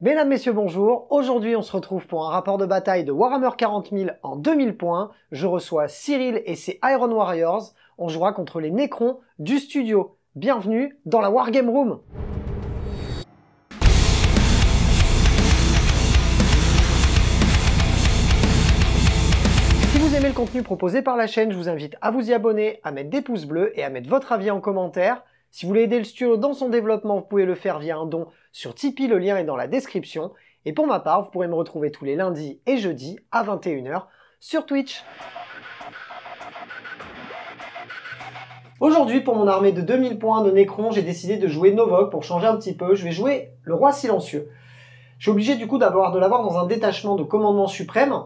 Mesdames, Messieurs, bonjour. Aujourd'hui, on se retrouve pour un rapport de bataille de Warhammer 40 000 en 2000 points. Je reçois Cyril et ses Iron Warriors. On jouera contre les Necrons du studio. Bienvenue dans la Wargame Room. Si vous aimez le contenu proposé par la chaîne, je vous invite à vous y abonner, à mettre des pouces bleus et à mettre votre avis en commentaire. Si vous voulez aider le studio dans son développement, vous pouvez le faire via un don sur Tipeee, le lien est dans la description. Et pour ma part, vous pourrez me retrouver tous les lundis et jeudis à 21 h sur Twitch. Aujourd'hui, pour mon armée de 2000 points de Necrons, j'ai décidé de jouer Novok pour changer un petit peu. Je vais jouer le Roi Silencieux. Je suis obligé du coup de l'avoir dans un détachement de commandement suprême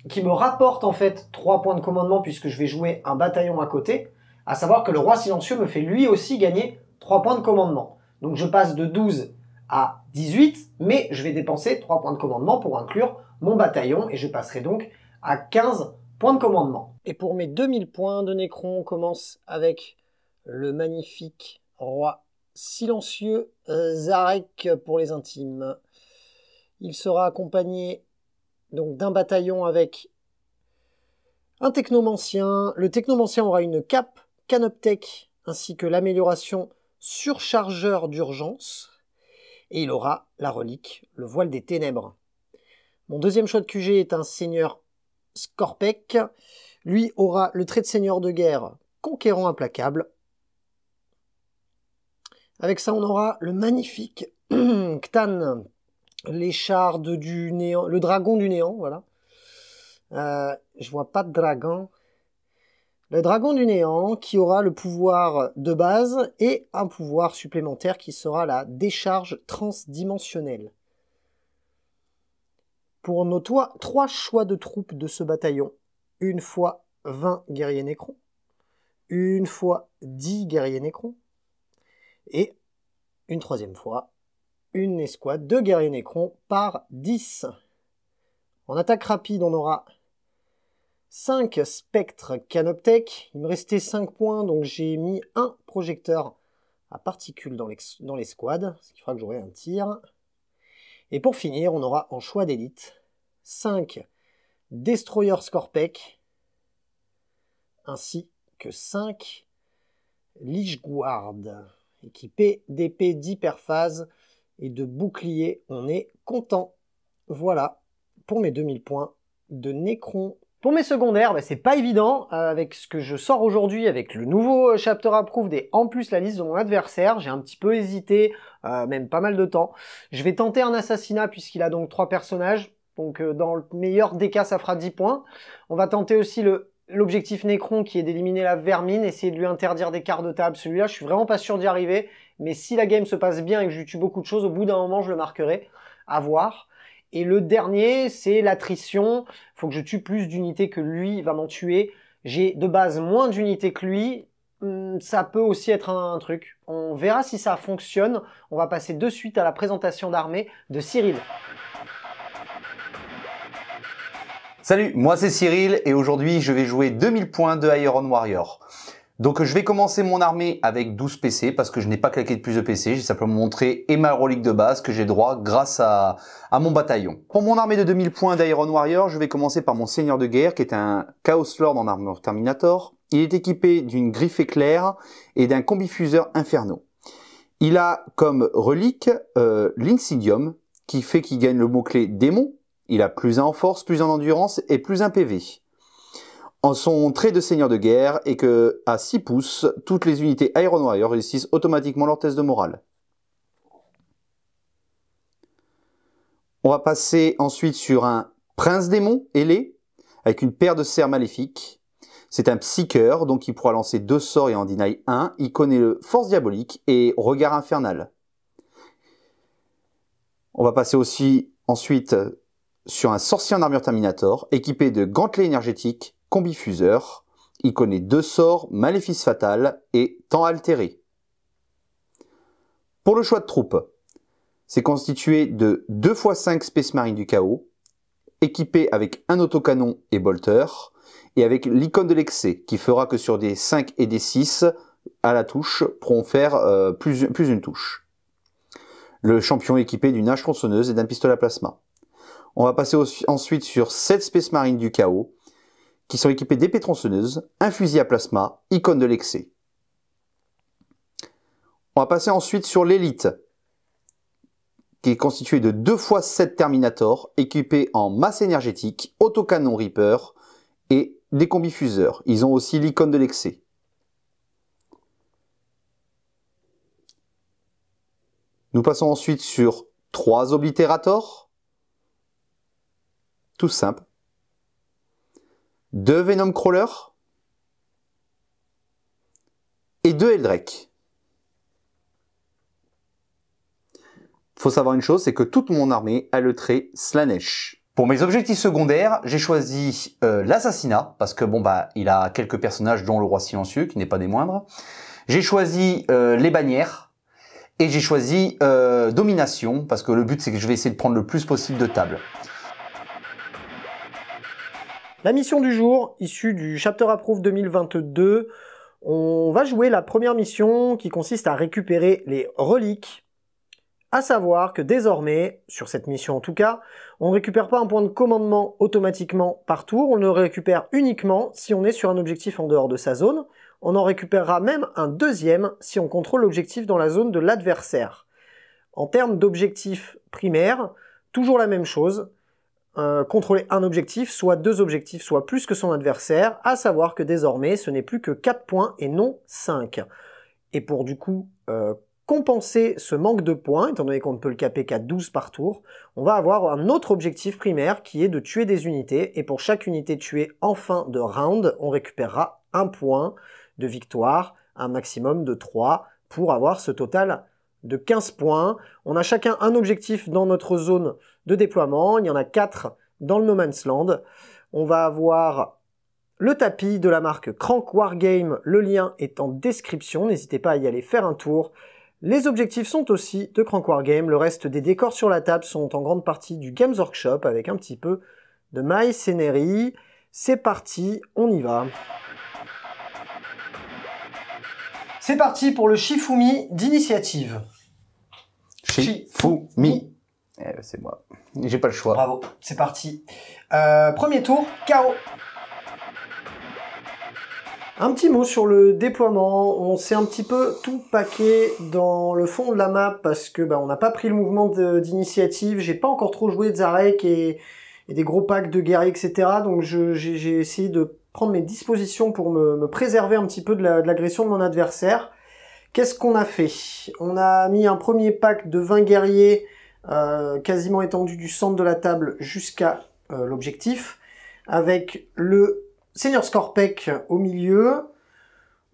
qui me rapporte en fait 3 points de commandement puisque je vais jouer un bataillon à côté. À savoir que le Roi Silencieux me fait lui aussi gagner 3 points de commandement. Donc je passe de 12 à 18, mais je vais dépenser 3 points de commandement pour inclure mon bataillon, et je passerai donc à 15 points de commandement. Et pour mes 2000 points de Necron, on commence avec le magnifique Roi Silencieux Zarek pour les intimes. Il sera accompagné donc d'un bataillon avec un technomancien. Le technomancien aura une cape Canoptech ainsi que l'amélioration surchargeur d'urgence. Et il aura la relique, le voile des ténèbres. Mon deuxième choix de QG est un seigneur Skorpek. Lui aura le trait de seigneur de guerre conquérant implacable. Avec ça, on aura le magnifique Ctan, l'écharde du néant, le dragon du néant, voilà. Je vois pas de dragon. Le dragon du néant qui aura le pouvoir de base et un pouvoir supplémentaire qui sera la décharge transdimensionnelle. Pour nos 3 choix de troupes de ce bataillon, une fois 20 guerriers Necrons, une fois 10 guerriers Necrons, et une troisième fois, une escouade de guerriers Necrons par 10. En attaque rapide, on aura 5 spectres Canoptech. Il me restait 5 points, donc j'ai mis un projecteur à particules dans l'escouade, ce qui fera que j'aurai un tir. Et pour finir, on aura en choix d'élite 5 destroyers Skorpek, ainsi que 5 Lichguard, équipés d'épées d'hyperphase et de boucliers. On est content. Voilà pour mes 2000 points de Necron. Pour mes secondaires, c'est pas évident avec ce que je sors aujourd'hui, avec le nouveau Chapter Approved et en plus la liste de mon adversaire. J'ai un petit peu hésité, même pas mal de temps. Je vais tenter un assassinat puisqu'il a donc 3 personnages. Donc dans le meilleur des cas, ça fera 10 points. On va tenter aussi l'objectif Necron qui est d'éliminer la vermine, essayer de lui interdire des quarts de table. Celui-là, je suis vraiment pas sûr d'y arriver. Mais si la game se passe bien et que je lui tue beaucoup de choses, au bout d'un moment, je le marquerai. À voir. Et le dernier, c'est l'attrition. Il faut que je tue plus d'unités que lui va m'en tuer. J'ai de base moins d'unités que lui. Ça peut aussi être un truc. On verra si ça fonctionne. On va passer de suite à la présentation d'armée de Cyril. Salut, moi c'est Cyril et aujourd'hui je vais jouer 2000 points de Iron Warrior. Donc je vais commencer mon armée avec 12 PC parce que je n'ai pas claqué de plus de PC, j'ai simplement montré et ma relique de base que j'ai droit grâce à mon bataillon. Pour mon armée de 2000 points d'Iron Warrior, je vais commencer par mon seigneur de guerre qui est un Chaos Lord en armure Terminator. Il est équipé d'une griffe éclair et d'un combifuseur Inferno. Il a comme relique l'Insidium qui fait qu'il gagne le mot-clé démon. Il a plus 1 en force, plus 1 en endurance et plus 1 PV. En son trait de seigneur de guerre est que à 6 pouces, toutes les unités Iron Warrior réussissent automatiquement leur test de morale. On va passer ensuite sur un prince démon ailé avec une paire de serres maléfiques. C'est un psycheur, donc il pourra lancer 2 sorts et en deny 1. Il connaît le force diabolique et regard infernal. On va passer aussi ensuite sur un sorcier en armure Terminator équipé de gantelets énergétiques, combifuseur. Il connaît 2 sorts, maléfice fatal et temps altéré. Pour le choix de troupes, c'est constitué de 2 x 5 Space Marine du chaos, équipé avec un autocanon et bolter, et avec l'icône de l'excès, qui fera que sur des 5 et des 6, à la touche, pourront faire plus une touche. le champion équipé d'une hache tronçonneuse et d'un pistolet à plasma. On va passer ensuite sur 7 Space Marines du chaos, qui sont équipés d'épées tronçonneuses, un fusil à plasma, icône de l'excès. On va passer ensuite sur l'élite, qui est constituée de 2 x 7 Terminator, équipés en masse énergétique, autocanon Reaper et des combifuseurs. Ils ont aussi l'icône de l'excès. Nous passons ensuite sur 3 Obliterators, tout simple. 2 Venom Crawler et 2 Eldrake. Faut savoir une chose, c'est que toute mon armée a le trait Slaanesh. Pour mes objectifs secondaires, j'ai choisi l'assassinat, parce que bon bah il a quelques personnages dont le roi silencieux, qui n'est pas des moindres. J'ai choisi les bannières, et j'ai choisi domination, parce que le but c'est que je vais essayer de prendre le plus possible de tables. La mission du jour, issue du Chapter Approved 2022, on va jouer la première mission qui consiste à récupérer les reliques. À savoir que désormais, sur cette mission en tout cas, on ne récupère pas un point de commandement automatiquement par tour, on le récupère uniquement si on est sur un objectif en dehors de sa zone. On en récupérera même un deuxième si on contrôle l'objectif dans la zone de l'adversaire. En termes d'objectifs primaires, toujours la même chose. Contrôler un objectif, soit 2 objectifs, soit plus que son adversaire, à savoir que désormais ce n'est plus que 4 points et non 5. Et pour du coup compenser ce manque de points, étant donné qu'on ne peut le caper qu'à 12 par tour, on va avoir un autre objectif primaire qui est de tuer des unités, et pour chaque unité tuée en fin de round, on récupérera 1 point de victoire, un maximum de 3, pour avoir ce total de 15 points. On a chacun un objectif dans notre zone de déploiement, il y en a 4 dans le No Man's Land. On va avoir le tapis de la marque Crank Wargame, le lien est en description, n'hésitez pas à y aller faire un tour. Les objectifs sont aussi de Crank Wargame, le reste des décors sur la table sont en grande partie du Games Workshop avec un petit peu de My Scenery. C'est parti, on y va. C'est parti pour le Shifumi d'initiative. Shifumi. C'est moi. J'ai pas le choix. Bravo, c'est parti. Premier tour, KO. Un petit mot sur le déploiement. On s'est un petit peu tout paqué dans le fond de la map parce que on n'a pas pris le mouvement d'initiative. J'ai pas encore trop joué de Zarek et des gros packs de guerriers, etc. Donc j'ai essayé de prendre mes dispositions pour me préserver un petit peu de l'agression de mon adversaire. Qu'est-ce qu'on a fait? On a mis un premier pack de 20 guerriers quasiment étendu du centre de la table jusqu'à l'objectif, avec le Seigneur Skorpek au milieu.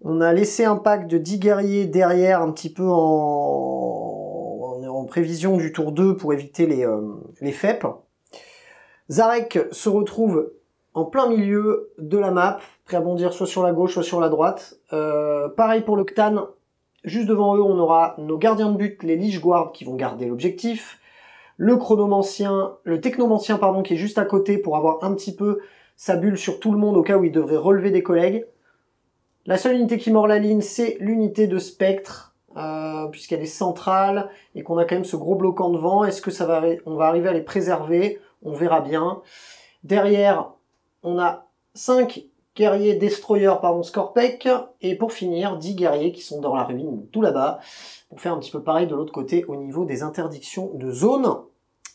On a laissé un pack de 10 guerriers derrière, un petit peu en prévision du tour 2 pour éviter les FEP. Zarek se retrouve en plein milieu de la map, prêt à bondir soit sur la gauche, soit sur la droite. Pareil pour le Ctan. Juste devant eux, on aura nos gardiens de but, les Lich Guard, qui vont garder l'objectif. Le technomancien, pardon, qui est juste à côté pour avoir un petit peu sa bulle sur tout le monde au cas où il devrait relever des collègues. La seule unité qui mord la ligne, c'est l'unité de Spectre, puisqu'elle est centrale et qu'on a quand même ce gros bloquant devant. Est-ce que on va arriver à les préserver? On verra bien. Derrière, on a 5 guerriers destroyers, Skorpek, et pour finir, 10 guerriers qui sont dans la ruine, tout là-bas, pour faire un petit peu pareil de l'autre côté au niveau des interdictions de zone.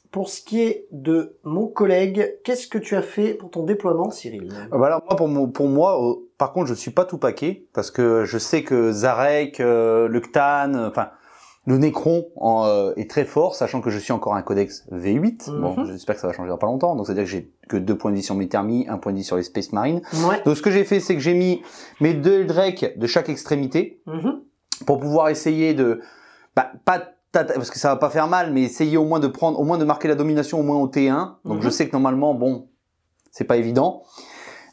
Pour ce qui est de mon collègue, qu'est-ce que tu as fait pour ton déploiement, Cyril? Alors pour moi, par contre, je suis pas tout paquet, parce que je sais que Zarek, le Ctan, enfin le Necron est très fort, sachant que je suis encore un codex V8. Bon, j'espère que ça va changer dans pas longtemps. Donc c'est-à-dire que j'ai que 2 points de vie sur mes thermies, 1 point de vie sur les Space Marines. Ouais. Donc ce que j'ai fait, c'est que j'ai mis mes 2 Eldrake de chaque extrémité pour pouvoir essayer de parce que ça va pas faire mal, mais essayer au moins de marquer la domination au moins au T1. Donc je sais que normalement, bon, c'est pas évident.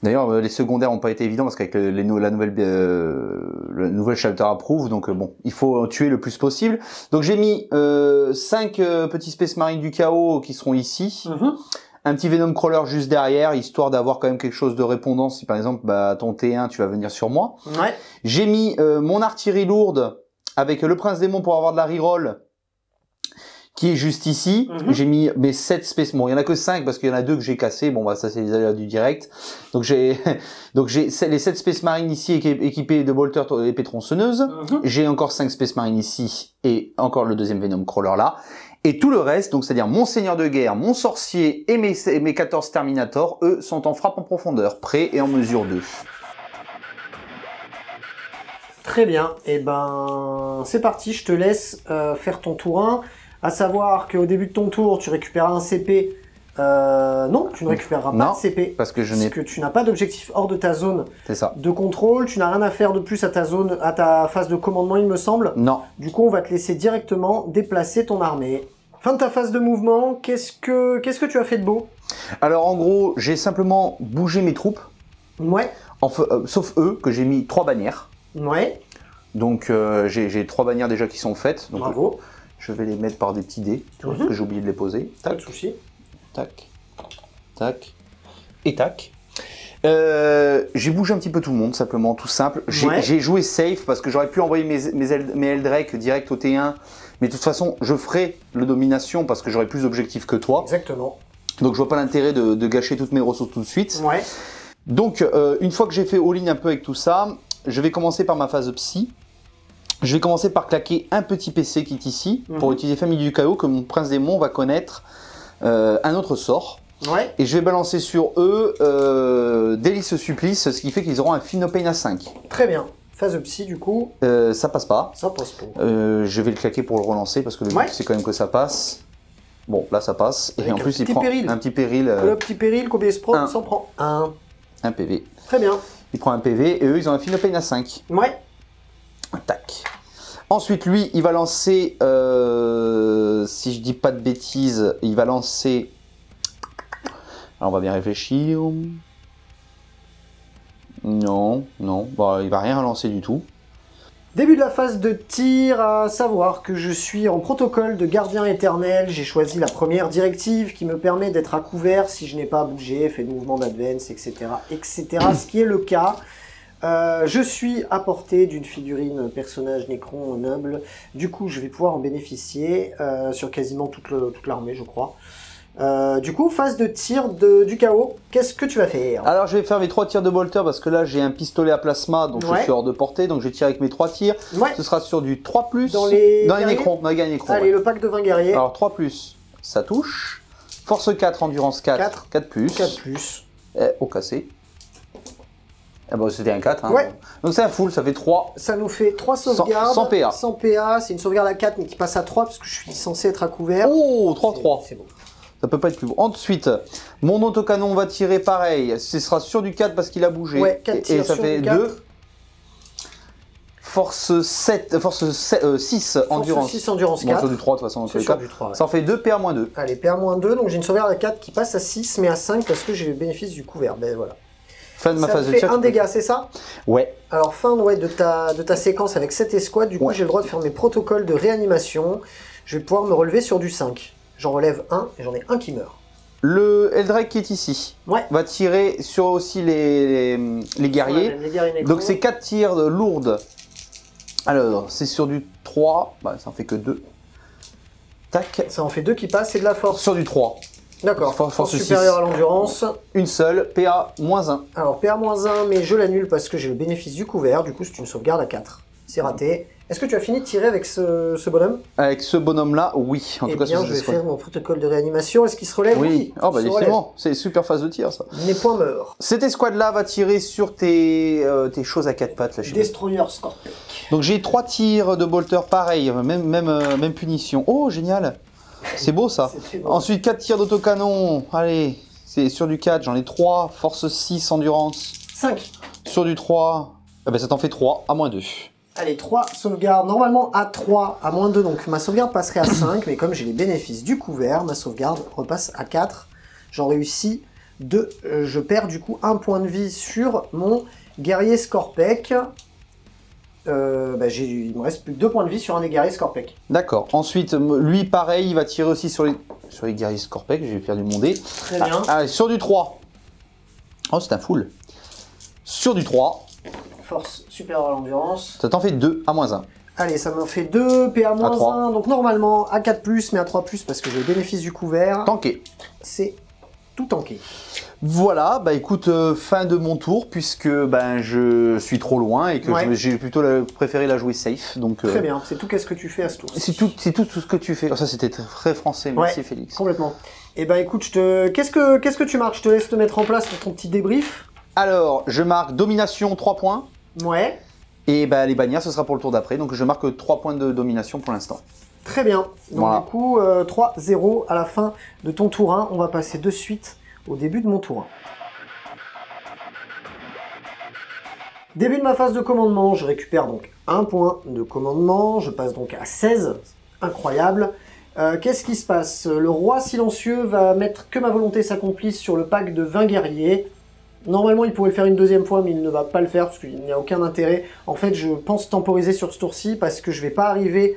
D'ailleurs, les secondaires ont pas été évidents parce qu'avec le nouvel Chapter Approved, donc bon, il faut tuer le plus possible. Donc j'ai mis 5 petits Space Marines du chaos qui seront ici. Un petit Venom Crawler juste derrière, histoire d'avoir quand même quelque chose de répondant si par exemple ton T1 tu vas venir sur moi. Ouais. J'ai mis mon artillerie lourde avec le Prince Démon pour avoir de la reroll. qui est juste ici. J'ai mis mes 7 spécimens. Bon, il y en a que 5 parce qu'il y en a 2 que j'ai cassés. Bon, bah, ça, c'est les aléas du direct. Donc, j'ai les 7 Space Marines ici équipés de bolters et épées tronçonneuses. J'ai encore 5 Space Marines ici et encore le deuxième Venom Crawler là. Et tout le reste, donc c'est-à-dire mon seigneur de guerre, mon sorcier et mes 14 Terminators, eux, sont en frappe en profondeur, prêts et en mesure 2. Très bien. Et ben, c'est parti. Je te laisse faire ton tour 1. À savoir qu'au début de ton tour, tu récupéreras un CP. Non, tu ne récupéreras pas de CP. Parce que tu n'as pas d'objectif hors de ta zone de contrôle. Tu n'as rien à faire de plus à ta zone, à ta phase de commandement, il me semble. Non. Du coup, on va te laisser directement déplacer ton armée. Fin de ta phase de mouvement. Qu'est-ce que tu as fait de beau? Alors, en gros, j'ai simplement bougé mes troupes. Ouais. Sauf eux, que j'ai mis 3 bannières. Ouais. Donc, j'ai 3 bannières déjà qui sont faites. Donc, bravo. Je vais les mettre par des petits dés, parce que j'ai oublié de les poser. Tac. Pas de souci. Tac, tac, et tac. J'ai bougé un petit peu tout le monde, simplement, tout simple. J'ai joué safe, parce que j'aurais pu envoyer mes Eldrake direct au T1, mais de toute façon, je ferai le domination, parce que j'aurai plus d'objectifs que toi. Exactement. Donc je vois pas l'intérêt de gâcher toutes mes ressources tout de suite. Ouais. Donc, une fois que j'ai fait all-in un peu avec tout ça, je vais commencer par ma phase psy. Je vais commencer par claquer un petit PC qui est ici, pour utiliser Famille du Chaos, que mon Prince Démon va connaître un autre sort. Ouais. Et je vais balancer sur eux Délice Supplice, ce qui fait qu'ils auront un Finopane à 5. Très bien. Phase psy, du coup. Ça passe pas. Ça passe pas. Je vais le claquer pour le relancer, parce que le but, c'est quand même que ça passe. Bon, là, ça passe. Et en plus, il prend un petit péril. Le petit péril, combien il se prend? Il s'en prend un. Un PV. Très bien. Il prend un PV, et eux, ils ont un Finopane à 5. Ouais. Tac. Ensuite, lui, il va lancer, si je dis pas de bêtises, il va lancer... Alors, on va bien réfléchir. Non, bah, il va rien lancer du tout. Début de la phase de tir, à savoir que je suis en protocole de gardien éternel. J'ai choisi la première directive qui me permet d'être à couvert si je n'ai pas bougé, fait de mouvement d'advance, etc., etc., ce qui est le cas. Je suis à portée d'une figurine personnage Necron noble. Du coup, je vais pouvoir en bénéficier sur quasiment toute l'armée, je crois. Du coup, phase de tir du chaos. Qu'est-ce que tu vas faire? Alors, je vais faire mes 3 tirs de bolter parce que là, j'ai un pistolet à plasma, donc je suis hors de portée. Donc, je vais tirer avec mes 3 tirs. Ce sera sur du 3+. Dans les Necrons. Dans les Necrons. Allez, le pack de 20 guerriers. Alors, 3+, ça touche. Force 4, endurance 4. 4+. 4+. Au cassé. Ah bah, c'était un 4. Hein. Ouais. Donc c'est un full, ça fait 3. Ça nous fait 3 sauvegardes. 100 PA. 100 PA, c'est une sauvegarde à 4 mais qui passe à 3 parce que je suis censé être à couvert. Oh, 3-3. C'est bon. Ça peut pas être plus beau. Ensuite, mon autocanon va tirer pareil. Ce sera sur du 4 parce qu'il a bougé. Ouais, 4 tirs et ça sur fait du 4. 2. Force 6, endurance. 6, endurance 4. Bon, sur du 3 de toute façon. C'est sur du 3. Ouais. Ça en fait 2 PA-2. Allez, PA-2, donc j'ai une sauvegarde à 4 qui passe à 6 mais à 5 parce que j'ai le bénéfice du couvert. Ben voilà. Fin de ma phase de tir. tir. Ça fait un dégât, c'est ça? Ouais. Alors, fin de ta séquence avec cette escouade, du coup, j'ai le droit de faire mes protocoles de réanimation. Je vais pouvoir me relever sur du 5. J'en relève un et j'en ai un qui meurt. Le Eldrake qui est ici va tirer sur aussi les guerriers. Les guerriers donc, c'est 4 tirs lourdes. Alors, c'est sur du 3. Bah, ça en fait que 2. Tac. Ça en fait 2 qui passent, c'est de la force. Sur du 3. D'accord, force supérieure à l'endurance. Une seule, PA-1. Alors PA-1, mais je l'annule parce que j'ai le bénéfice du couvert, du coup c'est une sauvegarde à 4. C'est raté. Est-ce que tu as fini de tirer avec ce bonhomme? Avec ce bonhomme-là, oui. En tout cas, je vais faire mon protocole de réanimation. Est-ce qu'il se relève? Oui. Oh bah décidément, c'est super phase de tir ça. Mes points meurent. Cette escouade-là va tirer sur tes choses à 4 pattes. Là, Destroyer Scorpion. Donc j'ai 3 tirs de bolter pareil, même punition. Oh génial. C'est beau ça. Beau. Ensuite 4 tirs d'autocanon. Allez, c'est sur du 4, j'en ai 3. Force 6, endurance. 5. Sur du 3. Eh ben, ça t'en fait 3 à -2. Allez, 3 sauvegardes. Normalement à 3 à -2, donc ma sauvegarde passerait à 5. Mais comme j'ai les bénéfices du couvert, ma sauvegarde repasse à 4. J'en réussis 2. Je perds du coup 1 point de vie sur mon guerrier Scorpec. Il me reste plus que 2 points de vie sur un des guerriers Scorpec. D'accord. Ensuite, lui, pareil, il va tirer aussi sur les guerriers Scorpec. J'ai perdu mon dé. Très bien. Allez, sur du 3. Oh, c'est un full. Sur du 3. Force supérieure à l'endurance. Ça t'en fait 2 à -1. Allez, ça m'en fait 2, PA-1, 3. donc normalement à 4+, mais à 3+, parce que j'ai le bénéfice du couvert. Tanké. C'est tout tanké. Voilà, bah écoute, fin de mon tour, puisque ben, je suis trop loin et que j'ai plutôt préféré la jouer safe. Donc, très bien, c'est tout qu'est-ce que tu fais à ce tour. C'est tout ce que tu fais. Oh, ça c'était très français, merci Félix. Complètement. Et ben écoute, qu'est-ce que tu marques? Je te laisse te mettre en place pour ton petit débrief. Alors, je marque domination 3 points. Ouais. Et bah, les bannières, ce sera pour le tour d'après. Donc je marque 3 points de domination pour l'instant. Très bien. Donc voilà. Du coup, 3-0 à la fin de ton tour 1. On va passer de suite au début de mon tour 1. Début de ma phase de commandement, je récupère donc 1 point de commandement. Je passe donc à 16. Incroyable. Qu'est-ce qui se passe? Le roi silencieux va mettre que ma volonté s'accomplisse sur le pack de 20 guerriers. Normalement, il pourrait le faire une deuxième fois, mais il ne va pas le faire parce qu'il n'y a aucun intérêt. En fait, je pense temporiser sur ce tour-ci parce que je vais pas arriver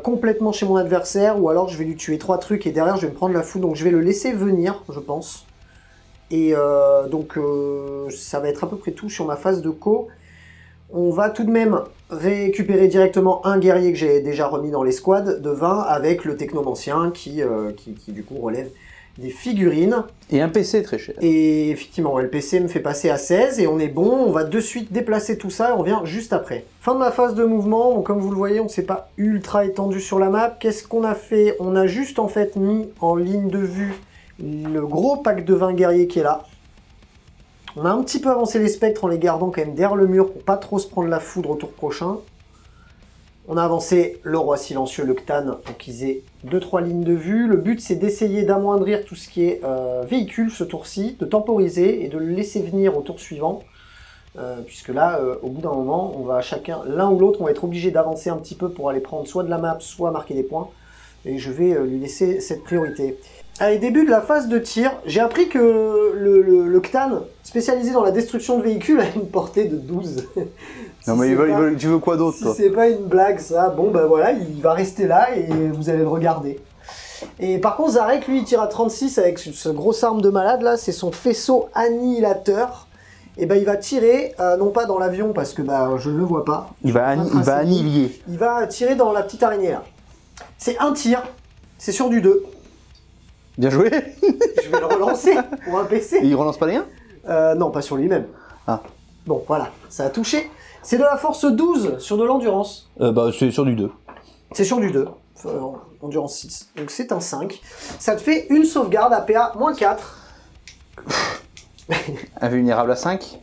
complètement chez mon adversaire, ou alors je vais lui tuer 3 trucs et derrière je vais me prendre la foudre. Donc je vais le laisser venir, je pense. Et donc ça va être à peu près tout sur ma phase de co. On va tout de même récupérer directement un guerrier que j'ai déjà remis dans les squads de 20 avec le technomancien qui du coup relève des figurines. Et un PC très cher. Et effectivement, le PC me fait passer à 16 et on est bon. On va de suite déplacer tout ça et on revient juste après. Fin de ma phase de mouvement. Bon, comme vous le voyez, on ne s'est pas ultra étendu sur la map. Qu'est-ce qu'on a fait? On a juste en fait mis en ligne de vue le gros pack de 20 guerriers qui est là. On a un petit peu avancé les spectres en les gardant quand même derrière le mur pour pas trop se prendre la foudre au tour prochain. On a avancé le roi silencieux, le Ctan, pour qu'ils aient 2-3 lignes de vue. Le but, c'est d'essayer d'amoindrir tout ce qui est véhicule ce tour-ci, de temporiser et de le laisser venir au tour suivant. Puisque là, au bout d'un moment, on va chacun, l'un ou l'autre, on va être obligé d'avancer un petit peu pour aller prendre soit de la map, soit marquer des points. Et je vais lui laisser cette priorité. Allez, début de la phase de tir, j'ai appris que le Ctan, spécialisé dans la destruction de véhicules, a une portée de 12. Non mais tu veux quoi d'autre, toi? Si c'est pas une blague ça, bon bah voilà, il va rester là et vous allez le regarder. Et par contre Zarek, lui, il tire à 36 avec ce grosse arme de malade là, c'est son faisceau annihilateur. Et bah il va tirer, non pas dans l'avion parce que bah je ne le vois pas. Il va annihiler. Il va tirer dans la petite araignée là. C'est un tir, c'est sur du 2. Bien joué. Je vais le relancer pour un PC. Et il relance pas les 1? Non, pas sur lui-même. Ah. Bon, voilà, ça a touché. C'est de la force 12 sur de l'endurance. Bah, c'est sur du 2. C'est sur du 2. Endurance 6. Donc c'est un 5. Ça te fait une sauvegarde à PA-4. Invulnérable à 5.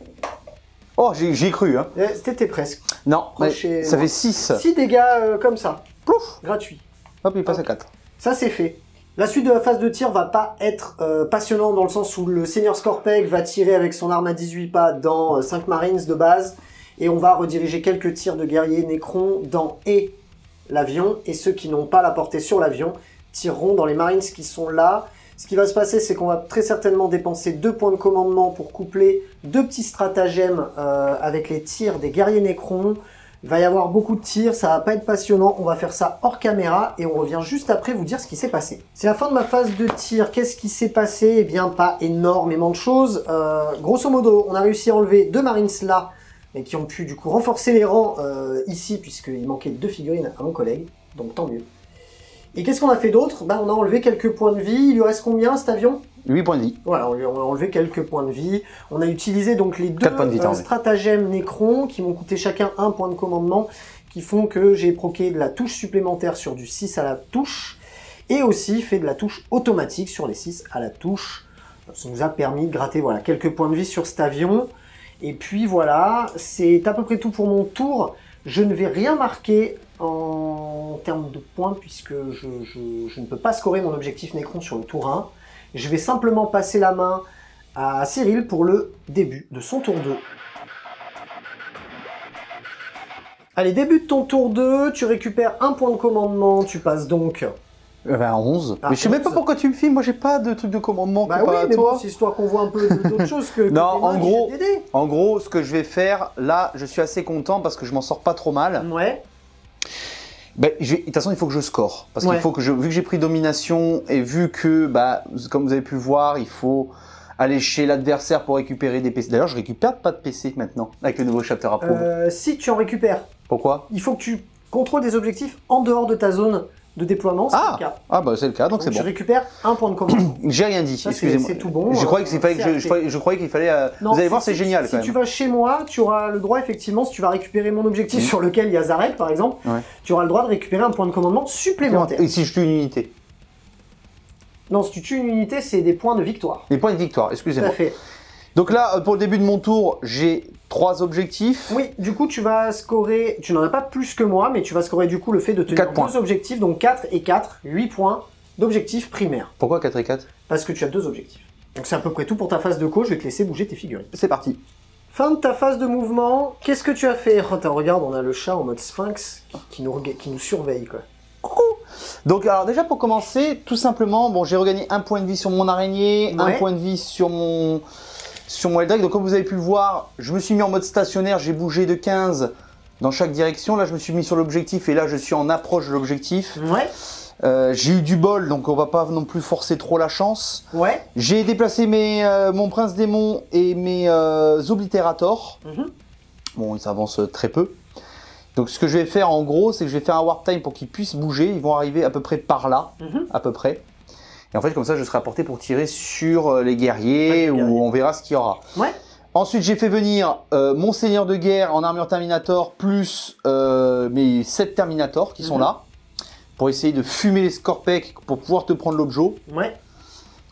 Oh, j'y ai cru, hein. T'étais presque. Non, ça fait 6. 6 dégâts comme ça. Plouf, gratuit. Hop, il passe à 4. Ça, c'est fait. La suite de la phase de tir va pas être passionnante dans le sens où le Seigneur Scorpeg va tirer avec son arme à 18 pas dans 5 Marines de base et on va rediriger quelques tirs de guerriers Necron dans l'avion et ceux qui n'ont pas la portée sur l'avion tireront dans les Marines qui sont là. Ce qui va se passer, c'est qu'on va très certainement dépenser 2 points de commandement pour coupler 2 petits stratagèmes avec les tirs des guerriers Necron. Il va y avoir beaucoup de tirs, ça va pas être passionnant, on va faire ça hors caméra et on revient juste après vous dire ce qui s'est passé. C'est la fin de ma phase de tir, qu'est-ce qui s'est passé? Eh bien pas énormément de choses. Grosso modo, on a réussi à enlever 2 Marines là, et qui ont pu du coup renforcer les rangs ici, puisqu'il manquait 2 figurines à mon collègue, donc tant mieux. Et qu'est-ce qu'on a fait d'autre? Bah, on a enlevé quelques points de vie, il lui reste combien cet avion? 8 points de vie. Voilà, on a enlevé quelques points de vie. On a utilisé donc les 2 stratagèmes Necron qui m'ont coûté chacun 1 point de commandement, qui font que j'ai proqué de la touche supplémentaire sur du 6 à la touche, et aussi fait de la touche automatique sur les 6 à la touche. Ça nous a permis de gratter voilà, quelques points de vie sur cet avion. Et puis voilà, c'est à peu près tout pour mon tour. Je ne vais rien marquer en termes de points, puisque je ne peux pas scorer mon objectif Necron sur le tour 1. Je vais simplement passer la main à Cyril pour le début de son tour 2. Allez, début de ton tour 2, tu récupères 1 point de commandement, tu passes donc... à 11. Mais je sais même pas pourquoi tu me filmes, moi j'ai pas de truc de commandement comparé à toi. Bon, c'est histoire qu'on voit un peu d'autres choses que... Non, en gros, ce que je vais faire, là, je suis assez content parce que je m'en sors pas trop mal. Ouais. Ben, de toute façon, il faut que je score. Parce qu'il faut que vu que j'ai pris domination et vu que, bah, comme vous avez pu le voir, il faut aller chez l'adversaire pour récupérer des PC. D'ailleurs, je récupère pas de PC maintenant, avec le nouveau Chapter Approve. Si tu en récupères. Pourquoi? Il faut que tu Contrôle des objectifs en dehors de ta zone de déploiement, c'est le cas. Ah bah c'est le cas, donc c'est bon. Tu récupères un point de commandement. J'ai rien dit, excusez-moi. C'est tout bon. Je croyais qu'il fallait Non, vous allez voir, c'est génial quand Si même. tu vas chez moi, tu auras le droit, effectivement, si tu vas récupérer mon objectif sur lequel il y a Zarek, par exemple, tu auras le droit de récupérer un point de commandement supplémentaire. Et si je tue une unité? Non, si tu tues une unité, c'est des points de victoire. Des points de victoire, Tout excusez-moi. à fait. Donc là, pour le début de mon tour, j'ai 3 objectifs. Oui, du coup, tu vas scorer, tu n'en as pas plus que moi, mais tu vas scorer du coup le fait de tenir 4 points. 2 objectifs, donc 4 et 4, 8 points d'objectifs primaires. Pourquoi 4 et 4? Parce que tu as 2 objectifs. Donc c'est à peu près tout pour ta phase de co, je vais te laisser bouger tes figurines. C'est parti. Fin de ta phase de mouvement, qu'est-ce que tu as fait? Attends, regarde, on a le chat en mode sphinx qui nous surveille, quoi. Coucou. Donc alors déjà pour commencer, tout simplement, bon j'ai regagné un point de vie sur mon araignée, un point de vie sur mon Eldrake. Donc comme vous avez pu le voir, je me suis mis en mode stationnaire, j'ai bougé de 15 dans chaque direction. Là je me suis mis sur l'objectif et là je suis en approche de l'objectif. Ouais. J'ai eu du bol, donc on va pas non plus forcer trop la chance. Ouais. J'ai déplacé mon prince démon et mes oblitérators. Bon, ils avancent très peu. Donc ce que je vais faire en gros, c'est que je vais faire un warp time pour qu'ils puissent bouger. Ils vont arriver à peu près par là, à peu près. Et en fait, comme ça, je serai apporté pour tirer sur les guerriers, ou on verra ce qu'il y aura. Ouais. Ensuite, j'ai fait venir mon seigneur de guerre en armure Terminator, plus mes 7 Terminators qui sont là, pour essayer de fumer les Scorpec pour pouvoir te prendre l'objet. Ouais.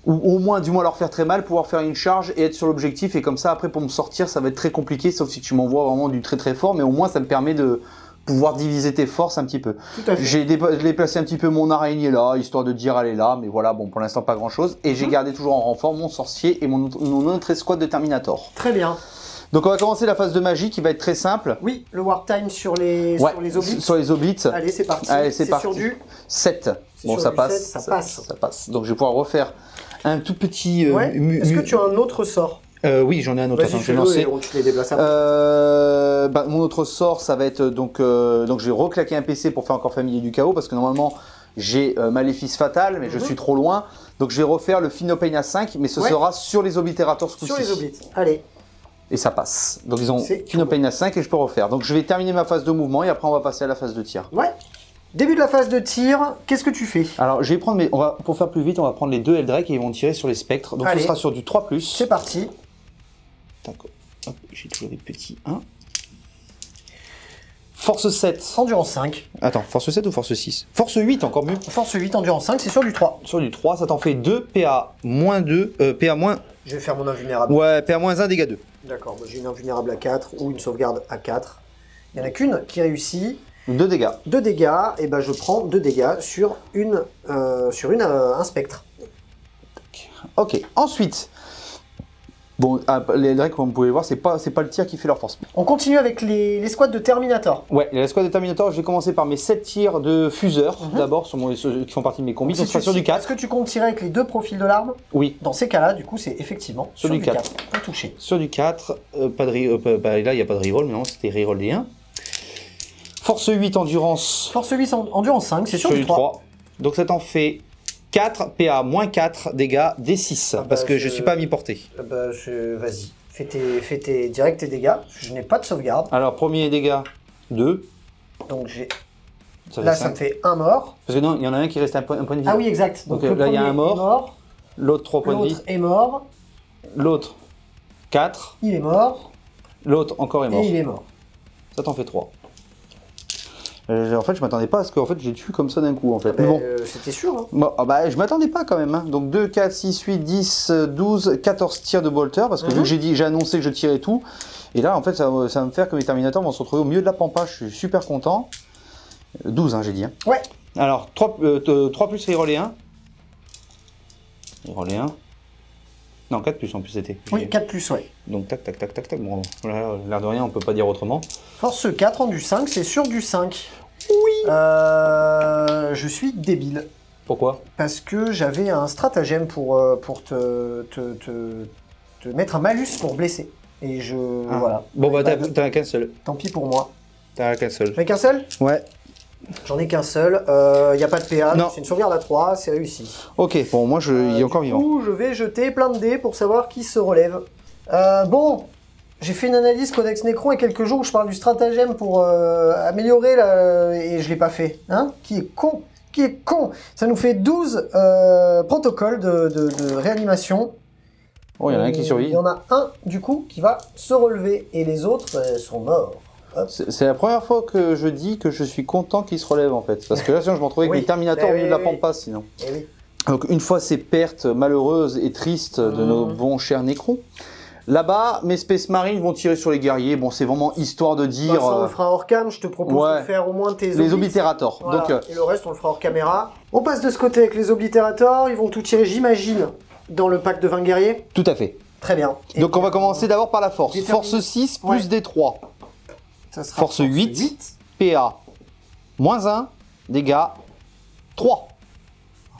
Ou au moins, du moins leur faire très mal, pouvoir faire une charge et être sur l'objectif. Et comme ça, après, pour me sortir, ça va être très compliqué, sauf si tu m'envoies vraiment du très très fort. Mais au moins, ça me permet de pouvoir diviser tes forces un petit peu. Tout à fait. J'ai déplacé un petit peu mon araignée là, histoire de dire elle est là. Mais voilà, bon, pour l'instant, pas grand chose. Et j'ai gardé toujours en renfort mon sorcier et mon autre escouade de Terminator. Très bien. Donc on va commencer la phase de magie qui va être très simple. Oui, le warp time sur les oblites. Sur les oblites. Allez, c'est parti. Allez, c'est parti. Sur du 7. Bon, ça passe. 7, ça passe. Ça passe. Donc je vais pouvoir refaire un tout petit... Est-ce que tu as un autre sort? Oui, j'en ai un autre. Vas-y, fais-le et tu les déplaces après. Mon autre sort, ça va être donc je vais reclaquer un PC pour faire encore Familier du Chaos parce que normalement j'ai Maléfice Fatal, mais je suis trop loin. Donc je vais refaire le Phinopain à 5, mais ce sera sur les Oblitérators ce coup-ci. Sur les oblites, allez. Et ça passe. Donc ils ont Phinopain à 5 et je peux refaire. Donc je vais terminer ma phase de mouvement et après on va passer à la phase de tir. Ouais. Début de la phase de tir, qu'est-ce que tu fais? Alors je vais prendre pour faire plus vite, on va prendre les 2 Eldrake et ils vont tirer sur les spectres. Donc ce sera sur du 3+. C'est parti. D'accord. J'ai toujours des petits 1. Force 7. Endurance 5. Attends, force 7 ou force 6? Force 8, encore mieux. Force 8, endurance 5, c'est sur du 3. Sur du 3, ça t'en fait 2, PA moins 2, PA moins... Je vais faire mon invulnérable. Ouais, PA moins 1, dégâts 2. D'accord, j'ai une invulnérable à 4 ou une sauvegarde à 4. Il n'y en a qu'une qui réussit. 2 dégâts. 2 dégâts, et ben je prends 2 dégâts sur un spectre. Ok, ensuite... Bon, les Eldrake, comme vous pouvez voir, c'est pas le tir qui fait leur force. On continue avec les squads de Terminator. Ouais, les squads de Terminator, je vais commencer par mes 7 tirs de fuseurs, d'abord, qui font partie de mes combis, donc sur du 4. Est-ce que tu comptes tirer avec les 2 profils de l'arme? Oui. Dans ces cas-là, du coup, c'est effectivement sur du 4. Pas touché. Sur du 4, là, il n'y a pas de reroll, mais non, c'était reroll des 1. Force 8, endurance. Force 8, endurance 5, c'est sur du 3. Donc ça t'en fait 4, PA moins 4 dégâts, D6, parce que je suis pas à mi-portée. Vas-y, fais tes direct tes dégâts. Je n'ai pas de sauvegarde. Alors, premier dégât, 2. Donc j'ai... Ça me fait 1 mort. Parce que non, il y en a un qui reste un point de vie. Ah oui, exact. Donc là, il y a un mort. L'autre, 3 points de vie. L'autre est mort. L'autre, 4. Il est mort. L'autre, encore est mort. Et il est mort. Ça t'en fait 3. En fait, je m'attendais pas à ce que j'ai tué comme ça d'un coup, en fait. Mais bon. C'était sûr. Hein. Bon, je m'attendais pas quand même. Hein. Donc 2, 4, 6, 8, 10, 12, 14 tirs de bolter, parce que vu que j'ai annoncé que je tirais tout. Et là, en fait, ça va me faire que mes Terminators vont se retrouver au milieu de la pampa. Je suis super content. 12, hein, j'ai dit. Hein. Ouais. Alors, 3 plus reroll et 1. Reroll et 1. Non, 4 plus en plus c'était. Oui, 4 plus, ouais. Donc tac, tac, tac, tac, tac. Bon, là, l'air de rien, on peut pas dire autrement. Force 4 en du 5, c'est sur du 5. Oui. Je suis débile. Pourquoi? Parce que j'avais un stratagème pour te mettre un malus pour blesser. Et voilà. Bon, bah, t'en as qu'un seul. Tant pis pour moi. T'en as qu'un seul. J'en ai qu'un seul? Ouais. J'en ai qu'un seul. Il n'y a pas de PA. C'est une sauvegarde à 3, c'est réussi. Ok, bon, moi, il est encore vivant. Du coup, je vais jeter plein de dés pour savoir qui se relève. Bon, j'ai fait une analyse Codex Necron il y a quelques jours où je parle du stratagème pour améliorer et je l'ai pas fait. Hein? Qui est con? Qui est con? Ça nous fait 12 protocoles de réanimation. Oh, il y en a un qui survit. Il y en a un, du coup, qui va se relever et les autres sont morts. C'est la première fois que je dis que je suis content qu'il se relève en fait. Parce que là, sinon, je m'en trouvais avec les Terminators au milieu de la pampa sinon. Oui. Donc, une fois ces pertes malheureuses et tristes de nos bons chers Necrons, là-bas, mes Space Marines vont tirer sur les guerriers. Bon, c'est vraiment histoire de dire. Ça, on le fera hors cam. Je te propose de faire au moins tes les oblitérators. Voilà. Donc, et le reste, on le fera hors caméra. On passe de ce côté avec les oblitérators. Ils vont tout tirer, j'imagine, dans le pack de 20 guerriers. Tout à fait. Très bien. Donc, on va commencer d'abord par la force. Force 6 plus D3. Ça sera force 8. PA. Moins 1. Dégâts. 3.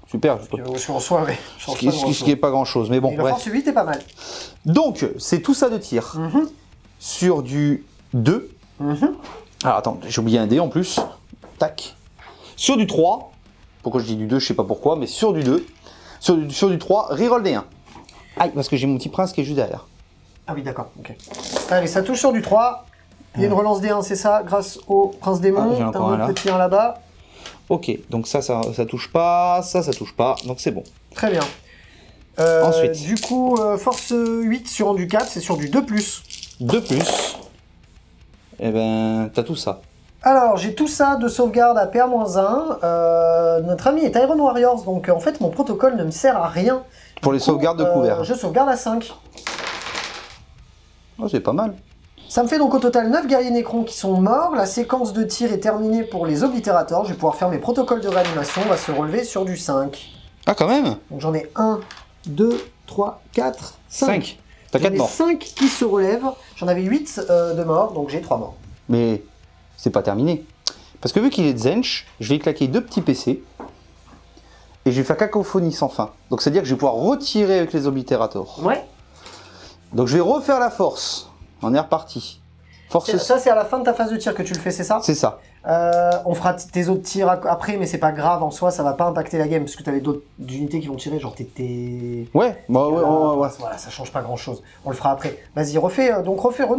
Super. Ce qui est pas grand chose, mais bon, bref. La force 8 est pas mal. Donc, c'est tout ça de tir. Sur du 2. Alors, attends, j'ai oublié un dé en plus. Tac. Sur du 3. Pourquoi je dis du 2, je sais pas pourquoi, mais sur du 2. Sur du 3, reroll des 1. Aïe, parce que j'ai mon petit prince qui est juste derrière. Ah oui, d'accord, ok. Allez, ça touche sur du 3. Il y a une relance des 1, c'est ça, grâce au prince démon. J'ai encore un petit 1 là-bas. Ok, donc ça touche pas, ça touche pas, donc c'est bon. Très bien. Ensuite. Du coup, force 8 sur du 4, c'est sur du 2+. 2+. Eh ben, t'as tout ça. Alors, j'ai tout ça de sauvegarde à PA-1. Notre ami est Iron Warriors, donc en fait, mon protocole ne me sert à rien. Pour les sauvegardes de couvert. Je sauvegarde à 5. Oh, c'est pas mal. Ça me fait donc au total 9 guerriers Necrons qui sont morts. La séquence de tir est terminée pour les oblitérators. Je vais pouvoir faire mes protocoles de réanimation. On va se relever sur du 5. Ah, quand même. Donc j'en ai 1, 2, 3, 4, 5. T'as 4 morts. 5 qui se relèvent. J'en avais 8 de morts, donc j'ai 3 morts. Mais c'est pas terminé. Parce que vu qu'il est de Zench, je vais claquer 2 petits PC. Et je vais faire cacophonie sans fin. Donc c'est-à-dire que je vais pouvoir retirer avec les oblitérators. Ouais. Donc je vais refaire la force. On est reparti. Force... Ça, c'est à la fin de ta phase de tir que tu le fais, c'est ça? C'est ça. On fera tes autres tirs après, mais c'est pas grave en soi, ça va pas impacter la game, parce que t'avais d'autres unités qui vont tirer, genre t'es... Ouais, bah ouais. Voilà, ça change pas grand chose. On le fera après. Vas-y, refais-nous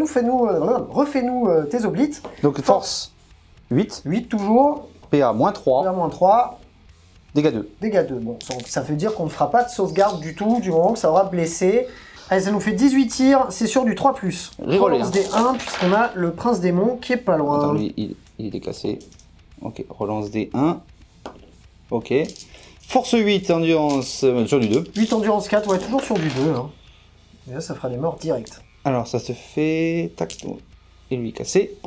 tes oblites. Donc force 8. 8 toujours. PA moins 3. PA moins 3. Dégâts 2. Dégâts 2. Bon, ça veut dire qu'on ne fera pas de sauvegarde du tout, du moment que ça aura blessé. Allez, ça nous fait 18 tirs, c'est sur du 3+. Relance des 1, puisqu'on a le prince démon qui est pas loin. Attends, lui, il est cassé. Ok, relance des 1. Ok. Force 8, endurance sur du 2. 8, endurance 4, ouais, toujours sur du 2. Hein. Et là, ça fera des morts directes. Alors, ça se fait... Tac, et lui cassé.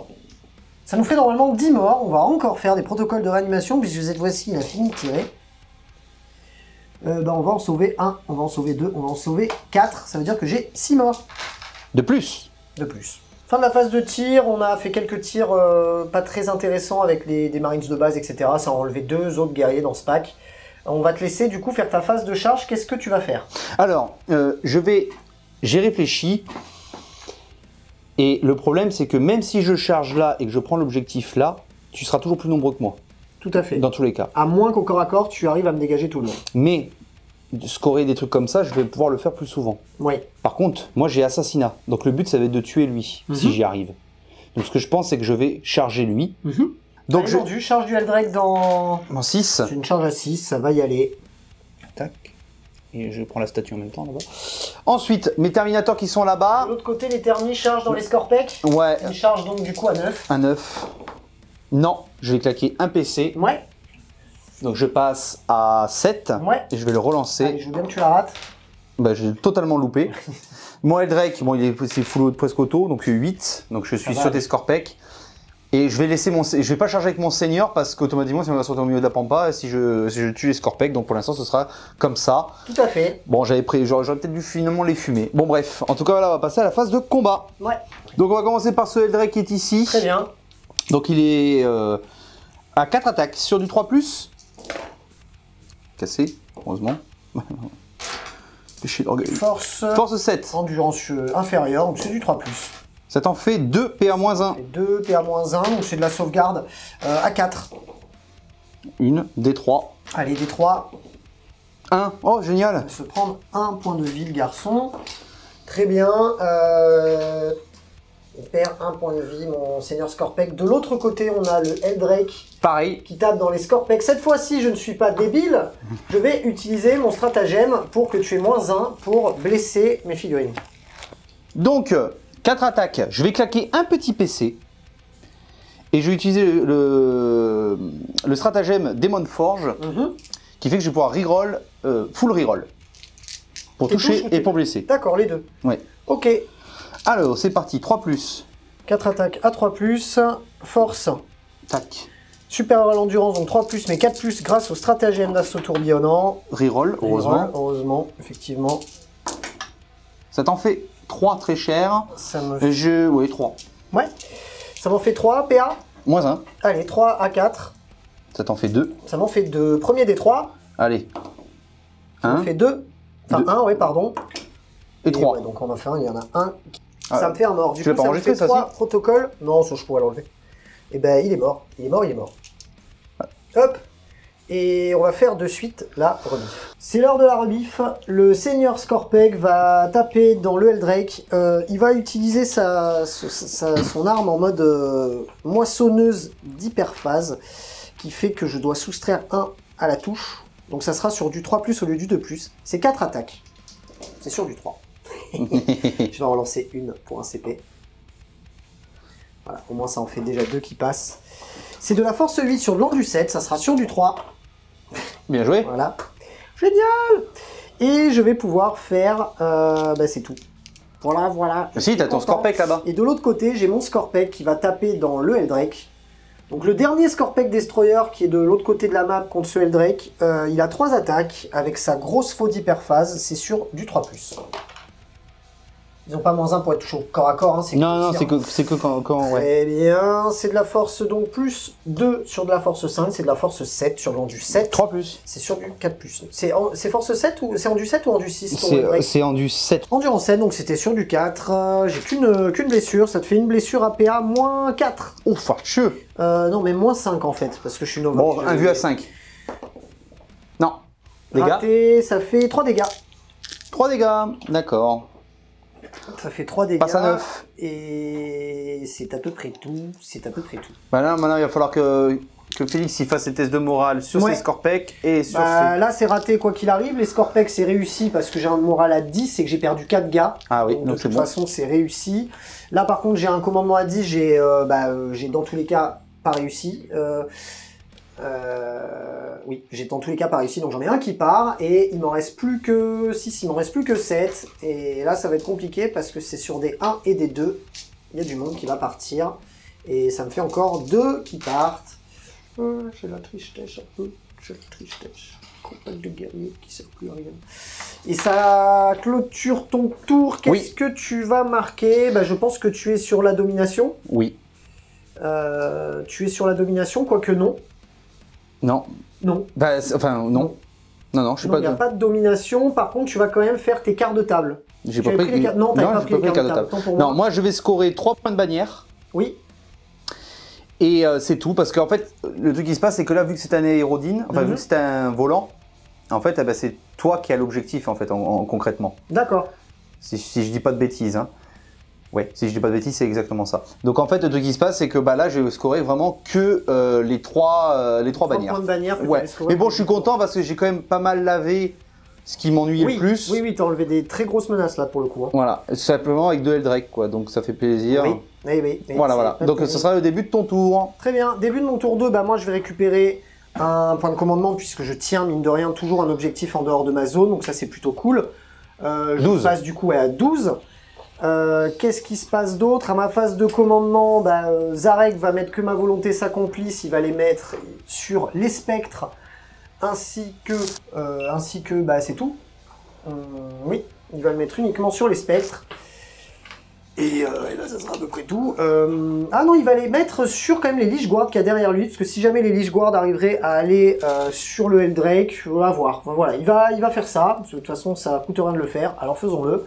Ça nous fait normalement 10 morts. On va encore faire des protocoles de réanimation, puisque cette fois-ci, il a fini de tirer. On va en sauver 1, on va en sauver 2, on va en sauver 4. Ça veut dire que j'ai 6 morts. De plus. De plus. Fin de la phase de tir, on a fait quelques tirs pas très intéressants avec des Marines de base, etc. Ça a enlevé 2 autres guerriers dans ce pack. On va te laisser du coup faire ta phase de charge. Qu'est-ce que tu vas faire? Alors, j'ai réfléchi. Et le problème, c'est que même si je charge là et que je prends l'objectif là, tu seras toujours plus nombreux que moi. Tout à fait. Dans tous les cas. À moins qu'au corps à corps, tu arrives à me dégager tout le monde. Mais, scorer des trucs comme ça, je vais pouvoir le faire plus souvent. Oui. Par contre, moi j'ai assassinat. Donc le but, ça va être de tuer lui, si j'y arrive. Donc ce que je pense, c'est que je vais charger lui. Donc je charge du Eldrake dans 6. C'est une charge à 6, ça va y aller. Tac. Et je prends la statue en même temps là-bas. Ensuite, mes Terminators qui sont là-bas. De l'autre côté, les Termis chargent dans les Scorpec. Ouais. Ils chargent donc du coup à 9. À 9. Non, je vais claquer un PC. Ouais. Donc je passe à 7. Ouais. Et je vais le relancer. Allez, je veux bien que tu la rates. Bah, j'ai totalement loupé. Mon Eldrake, bon, c'est full presque auto, donc 8. Donc je suis sur des Scorpec. Et je vais laisser je vais pas charger avec mon Seigneur parce qu'automatiquement, ça va sortir au milieu de la pampa si je tue les Scorpec. Donc pour l'instant, ce sera comme ça. Tout à fait. Bon, j'aurais peut-être dû finalement les fumer. Bon, bref. En tout cas, là, on va passer à la phase de combat. Ouais. Donc on va commencer par ce Eldrake qui est ici. Très bien. Donc il est à 4 attaques sur du 3+. Cassé, heureusement. Péché d'orgueil. Force 7. Endurance inférieure, donc c'est du 3+. Ça t'en fait 2 PA-1. 2 PA-1, donc c'est de la sauvegarde à 4. Une, D3. Allez, D3. 1. Oh, génial. Se prendre 1 point de vie, le garçon. Très bien. Il perd un point de vie, mon Seigneur Scorpec. De l'autre côté, on a le Eldrake. Pareil. Qui tape dans les Scorpecs. Cette fois-ci, je ne suis pas débile. Je vais utiliser mon stratagème pour que tu aies -1 pour blesser mes figurines. Donc, 4 attaques. Je vais claquer un petit PC. Et je vais utiliser le stratagème Demon Forge. Qui fait que je vais pouvoir reroll, full reroll. Pour toucher et pour blesser. D'accord, les deux. Ouais. Ok. Alors, c'est parti. 3+. 4 attaques à 3+. Force. Tac. Supérieur à l'endurance, donc 3+, mais 4+, grâce au stratagème d'assaut tourbillonnant. Reroll, heureusement. Heureusement, effectivement. Ça t'en fait 3 très cher. Ça me fait... Oui, 3. Ouais. Ça m'en fait 3, PA. -1. Allez, 3 à 4. Ça t'en fait 2. Ça m'en fait 2. Premier des 3. Allez. Ça m'en fait 2. Enfin, 1, ouais, pardon. Et 3. Ouais, donc on en fait un, il y en a un. Ah, ça me fait un mort. Du tu coup, l'as pas ça me enregistré, fait ça, 3 protocoles. Non, ça, je pourrais l'enlever. Et ben, il est mort. Il est mort, il est mort. Hop. Et on va faire de suite la rebiffe. C'est l'heure de la rebiffe. Le Seigneur Scorpec va taper dans le Eldrake. Il va utiliser son arme en mode moissonneuse d'hyperphase, qui fait que je dois soustraire 1 à la touche. Donc ça sera sur du 3+ au lieu du 2+. C'est 4 attaques. C'est sur du 3. Je vais en relancer une pour un CP. Voilà, au moins ça en fait déjà 2 qui passent. C'est de la force 8 sur de l'endu 7, ça sera sur du 3. Bien joué. Voilà. Génial. Et je vais pouvoir faire... c'est tout. Voilà. Si, t'as ton Scorpec là-bas. Et de l'autre côté, j'ai mon Scorpec qui va taper dans le Eldrake. Donc le dernier Scorpec Destroyer qui est de l'autre côté de la map contre ce Eldrake, il a 3 attaques avec sa grosse faux d'hyperphase, c'est sur du 3+. Ils n'ont pas -1 pour être touché au corps à corps. Hein, non, c'est que quand ouais. Très bien, c'est de la force donc plus 2 sur de la force 5, c'est de la force 7 sur l'endu 7. 3+. C'est sur du 4+. C'est force 7 ou c'est endu 7 ou endu 6 C'est endu 7. Endurance 7, donc c'était sur du 4. J'ai qu'une blessure, ça te fait une blessure APA -4. Oh, farcheux. Non, mais -5 en fait, parce que je suis Nova. Bon, un vu à 5. Non. Dégâts. Raté, ça fait 3 dégâts. 3 dégâts, d'accord. Ça fait 3 dégâts. Passe à 9. Et c'est à peu près tout. Bah là, maintenant, il va falloir que Félix il fasse ses tests de morale sur ses Scorpec et sur ses... Là, c'est raté quoi qu'il arrive. Les Scorpec, c'est réussi parce que j'ai un morale à 10 et que j'ai perdu 4 gars. Ah oui, donc de toute façon, c'est réussi. Là, par contre, j'ai un commandement à 10. J'ai dans tous les cas pas réussi. Oui, j'ai dans tous les cas pas réussi, donc j'en ai un qui part, et il m'en reste plus que 6, il m'en reste plus que 7, et là ça va être compliqué parce que c'est sur des 1 et des 2, il y a du monde qui va partir, et ça me fait encore 2 qui partent. J'ai la tristesse un peu, j'ai la tristesse. Campagne de guerrier qui sert plus à rien. Et ça clôture ton tour, qu'est-ce que tu vas marquer? Je pense que tu es sur la domination. Oui. Tu es sur la domination, quoique non. Non. Non. Non. Non, je suis pas... Il n'y a pas de domination, par contre, tu vas quand même faire tes quarts de table. J'ai pas pris... Non, t'as pas pris les quarts de table. Non, moi, je vais scorer 3 points de bannière. Oui. Et c'est tout, parce qu'en fait, le truc qui se passe, c'est que là, vu que c'est un aérodine, vu que c'est un volant, en fait, c'est toi qui as l'objectif, en fait, concrètement. D'accord. Si je dis pas de bêtises, hein. Ouais, si je dis pas de bêtises, c'est exactement ça. Donc en fait, le truc qui se passe, c'est que là, je vais scorer vraiment que les trois bannières. Points de bannière. Ouais. Mais bon, je suis content parce que j'ai quand même pas mal lavé ce qui m'ennuie le plus. Oui, t'as enlevé des très grosses menaces là pour le coup. Hein. Voilà, simplement avec 2 Eldrake, quoi. Donc ça fait plaisir. Oui. Voilà. Donc ce sera le début de ton tour. Très bien. Début de mon tour 2, moi je vais récupérer un point de commandement puisque je tiens, mine de rien, toujours un objectif en dehors de ma zone. Donc ça, c'est plutôt cool. 12. Je passe du coup à 12. Qu'est-ce qui se passe d'autre? À ma phase de commandement, Zarek va mettre que ma volonté s'accomplisse, il va les mettre sur les spectres, ainsi que c'est tout. Oui, il va le mettre uniquement sur les spectres. Et là, ça sera à peu près tout. Ah non, il va les mettre sur quand même les Lich Guard qu'il y a derrière lui, parce que si jamais les Lich Guard arriveraient à aller sur le Eldrake, on va voir. Voilà, il va faire ça, parce que de toute façon, ça coûte rien de le faire, alors faisons-le.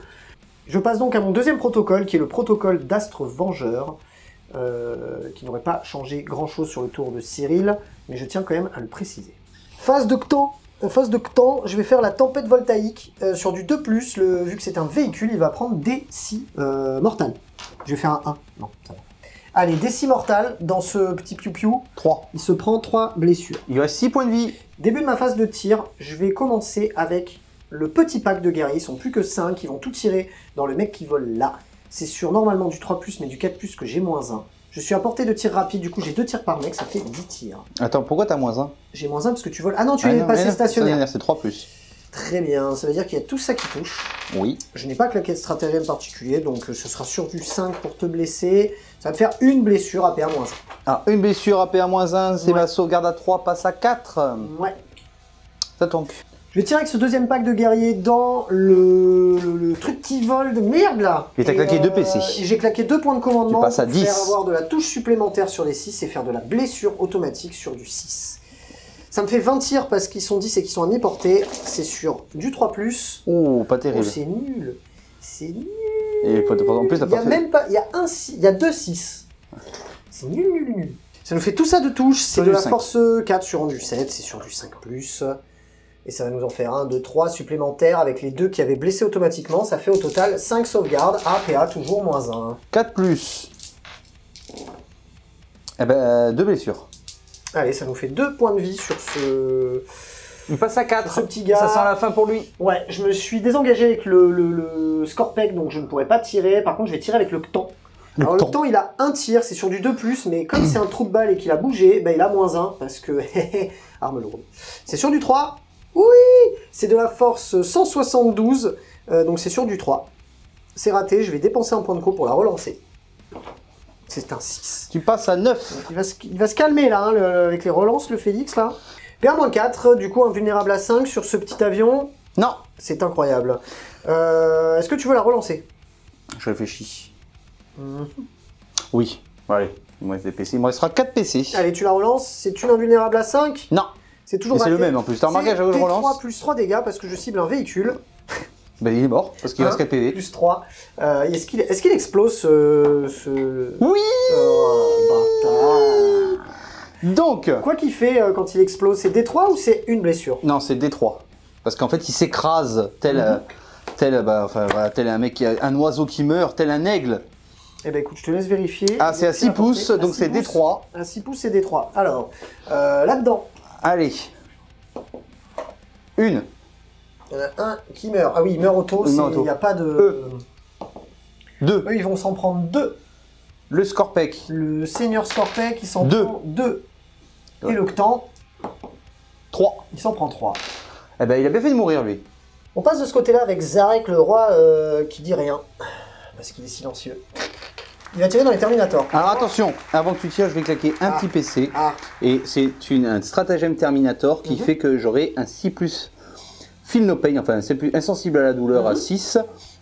Je passe donc à mon deuxième protocole, qui est le protocole d'Astre Vengeur, qui n'aurait pas changé grand-chose sur le tour de Cyril, mais je tiens quand même à le préciser. Phase de Ctan, je vais faire la tempête voltaïque sur du 2+, vu que c'est un véhicule, il va prendre des 6 mortales. Je vais faire un 1. Non, ça va. Allez, déci mortal dans ce petit piou-piou. 3. Il se prend 3 blessures. Il reste 6 points de vie. Début de ma phase de tir, je vais commencer avec le petit pack de guerriers. Ils sont plus que 5, ils vont tout tirer dans le mec qui vole là. C'est sur normalement du 3+, mais du 4+, que j'ai -1. Je suis à portée de tir rapide, du coup j'ai 2 tirs par mec, ça fait 10 tirs. Attends, pourquoi t'as -1? J'ai -1 parce que tu voles... Ah non, tu es passé stationnaire. C'est 3+. Très bien, ça veut dire qu'il y a tout ça qui touche. Oui. Je n'ai pas claqué de stratagème particulier, donc ce sera sur du 5 pour te blesser. Ça va te faire une blessure à PA-1. Ah, une blessure à PA-1, c'est Ouais. ma sauvegarde à 3, passe à 4. Ouais. Ça tank. Je vais tirer avec ce deuxième pack de guerriers dans le truc qui vole de merde là. Et t'as claqué 2 PC. Et j'ai claqué 2 points de commandement Tu passes à pour 10. faire avoir de la touche supplémentaire sur les 6 et faire de la blessure automatique sur du 6. Ça me fait 20 tirs parce qu'ils sont 10 et qu'ils sont à mi-portée. C'est sur du 3+. Oh, pas Oh, terrible. c'est nul. C'est nul. Et en plus, t'as Il y pas a fait... même pas... Il y a un 6, il y a 2 6. C'est nul, nul, nul. Ça nous fait tout ça de touche. C'est Sur de du la 5. force 4 sur du 7. C'est sur du 5+. Et ça va nous en faire 1, 2, 3 supplémentaires avec les 2 qui avaient blessé automatiquement. Ça fait au total 5 sauvegardes. APA toujours -1. 4+. Eh ben, 2 blessures. Allez, ça nous fait 2 points de vie sur ce... Il passe à 4. Ce petit gars. Ça sent la fin pour lui. Ouais, je me suis désengagé avec le Scorpec, donc je ne pourrais pas tirer. Par contre, je vais tirer avec le Ctan. Alors, le Ctan, il a un tir, c'est sur du 2+, mais comme c'est un trou de balle et qu'il a bougé, bah, il a -1, parce que... arme lourde. C'est sur du 3. Oui, c'est de la force 172, donc c'est sur du 3. C'est raté, je vais dépenser un point de co pour la relancer. C'est un 6. Tu passes à 9. Donc, il va se calmer là, hein, avec les relances, le Félix là. PA-4, du coup invulnérable à 5 sur ce petit avion. Non. C'est incroyable. Est-ce que tu veux la relancer? Je réfléchis. Oui. Allez, il me reste des PC. Il me restera 4 PC. Allez, tu la relances. C'est une invulnérable à 5. Non. C'est toujours C'est le raté. même en plus. T'as remarqué à chaque fois que je relance? 3 plus 3 dégâts parce que je cible un véhicule. Ben, il est mort parce qu'il reste 4 PV. Plus 3. Est-ce qu'il explose ce... Oui. Bâtard. Donc. Quoi qu'il fait quand il explose, c'est D3 ou c'est une blessure? Non, c'est D3. Parce qu'en fait, il s'écrase tel, tel un mec, un oiseau qui meurt, tel un aigle. Eh ben écoute, je te laisse vérifier. Ah, c'est à 6 pouces, donc c'est D3. À 6 pouces, c'est D3. Alors, là-dedans. Allez. Une. Il y en a un qui meurt. Ah oui, il meurt auto, il n'y a pas de... 2. Eux, ils vont s'en prendre 2. Le Scorpec. Le Seigneur Scorpec, il s'en 2. prend 2. Ouais. Et le Ctan, 3. il s'en prend 3. Eh ben, il a bien fait de mourir, lui. On passe de ce côté-là avec Zarek, le roi, qui dit rien. Parce qu'il est silencieux. Il va tirer dans les Terminators. Alors attention, avant que tu tires, je vais claquer un petit PC. Et c'est un stratagème Terminator qui fait que j'aurai un 6+. Feel no pain, enfin c'est plus insensible à la douleur à 6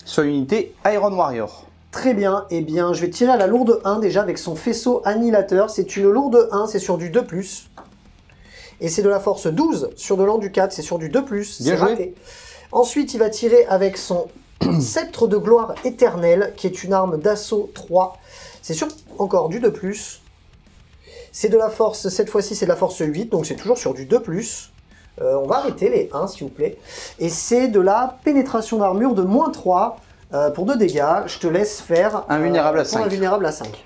sur l'unité Iron Warrior. Très bien, eh bien je vais tirer à la lourde 1 déjà avec son faisceau annihilateur. C'est une lourde 1, c'est sur du 2+. Et c'est de la force 12 sur de l'an du 4, c'est sur du 2+. C'est raté. Ensuite il va tirer avec son sceptre de gloire éternelle qui est une arme d'assaut 3. C'est sur encore du 2+. C'est de la force, cette fois-ci c'est de la force 8, donc c'est toujours sur du 2+. On va arrêter les 1 s'il vous plaît. Et c'est de la pénétration d'armure de -3 pour 2 dégâts. Je te laisse faire invulnérable à 5. Invulnérable à 5.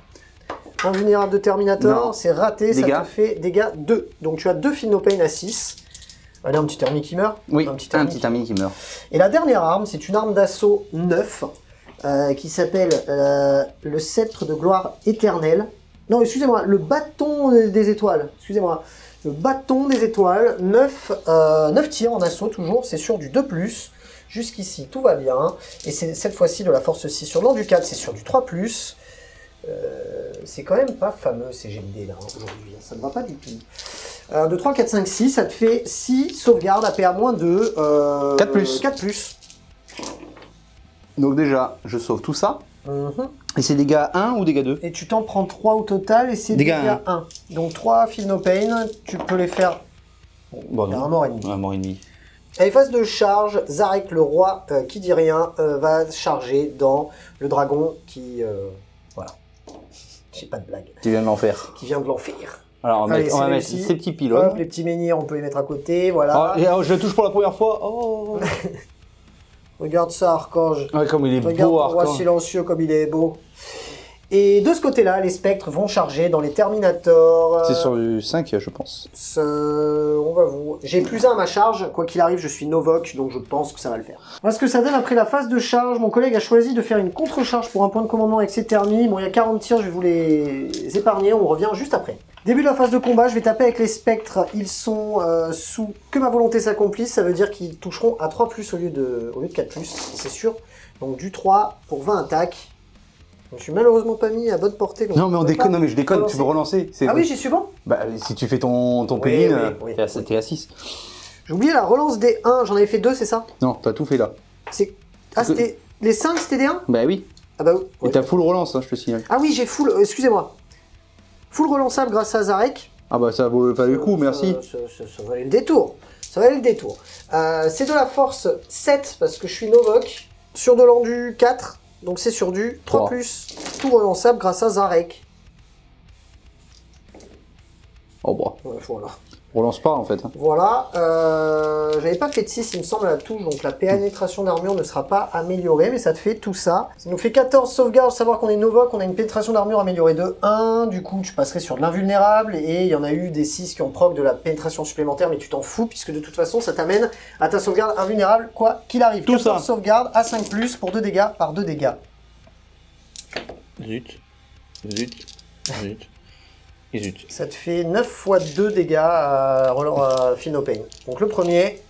Invulnérable de Terminator, c'est raté, dégâts. ça te fait dégâts 2. Donc tu as 2 Feel No Pain à 6. Allez, un petit thermique qui meurt. Oui, un petit thermique qui meurt. Et la dernière arme, c'est une arme d'assaut 9 qui s'appelle le sceptre de gloire éternelle. Non, excusez-moi, le bâton des étoiles. Excusez-moi. Le bâton des étoiles, 9 tirs en assaut toujours, c'est sur du 2+. Jusqu'ici, tout va bien. Et c'est cette fois-ci de la force 6 sur l'an du 4, c'est sur du 3+. C'est quand même pas fameux ces GD là aujourd'hui, ça ne va pas du tout. 1, 2, 3, 4, 5, 6, ça te fait 6 sauvegardes à PA-2. 4+. 4+. Donc déjà, je sauve tout ça. Et c'est dégâts 1 ou dégâts 2? Et tu t'en prends 3 au total et c'est dégâts 1. Donc 3 Feel No Pain, tu peux les faire bon, un mort et demi. Un mort et demi. Allez, phase de charge, Zarek le roi qui dit rien va charger dans le dragon qui... voilà. J'ai pas de blague. Qui vient de l'enfer. Qui vient de l'enfer. Alors on va mettre ces petits pylônes. Hop, les petits menhirs, on peut les mettre à côté, voilà. Oh, je le touche pour la première fois. Oh. Regarde ça, Archange. Ouais, comme il est Regarde beau, le roi Archange. silencieux comme il est beau. Et de ce côté-là, les spectres vont charger dans les Terminators. C'est sur du 5, je pense. On va vous... J'ai +1 à ma charge. Quoi qu'il arrive, je suis Novok, donc je pense que ça va le faire. Voilà ce que ça donne après la phase de charge. Mon collègue a choisi de faire une contre-charge pour un point de commandement avec ses thermis. Bon, il y a 40 tirs, je vais vous les épargner. On revient juste après. Début de la phase de combat, je vais taper avec les spectres. Ils sont sous que ma volonté s'accomplisse. Ça veut dire qu'ils toucheront à 3+, au lieu de 4+, c'est sûr. Donc du 3 pour 20 attaques. Je suis malheureusement pas mis à bonne portée. Non mais on déconne, non mais je déconne, tu peux relancer. Ah oui, j'y suis bon. Bah si tu fais ton plugin, t'es à 6. J'ai oublié la relance des 1, j'en avais fait 2, c'est ça? Non, t'as tout fait là. Ah, c'était... Les 5, c'était des 1? Bah oui. Ah bah oui. Et t'as full relance, hein, je te signale. Ah oui, j'ai full... excusez-moi. Full relançable grâce à Zarek. Ah bah ça vaut le coup, merci. Ça valait le détour. Ça valait le détour. C'est de la force 7, parce que je suis Novok. Sur de l'endu 4. Donc c'est sur du 3+, tout relançable grâce à Zarek. Oh bah. Ouais, voilà. Relance pas en fait. Hein. Voilà. J'avais pas fait de 6 il me semble à la touche, donc la pénétration d'armure ne sera pas améliorée, mais ça te fait tout ça. Ça nous fait 14 sauvegardes, savoir qu'on est Novok, on a une pénétration d'armure améliorée de 1, du coup tu passerais sur de l'invulnérable, et il y en a eu des 6 qui ont proc de la pénétration supplémentaire, mais tu t'en fous, puisque de toute façon ça t'amène à ta sauvegarde invulnérable, quoi qu'il arrive. Tout 14 ça. sauvegardes à 5+, pour 2 dégâts par 2 dégâts. Zut. Zut. Zut. Et zut. Ça te fait 9 fois 2 dégâts à Philnopain. Donc le premier...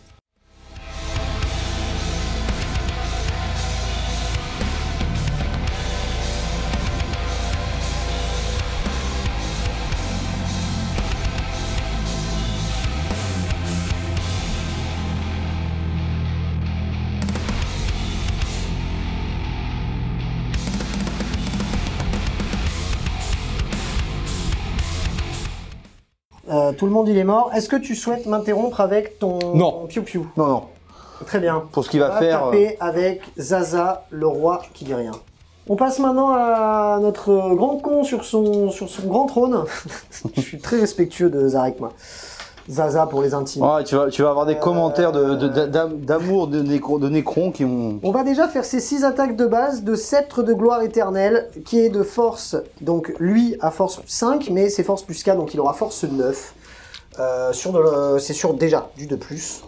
tout le monde il est mort. Est-ce que tu souhaites m'interrompre avec ton piou-piou? Non, non. Très bien. Pour ce qu'il va faire... taper avec Zaza, le roi qui dit rien. On passe maintenant à notre grand con sur son grand trône. Je suis très respectueux de Zarek, moi. Zaza pour les intimes. Ouais, tu vas avoir des commentaires d'amour de Necron qui ont... On va déjà faire ses 6 attaques de base de sceptre de gloire éternelle, qui est de force, donc lui a force 5, mais c'est force plus 4, donc il aura force 9. C'est sur déjà du 2+.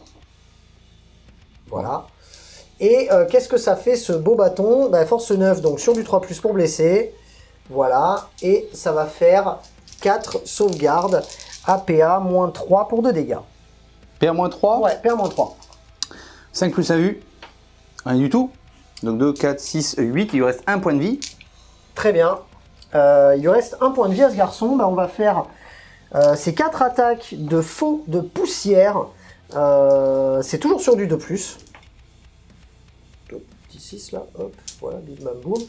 Voilà. Et qu'est-ce que ça fait ce beau bâton? Bah, force 9, donc sur du 3+, pour blesser. Voilà. Et ça va faire 4 sauvegardes. APA, moins 3 pour 2 dégâts. PA-3? Ouais, PA-3. 5 plus 1 vue. Rien du tout. Donc 2, 4, 6, 8. Il lui reste 1 point de vie. Très bien. Il lui reste 1 point de vie à ce garçon. Bah, on va faire ces 4 attaques de fond de poussière. C'est toujours sur du 2+. Petit 6 là, hop, voilà, bim bam boum.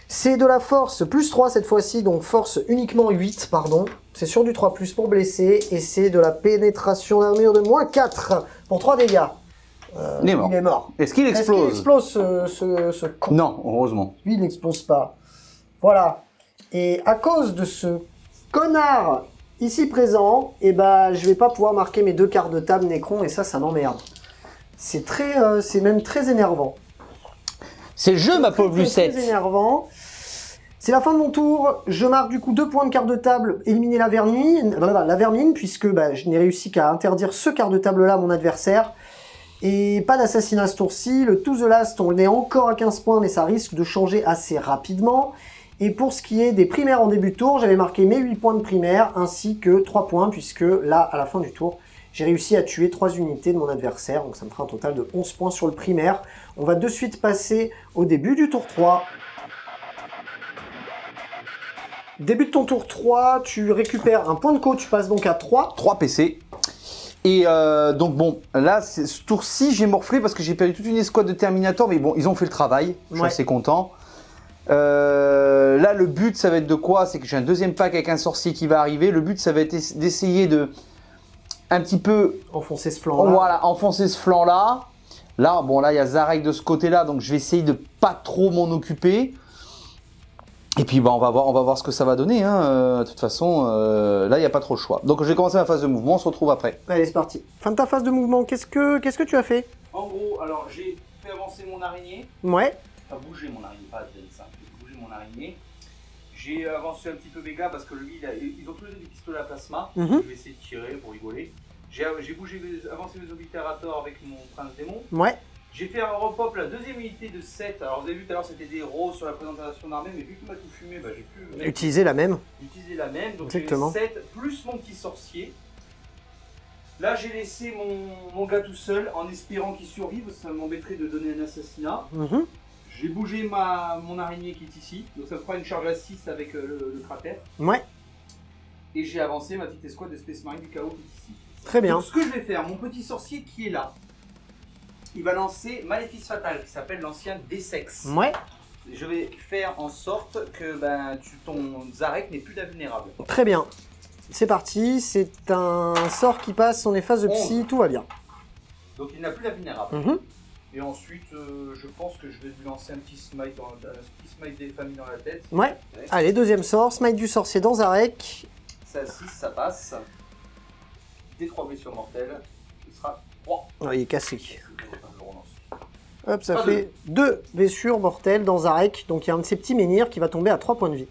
C'est de la force plus 3 cette fois-ci, donc force uniquement 8, pardon. C'est sur du 3+, pour blesser, et c'est de la pénétration d'armure de moins 4 pour 3 dégâts. Il est mort. Il est mort. Est-ce qu'il explose? Est-ce qu'il explose ce con? Non, heureusement. Lui, il n'explose pas. Voilà. Et à cause de ce connard ici présent, eh ben, je vais pas pouvoir marquer mes 2 cartes de table Necron, et ça m'emmerde. C'est même très énervant. C'est le jeu, ma pauvre Lucette. C'est énervant. C'est la fin de mon tour. Je marque du coup 2 points de carte de table, éliminer la vermine, puisque bah, je n'ai réussi qu'à interdire ce quart de table-là à mon adversaire. Et pas d'assassinat ce tour-ci. Le To the Last, on est encore à 15 points, mais ça risque de changer assez rapidement. Et pour ce qui est des primaires en début de tour, j'avais marqué mes 8 points de primaire, ainsi que 3 points, puisque là, à la fin du tour, j'ai réussi à tuer 3 unités de mon adversaire, donc ça me fera un total de 11 points sur le primaire. On va de suite passer au début du tour 3. Début de ton tour 3, tu récupères un point de co, tu passes donc à 3. 3 PC. Et donc bon, là, ce tour-ci, j'ai morflé parce que j'ai perdu toute une escouade de Terminator, mais bon, ils ont fait le travail, je suis assez content. Là, le but, ça va être de quoi? C'est que j'ai un deuxième pack avec un sorcier qui va arriver. Le but, ça va être d'essayer de un petit peu enfoncer ce flanc-là. Voilà, enfoncer ce flanc-là. Là, bon, là, il y a Zarek de ce côté-là, donc je vais essayer de pas trop m'en occuper. Et puis, bah, on va voir ce que ça va donner. Hein. De toute façon, là, il n'y a pas trop le choix. Donc, je vais commencer ma phase de mouvement. On se retrouve après. Allez, c'est parti. Fin de ta phase de mouvement. Qu'est-ce que tu as fait? En gros, alors, j'ai fait avancer mon araignée. Ouais. Enfin, bouger mon araignée, pas de ça. Bouger mon araignée. J'ai avancé un petit peu Vega parce que lui, ils ont tous les deux des pistolets à plasma. Mhm. Je vais essayer de tirer pour rigoler. J'ai avancé mes obliterators avec mon prince démon. Ouais. J'ai fait un repop la deuxième unité de 7. Alors vous avez vu tout à l'heure c'était des roses sur la présentation d'armée, mais vu qu'il m'a tout fumé, bah, j'ai pu Utiliser la même. utiliser la même. Donc Exactement. j'ai 7 plus mon petit sorcier. Là j'ai laissé mon gars tout seul en espérant qu'il survive, parce que ça m'embêterait de donner un assassinat. Mhm. J'ai bougé mon araignée qui est ici, donc ça me fera une charge à 6 avec le cratère. Ouais. Et j'ai avancé ma petite escouade de Space Marine du chaos qui est ici. Très bien. Donc ce que je vais faire, mon petit sorcier qui est là, il va lancer Maléfice Fatal, qui s'appelle l'ancien Dessex. Ouais. Je vais faire en sorte que ton Zarek n'ait plus d'invulnérable. Très bien. C'est parti. C'est un sort qui passe son phase de psy. Tout va bien. Donc il n'a plus d'invulnérable. Mhm. Et ensuite, je pense que je vais lui lancer un petit smite des familles dans la tête. Ouais. Allez, deuxième sort. Smite du sorcier dans Zarek. Ça 6, ça passe. Des 3 blessures mortelles. Ce sera 3. Oh, il est cassé. Je relance. Hop, ça Pas fait 2 blessures mortelles dans Zarek. Donc il y a un de ces petits menhirs qui va tomber à 3 points de vie.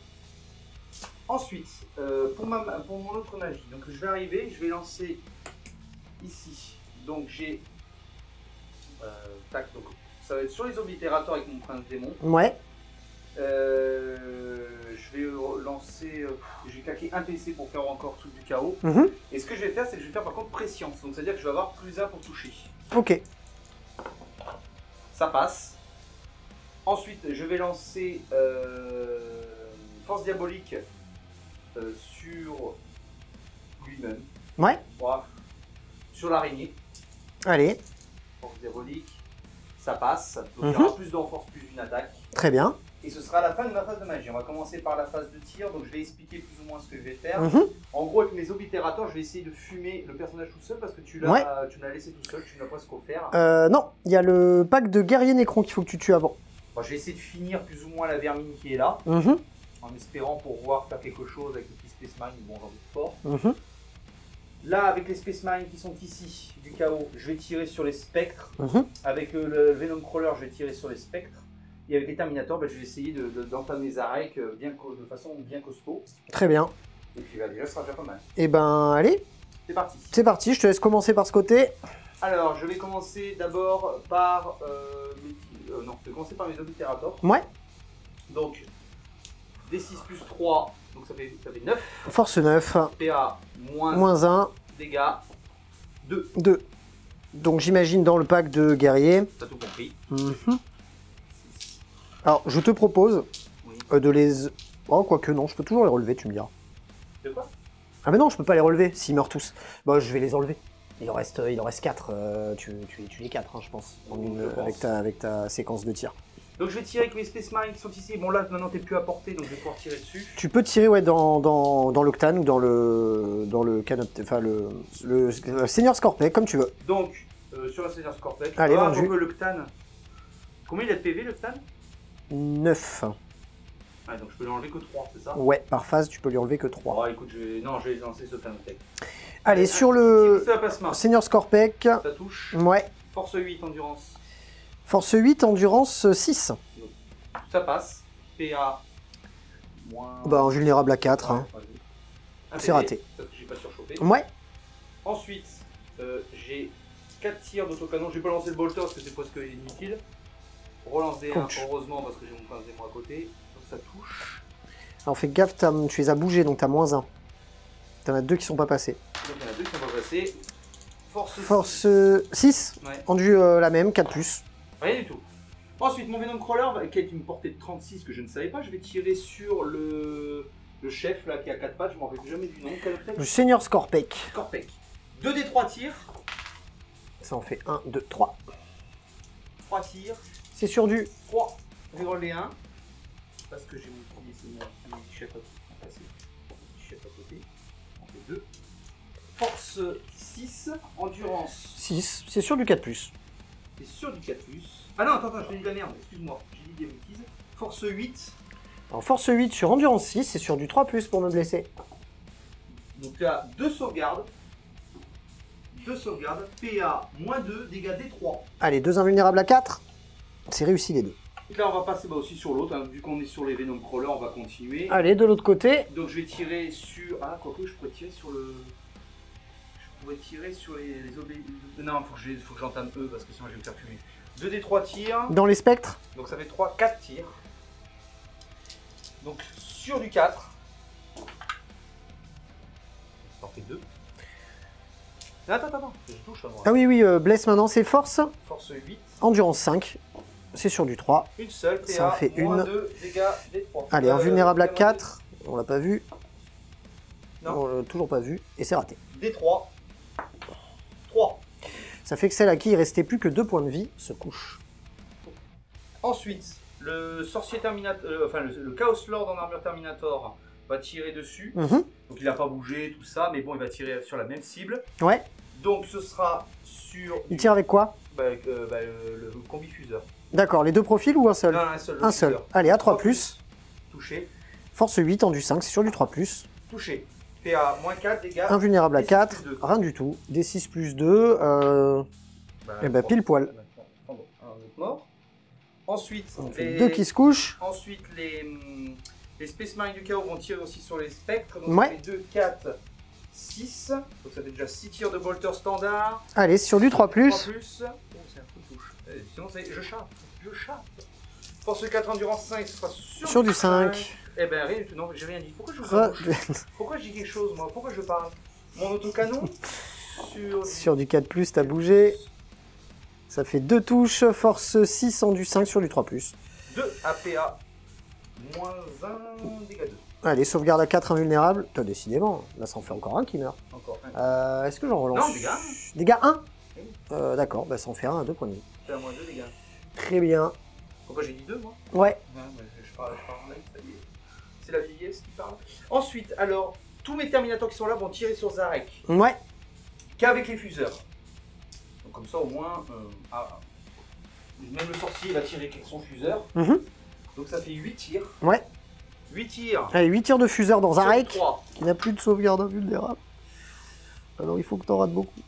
Ensuite, pour mon autre magie, donc je vais arriver, je vais lancer ici. Donc j'ai... tac, donc ça va être sur les oblitérateurs avec mon prince démon. Ouais. Je vais lancer... je vais claquer un PC pour faire encore tout du chaos. Mhm. Et ce que je vais faire, c'est que je vais faire par contre préscience. Donc c'est-à-dire que je vais avoir +1 pour toucher. Ok. Ça passe. Ensuite, je vais lancer Force Diabolique sur lui-même. Ouais. Voilà. Sur l'araignée. Allez. Force Diabolique. Ça passe. Donc il y aura plus d'enforce, plus une attaque. Très bien. Et ce sera la fin de ma phase de magie. On va commencer par la phase de tir. Donc je vais expliquer plus ou moins ce que je vais faire. Mhm. En gros, avec mes oblitérateurs, je vais essayer de fumer le personnage tout seul parce que tu me l'as laissé tout seul. Tu ne l'as presque offert. Non, il y a le pack de guerriers Nécron qu'il faut que tu tues avant. Bon, je vais essayer de finir plus ou moins la vermine qui est là. Mhm. En espérant pouvoir faire quelque chose avec les petits Space Marines. Bon, j'en doute fort. Mhm. Là, avec les Space Marines qui sont ici, du chaos, je vais tirer sur les spectres. Mhm. Avec le Venom Crawler, je vais tirer sur les spectres. Et avec les Terminators, je vais essayer d'entamer Zarek de façon bien costaud. Très bien. Et puis déjà, ce sera déjà pas mal. Et ben, allez. C'est parti. C'est parti, je te laisse commencer par ce côté. Alors, je vais commencer d'abord par je vais commencer par mes oblitérators. Ouais. Donc, D6 plus 3, donc ça fait 9. Force 9. PA Moins 1. dégâts 2. 2. Donc j'imagine dans le pack de guerriers. T'as tout compris. Mhm. Alors, je te propose de les... Oh, quoique non, je peux toujours les relever, tu me diras. De quoi? Ah mais non, je peux pas les relever, s'ils meurent tous. Bah, je vais les enlever. Il en reste 4. Tu les 4, hein, je pense, avec ta séquence de tir. Donc je vais tirer avec mes Space Marines qui sont ici. Bon là, maintenant t'es plus à portée, donc je vais pouvoir tirer dessus. Tu peux tirer ouais, dans l'Octane ou dans le Canopte, enfin le Seigneur Scorpec, comme tu veux. Donc, sur la Seigneur Scorpec. Allez, vendu. Le Ctan. Combien il a de PV le Ctan? 9. Ouais, donc je peux lui enlever que 3, c'est ça? Ouais, par phase, tu peux lui enlever que 3. Oh, écoute, je vais lancer ce Tanotech. Allez, sur le Plasma. Seigneur Scorpec. Ça touche. Ouais. Force 8, endurance. Force 8, endurance 6. Ça passe. PA. Moins... Bah, vulnérable à 4. Hein. C'est raté. Parce que j'ai pas surchauffé. Ouais. Ensuite, j'ai 4 tirs d'autocanon. Je vais pas lancer le bolter parce que c'est presque inutile. Relance des 1, heureusement, parce que j'ai mon prince démon à côté. Donc ça touche. Alors fais gaffe, tu les as bougés, donc t'as moins 1. T'en as 2 qui sont pas passés. Donc il y en a 2 qui sont pas passés. Force 6. Ouais. Endu la même, 4+. Rien du tout. Ensuite, mon Venom Crawler, qui a une portée de 36 que je ne savais pas, je vais tirer sur le chef là qui a 4 pattes, je m'en rappelle jamais du nom. Le Seigneur Scorpec. Scorpec. 2d3 tirs. Ça en fait 1, 2, 3. 3 tirs. C'est sur du 3. Je roule les 1. Parce que j'ai mon petit chef à passer. Chef à côté. On fait 2. Force 6. Endurance. 6. C'est sur du 4+. C'est sur du 4+. Ah non, attends, je t'ai dit de la merde, excuse-moi. J'ai dit des bêtises. Force 8. Alors force 8 sur endurance 6, c'est sur du 3+ pour me blesser. Donc tu as 2 sauvegardes. 2 sauvegardes. PA, moins 2, dégâts D3. Allez, 2 invulnérables à 4. C'est réussi les deux. Donc là, on va passer aussi sur l'autre. Hein. Vu qu'on est sur les Venom Crawler, on va continuer. Allez, de l'autre côté. Donc je vais tirer sur... Ah, quoique je pourrais tirer sur le... Je pourrais tirer sur les obé... Non, faut que j'entame eux parce que sinon je vais me faire fumer. 2 des 3 tirs. Dans les spectres. Donc ça fait 4 tirs. Donc sur du 4. Ça en fait 2. Attends, je touche à moi. Ah oui, blesse maintenant, c'est force. Force 8. Endurance 5. C'est sur du 3. Une seule, PA, ça en fait moins une. 2 dégâts des 3. Allez, invulnérable à 4. On l'a pas vu. Non. On l'a toujours pas vu. Et c'est raté. Des 3. 3. Ça fait que celle à qui il restait plus que 2 points de vie se couche. Ensuite, le sorcier Terminator, enfin le Chaos Lord en armure Terminator va tirer dessus. Donc il n'a pas bougé, tout ça, mais bon, il va tirer sur la même cible. Ouais. Donc ce sera sur... Il tire avec quoi? Le combifuseur. D'accord, les deux profils ou un seul? Non, un seul. Un seul. Allez, à 3+. Touché. Force 8, endu 5, c'est sur du 3+. Touché. PA, moins 4 dégâts. Invulnérable à D6 4, plus 2. rien du tout. D6 plus 2, et bah pile poil. Un autre mort. Ensuite, On fait 2 qui se couchent. Ensuite, les Space Marines du chaos vont tirer aussi sur les spectres. Donc Ouais. ça fait 2, 4, 6. Donc ça fait déjà 6 tirs de bolter standard. Allez, c'est sur du 3+. 3 plus. Oh, c'est un coup de touche. Sinon, je chape. Force 4, endurance 5, ce sera Sur du 5. Eh ben rien du tout, non, j'ai rien dit. Pourquoi je vous Re- Pourquoi je dis quelque chose, moi? Pourquoi je parle? Mon autocanon Sur du 4+, t'as bougé. Ça fait 2 touches, force 6, endu 5 sur du 3+. 2 APA, moins 1 dégâts 2. Allez, sauvegarde à 4, invulnérable. T'as décidément, là ça en fait encore un qui meurt. Encore un. Est-ce que j'en relance? Non, dégâts 1. Dégâts 1 Oui. D'accord, bah ça en fait un à 2 points de vie. C'est à moins 2 dégâts. Très bien. Pourquoi j'ai dit 2 moi? Ouais. Ouais, je parle en live, ça y est. C'est la vieillesse qui parle. Ensuite, alors, tous mes Terminators qui sont là vont tirer sur Zarek. Ouais. Qu'avec les fuseurs. Donc comme ça au moins, même le sorcier va tirer avec son fuseur. Donc ça fait 8 tirs. Ouais. 8 tirs. Allez, 8 tirs de fuseur dans Zarek, 3. qui n'a plus de sauvegarde invulnérable. Alors il faut que t'en rates beaucoup.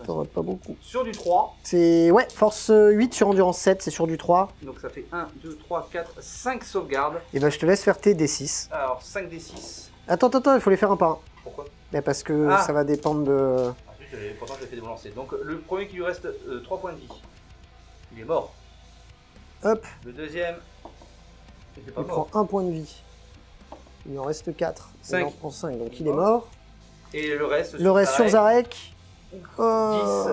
T'en rates pas beaucoup. Sur du 3. C'est, ouais, force 8 sur endurance 7, c'est sur du 3. Donc ça fait 1, 2, 3, 4, 5 sauvegardes. Et bah je te laisse faire tes D6. Alors 5 des 6. Attends, il faut les faire un par un. Pourquoi? Mais parce que ça va dépendre de... Pourtant je l'ai fait débalancer. Donc le premier qui lui reste 3 points de vie. Il est mort. Hop, Le deuxième, il était pas il mort. prend 1 point de vie. Il en reste 4. Il 5. en prend 5, donc il est mort. Et le reste Sur Zarek. 10,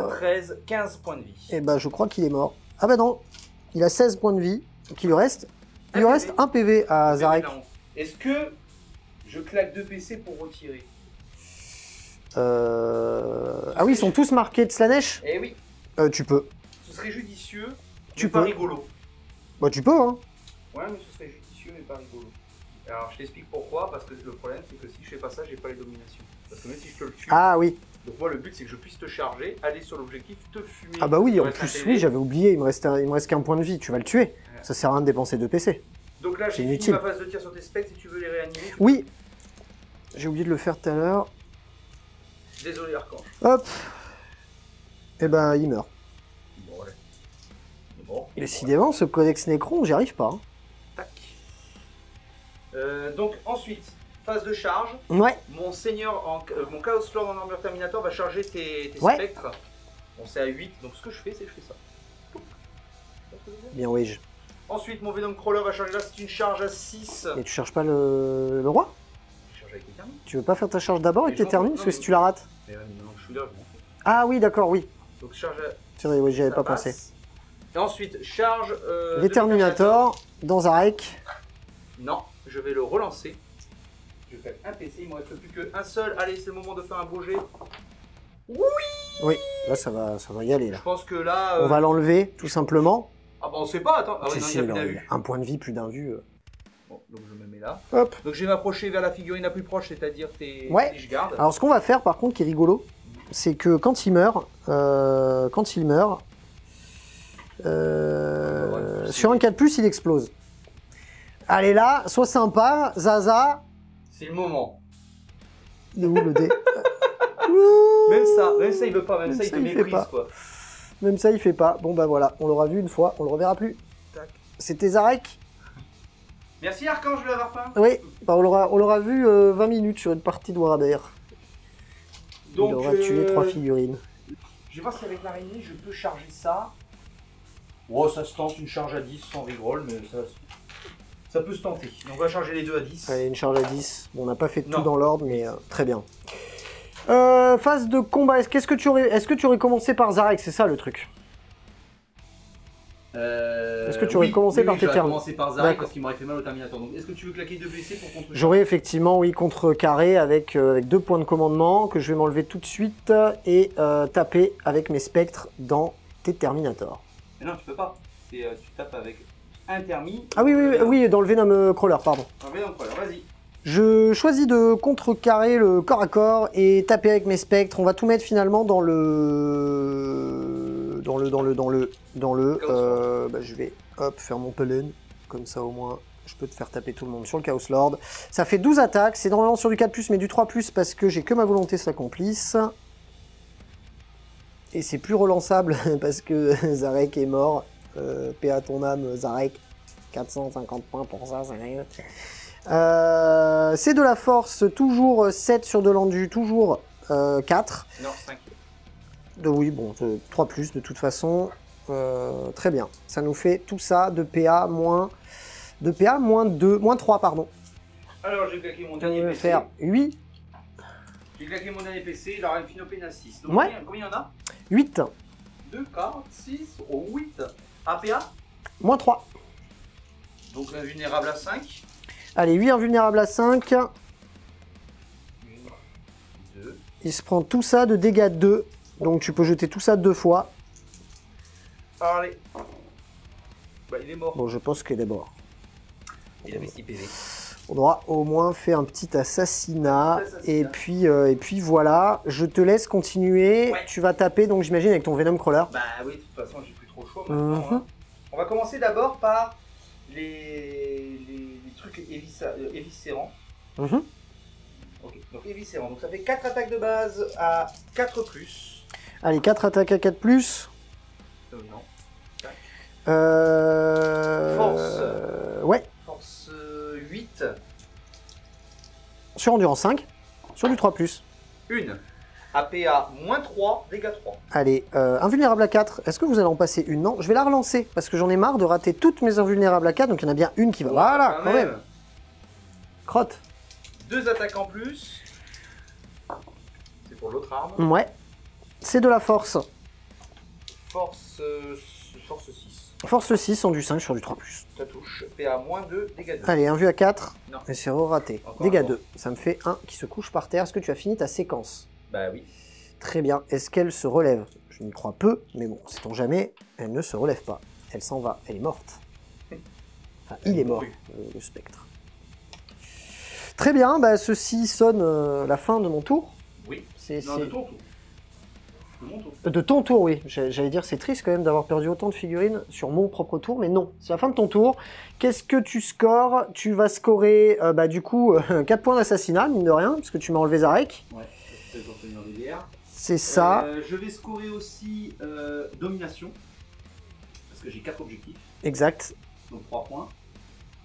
13, 15 points de vie. Et bah je crois qu'il est mort. Ah bah non, il a 16 points de vie. Donc il lui reste... Il lui Un reste PV. 1 PV à Zarek. Est-ce que je claque 2 PC pour retirer? Ah oui, ils sont tous marqués de Slanesh. Eh oui, Tu peux. ce serait judicieux, Tu mais pas peux. rigolo. Bah tu peux, hein. Ouais, mais ce serait judicieux, mais pas rigolo. Alors je t'explique pourquoi, parce que le problème c'est que si je fais pas ça, j'ai pas les dominations. Parce que même si je te le tue, Ah oui. donc moi le but c'est que je puisse te charger, aller sur l'objectif, te fumer. Ah bah oui, il en reste un plus, PV. oui, j'avais oublié, il me reste qu'un point de vie, tu vas le tuer. Ça sert à rien de dépenser 2 PC. Donc là c'est j'ai fini inutile. ma phase de tir sur tes specs, si tu veux les réanimer. Oui. J'ai oublié de le faire tout à l'heure. Désolé Archange. Hop. Et ben, il meurt. Bon, ouais. Il est mort. Décidément, ce codex Necron, j'y arrive pas. Hein. Tac. Donc ensuite, phase de charge. Ouais. Mon seigneur, mon Chaos Lord en armure Terminator va charger tes Ouais. spectres. Bon, c'est à 8, donc ce que je fais, c'est que je fais ça. Bien, oui. Ensuite, mon Venom Crawler va charger là, c'est une charge à 6. Et tu cherches pas le roi? Je charge avec les termes. Tu veux pas faire ta charge d'abord et Mais que je m'en t'étermines? fous, Parce non, que si mais- tu la rates. Mais maintenant que je suis là, je m'en fous. Ah oui, d'accord, oui. Donc charge à... C'est vrai, oui, j'y avais ça pas passe. pensé. Et ensuite, charge... Les de Terminators, dans Zarek. Non, je vais le relancer. Je fais un PC, il ne me reste plus qu'un seul. Allez, c'est le moment de faire un beau jet. Oui, là ça va y aller là. Je pense que là... On va l'enlever, tout simplement. Ah bah on sait pas, attends. Ah ouais, Si, non, si, il n'y a plus non, d'invue. un point de vie, plus d'un vu. Bon, donc je me mets là. Hop. Donc je vais m'approcher vers la figurine la plus proche, c'est-à-dire tes Ouais. je garde. Alors ce qu'on va faire par contre qui est rigolo, c'est que quand il meurt, sur un 4+, il explose. Allez là, sois sympa, Zaza. C'est le moment. Il est où le dé? Même ça il veut pas, même ça il te ça, il fait méprise pas. quoi. Même ça il fait pas. Bon bah voilà, on l'aura vu une fois, on le reverra plus. Tac, C'était Zarek. Merci Archange de l'avoir peint. Oui, bah, on l'aura vu 20 minutes sur une partie de Warhammer. Donc, il aura tué 3 figurines. Je vais voir si avec l'araignée je peux charger ça. Oh, ça se tente une charge à 10 sans rigolle, mais ça peut se tenter. On va charger les deux à 10. Allez, une charge à 10. Bon, on n'a pas fait tout dans l'ordre, mais très bien. Phase de combat, est-ce que tu aurais commencé par Zarek? C'est ça le truc. Est-ce que tu aurais commencé par tes termes? commencé par Zarek parce qu'il m'aurait fait mal au Terminator. Donc, est-ce que tu veux claquer 2 blessés pour contrer? J'aurais effectivement, oui, contrecarré avec 2 points de commandement que je vais m'enlever tout de suite et taper avec mes spectres dans tes Terminators. Mais non, tu peux pas. Tu tapes avec un Termi. Ah oui, dans le Venom Crawler, pardon. Dans le Venom Crawler, vas-y. Je choisis de contrecarrer le corps à corps et taper avec mes spectres. On va tout mettre finalement dans le... je vais faire mon pollen. Comme ça au moins je peux te faire taper tout le monde sur le Chaos Lord. Ça fait 12 attaques. C'est normalement sur du 4+, mais du 3+, parce que j'ai que ma volonté s'accomplisse. Et c'est plus relançable parce que Zarek est mort. Paix à ton âme, Zarek. 450 points pour ça, ça arrive. C'est de la force, toujours 7 sur de l'endu, toujours 4. Non, 5. Oui, bon, 3+, de toute façon. Très bien. Ça nous fait tout ça de PA moins 3, pardon. Alors, j'ai claqué mon dernier PC. Faire 8. J'ai claqué mon dernier PC, il aura une Finopéna 6. Donc, ouais. Combien il y en a? 8. 2, 4, 6, 8. APA? Moins 3. Donc, invulnérable à 5. Allez, 8 invulnérables à 5. 1, 2. Il se prend tout ça de dégâts 2. Donc tu peux jeter tout ça 2 fois. Allez. Bah, il est mort. Bon, je pense qu'il est mort. Il avait 6 PV. On aura au moins fait un petit assassinat. Et puis voilà. Je te laisse continuer. Ouais. Tu vas taper, donc j'imagine, avec ton Venom Crawler. Bah oui, de toute façon, j'ai plus trop le choix maintenant. Hein. On va commencer d'abord par les trucs éviscérants. Okay. Donc éviscérants. Donc ça fait 4 attaques de base à 4+. Allez, 4 attaques à 4+. Non. Force. Ouais. Force 8. Sur endurance 5. Sur du 3+. 1. APA moins 3, dégâts 3. Allez, invulnérable à 4. Est-ce que vous allez en passer une? Non, je vais la relancer parce que j'en ai marre de rater toutes mes invulnérables à 4. Donc il y en a bien une qui va. Ouais, voilà, quand même. Crotte. 2 attaques en plus. C'est pour l'autre arme. Ouais. C'est de la force. Force 6. Force 6 en du 5 sur du 3+. Ça touche. PA moins 2, dégâts 2. Allez, un vu à 4. Non. Et c'est raté. Dégâts 2. Ça me fait 1 qui se couche par terre. Est-ce que tu as fini ta séquence? Bah oui. Très bien. Est-ce qu'elle se relève? Je n'y crois peu, mais bon, sait-on jamais, elle ne se relève pas. Elle s'en va. Elle est morte. Enfin, il est mort, le spectre. Très bien, bah, ceci sonne la fin de mon tour. Oui, non, de ton tour. De mon tour. De ton tour, oui. J'allais dire, c'est triste quand même d'avoir perdu autant de figurines sur mon propre tour, mais non, c'est la fin de ton tour. Qu'est-ce que tu scores? Tu vas scorer, du coup, 4 points d'assassinat, mine de rien, parce que tu m'as enlevé Zarek. Ouais, c'est pour tenir rivière. C'est ça. Je vais scorer aussi domination, parce que j'ai 4 objectifs. Exact. Donc 3 points.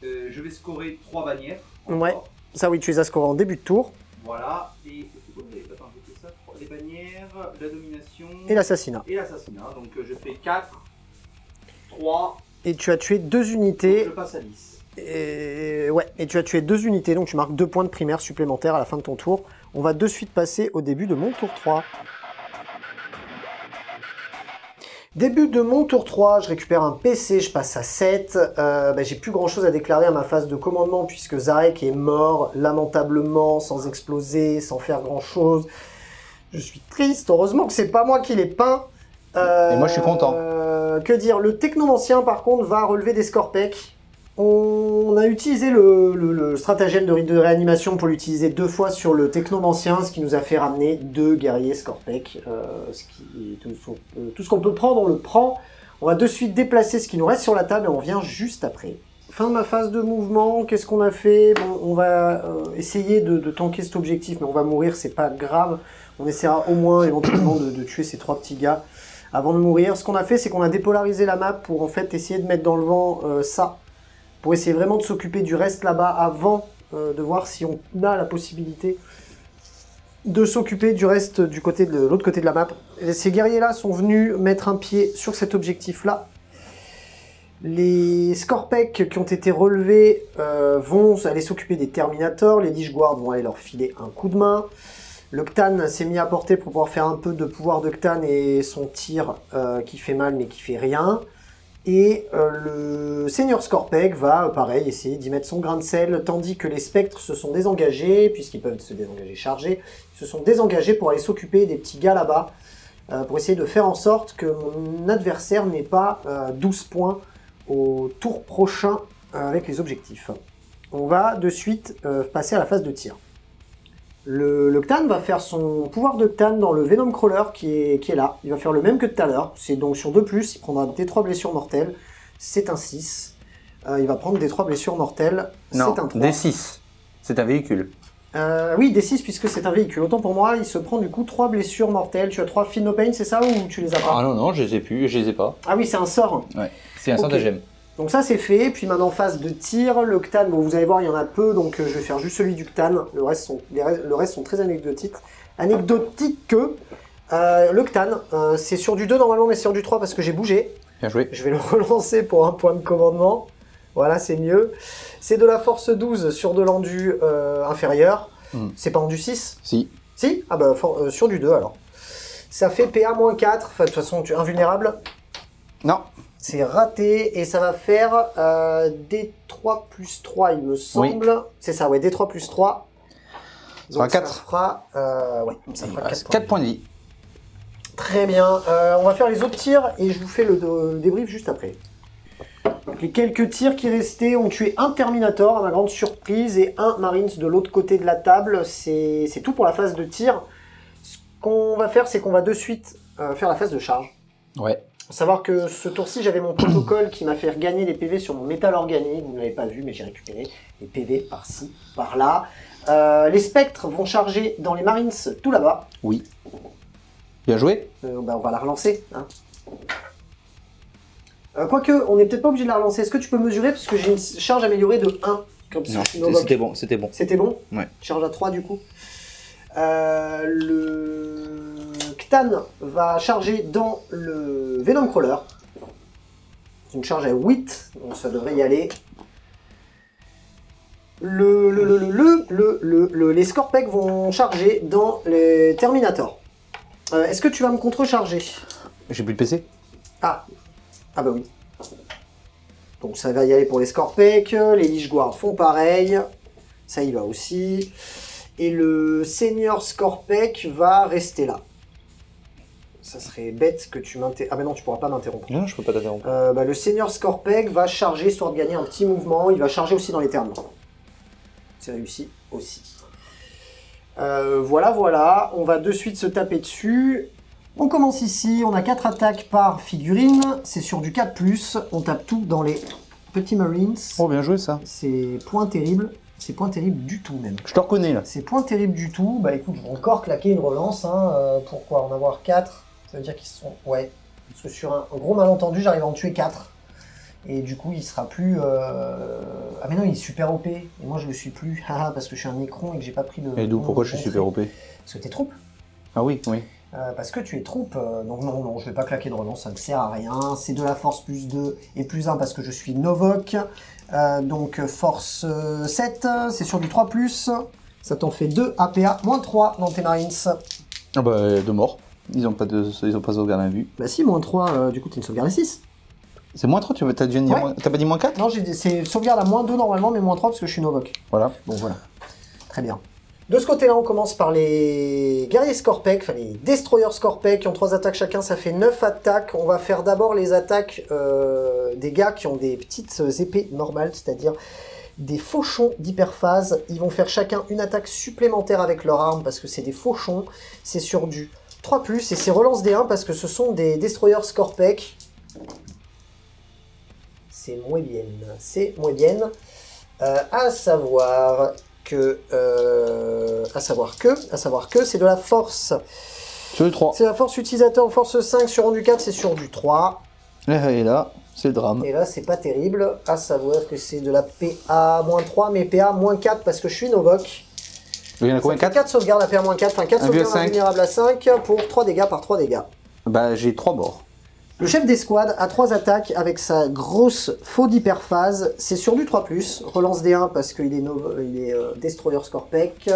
Je vais scorer 3 bannières. Ouais. Ça, oui, tu les as scorés en début de tour. Voilà. Et attends, j'ai fait ça. Les bannières, la domination. Et l'assassinat. Et l'assassinat. Donc je fais 4, 3. Et tu as tué 2 unités. Donc, je passe à 10. Et tu as tué 2 unités, donc tu marques 2 points de primaire supplémentaires à la fin de ton tour. On va de suite passer au début de mon tour 3. Début de mon tour 3, je récupère un PC, je passe à 7. J'ai plus grand chose à déclarer à ma phase de commandement puisque Zarek est mort lamentablement, sans exploser, sans faire grand chose. Je suis triste, heureusement que c'est pas moi qui l'ai peint. Et moi je suis content. Que dire, le technomancien par contre va relever des Scorpec. On a utilisé le stratagème de réanimation pour l'utiliser 2 fois sur le technomancien, ce qui nous a fait ramener 2 guerriers Scorpec. Tout ce qu'on peut prendre, on le prend. On va de suite déplacer ce qui nous reste sur la table et on revient juste après. Fin de ma phase de mouvement, qu'est-ce qu'on a fait? Bon, on va essayer de tanker cet objectif, mais on va mourir, c'est pas grave. On essaiera au moins éventuellement de tuer ces 3 petits gars. avant de mourir. Ce qu'on a fait, c'est qu'on a dépolarisé la map pour en fait essayer de mettre dans le vent ça. Pour essayer vraiment de s'occuper du reste là-bas avant de voir si on a la possibilité de s'occuper du reste du côté de l'autre côté de la map. Et ces guerriers-là sont venus mettre un pied sur cet objectif-là. Les Scorpek qui ont été relevés vont aller s'occuper des Terminators. Les Lich Guard vont aller leur filer un coup de main. Le Ctan s'est mis à portée pour pouvoir faire un peu de pouvoir de Ctan et son tir qui fait mal mais qui fait rien. Et le Seigneur Scorpek va, pareil, essayer d'y mettre son grain de sel, tandis que les spectres se sont désengagés, puisqu'ils peuvent se désengager chargés, ils se sont désengagés pour aller s'occuper des petits gars là-bas, pour essayer de faire en sorte que mon adversaire n'ait pas 12 points au tour prochain avec les objectifs. On va de suite passer à la phase de tir. Le Ctan va faire son pouvoir de Ctan dans le Venom Crawler qui est là. Il va faire le même que tout à l'heure. C'est donc sur 2+, il prendra des 3 blessures mortelles. C'est un 6. Il va prendre des 3 blessures mortelles. C'est un 3. Des 6. C'est un véhicule. Oui, des 6 puisque c'est un véhicule. Autant pour moi, il se prend du coup 3 blessures mortelles. Tu as 3 Feel No Pain, c'est ça ou tu les as pas? Ah non, je les ai plus, je les ai pas. Ah oui, c'est un sort. Ouais, c'est un sort de gemme. Donc ça c'est fait, puis maintenant phase de tir, le Ctan, bon vous allez voir il y en a peu, donc je vais faire juste celui du Ctan, le reste sont très anecdotiques. Le Ctan, c'est sur du 2 normalement, mais c'est sur du 3 parce que j'ai bougé. Bien joué. Je vais le relancer pour un point de commandement, voilà c'est mieux. C'est de la force 12 sur de l'endu inférieur, c'est pas endu 6? Si. Si? Ah bah sur du 2 alors. Ça fait PA-4, enfin de toute façon tu es invulnérable. Non. C'est raté, et ça va faire D3 plus 3, il me semble. Oui. C'est ça, ouais, D3 plus 3. Donc ça fera 4 points de vie. Très bien. On va faire les autres tirs, et je vous fais le débrief juste après. Donc, les quelques tirs qui restaient ont tué un Terminator, à ma grande surprise, et un Marines de l'autre côté de la table. C'est tout pour la phase de tir. Ce qu'on va faire, c'est qu'on va de suite faire la phase de charge. Ouais. Faut savoir que ce tour-ci, j'avais mon protocole qui m'a fait gagner les PV sur mon métal organique. Vous ne l'avez pas vu, mais j'ai récupéré les PV par-ci, par-là. Les spectres vont charger dans les Marines tout là-bas. Oui. Bien joué. On va la relancer. Hein. Quoique, on n'est peut-être pas obligé de la relancer. Est-ce que tu peux mesurer? Parce que j'ai une charge améliorée de 1. Comme non, c'était bon. C'était bon. C'était bon? Ouais. Charge à 3 du coup. Le Ctan va charger dans le Venom Crawler. C'est une charge à 8, donc ça devrait y aller. Les Scorpek vont charger dans les Terminators. Est-ce que tu vas me contre-charger? J'ai plus de PC. Ah bah oui. Donc ça va y aller pour les Scorpek. Les Lich Guard font pareil. Ça y va aussi. Et le Seigneur Scorpek va rester là. Ça serait bête que tu m'interrompes. Ah mais non, tu pourras pas m'interrompre. Non, je peux pas t'interrompre. Le Seigneur Scorpek va charger, histoire de gagner un petit mouvement. Il va charger aussi dans les termes. C'est réussi aussi. Voilà. On va de suite se taper dessus. On commence ici. On a 4 attaques par figurine. C'est sur du 4+. On tape tout dans les petits Marines. Oh, bien joué ça. C'est point terrible. C'est point terrible du tout même. Je te reconnais là. C'est point terrible du tout. Bah écoute, je vais encore claquer une relance. Pourquoi en avoir 4? Ça veut dire qu'ils sont... Ouais. Parce que sur un gros malentendu, j'arrive à en tuer 4. Et du coup, il sera plus... Ah mais non, il est super OP. Et moi, je le suis plus. Haha, parce que je suis un Necron et que j'ai pas pris de... Et d'où pourquoi je suis super OP? Parce que t'es troupe. Ah oui, oui. Parce que tu es troupe. Donc non, je vais pas claquer de relance. Ça ne sert à rien. C'est de la force plus 2 et plus 1 parce que je suis Novok. Donc force 7, c'est sur du 3+, ça t'en fait 2 APA, moins 3 dans tes Marines. Ah bah de mort, ils ont pas sauvegarde à vue. Bah si, moins 3, du coup t'as une sauvegarde à 6. C'est moins 3, t'as pas dit moins 4? Non, c'est sauvegarde à moins 2 normalement, mais moins 3 parce que je suis Novok. Voilà. Bon voilà, très bien. De ce côté-là, on commence par les guerriers Scorpek, enfin les destroyers Scorpek qui ont 3 attaques chacun, ça fait 9 attaques. On va faire d'abord les attaques des gars qui ont des petites épées normales, c'est-à-dire des fauchons d'hyperphase. Ils vont faire chacun une attaque supplémentaire avec leur arme parce que c'est des fauchons. C'est sur du 3+, et c'est relance des 1 parce que ce sont des destroyers Scorpek. C'est moins bien, c'est moins bien. À savoir que c'est de la force Sur du 3. C'est la force utilisateur en force 5 sur rendu 4, c'est sur du 3. Et là, c'est le drame. Et là, c'est pas terrible, à savoir que c'est de la PA-3, mais PA-4 parce que je suis Novok. Il y en a combien? 4 4 sauvegardes à PA-4, enfin 4 sauvegardes invulnérables à 5 pour 3 dégâts par 3 dégâts. Bah, j'ai 3 morts. Le chef d'escouade a 3 attaques avec sa grosse faux d'hyperphase. C'est sur du 3+, relance D1 parce qu'il est, Destroyer Scorpec.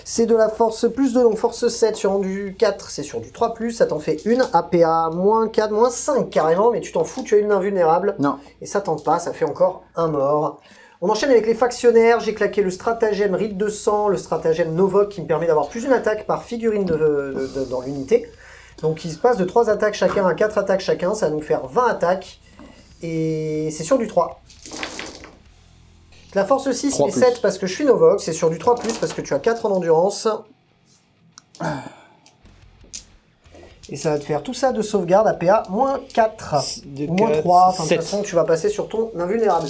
C'est de la force plus 2, donc force 7 sur rendu 4, c'est sur du 3+, ça t'en fait une. APA, moins 4, moins 5 carrément, mais tu t'en fous, tu as une invulnérable. Non. Et ça tente pas, ça fait encore un mort. On enchaîne avec les factionnaires, j'ai claqué le stratagème Rite de sang, le stratagème Novok qui me permet d'avoir plus d'une attaque par figurine dans l'unité. Donc il se passe de 3 attaques chacun à 4 attaques chacun, ça va nous faire 20 attaques. Et c'est sur du 3. La force 6, mais 7 parce que je suis Novok, c'est sur du 3+, parce que tu as 4 en endurance. Et ça va te faire tout ça de sauvegarde à PA moins 4, ou moins 3, enfin de toute façon tu vas passer sur ton invulnérable.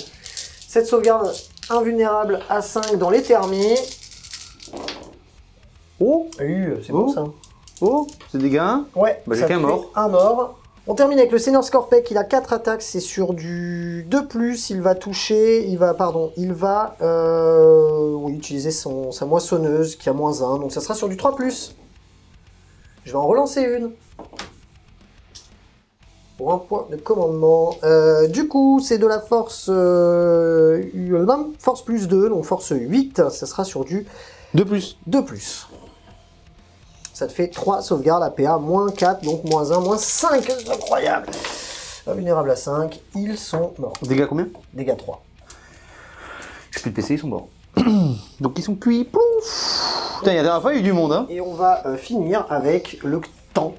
Cette sauvegarde invulnérable à 5 dans les thermis. Oh, c'est bon ça. Oh, c'est des gains. Ouais, bah, j'ai qu'un mort. Un mort. On termine avec le Seigneur Scorpec, il a 4 attaques, c'est sur du 2+, il va toucher, il va utiliser sa moissonneuse qui a moins 1, donc ça sera sur du 3+. Je vais en relancer une. Pour un point de commandement. Du coup, c'est de la force, force plus 2, donc force 8, ça sera sur du 2+. 2+. Ça te fait 3 sauvegardes à PA, moins 4, donc moins 1, moins 5. C'est incroyable. Vulnérable à 5, ils sont morts. Dégâts combien? Dégâts 3. J'ai plus de PC, ils sont morts. Donc ils sont cuits. Pouf. Putain, il y a la dernière fois, il y a eu du monde. Hein. Et on va finir avec le Ctan.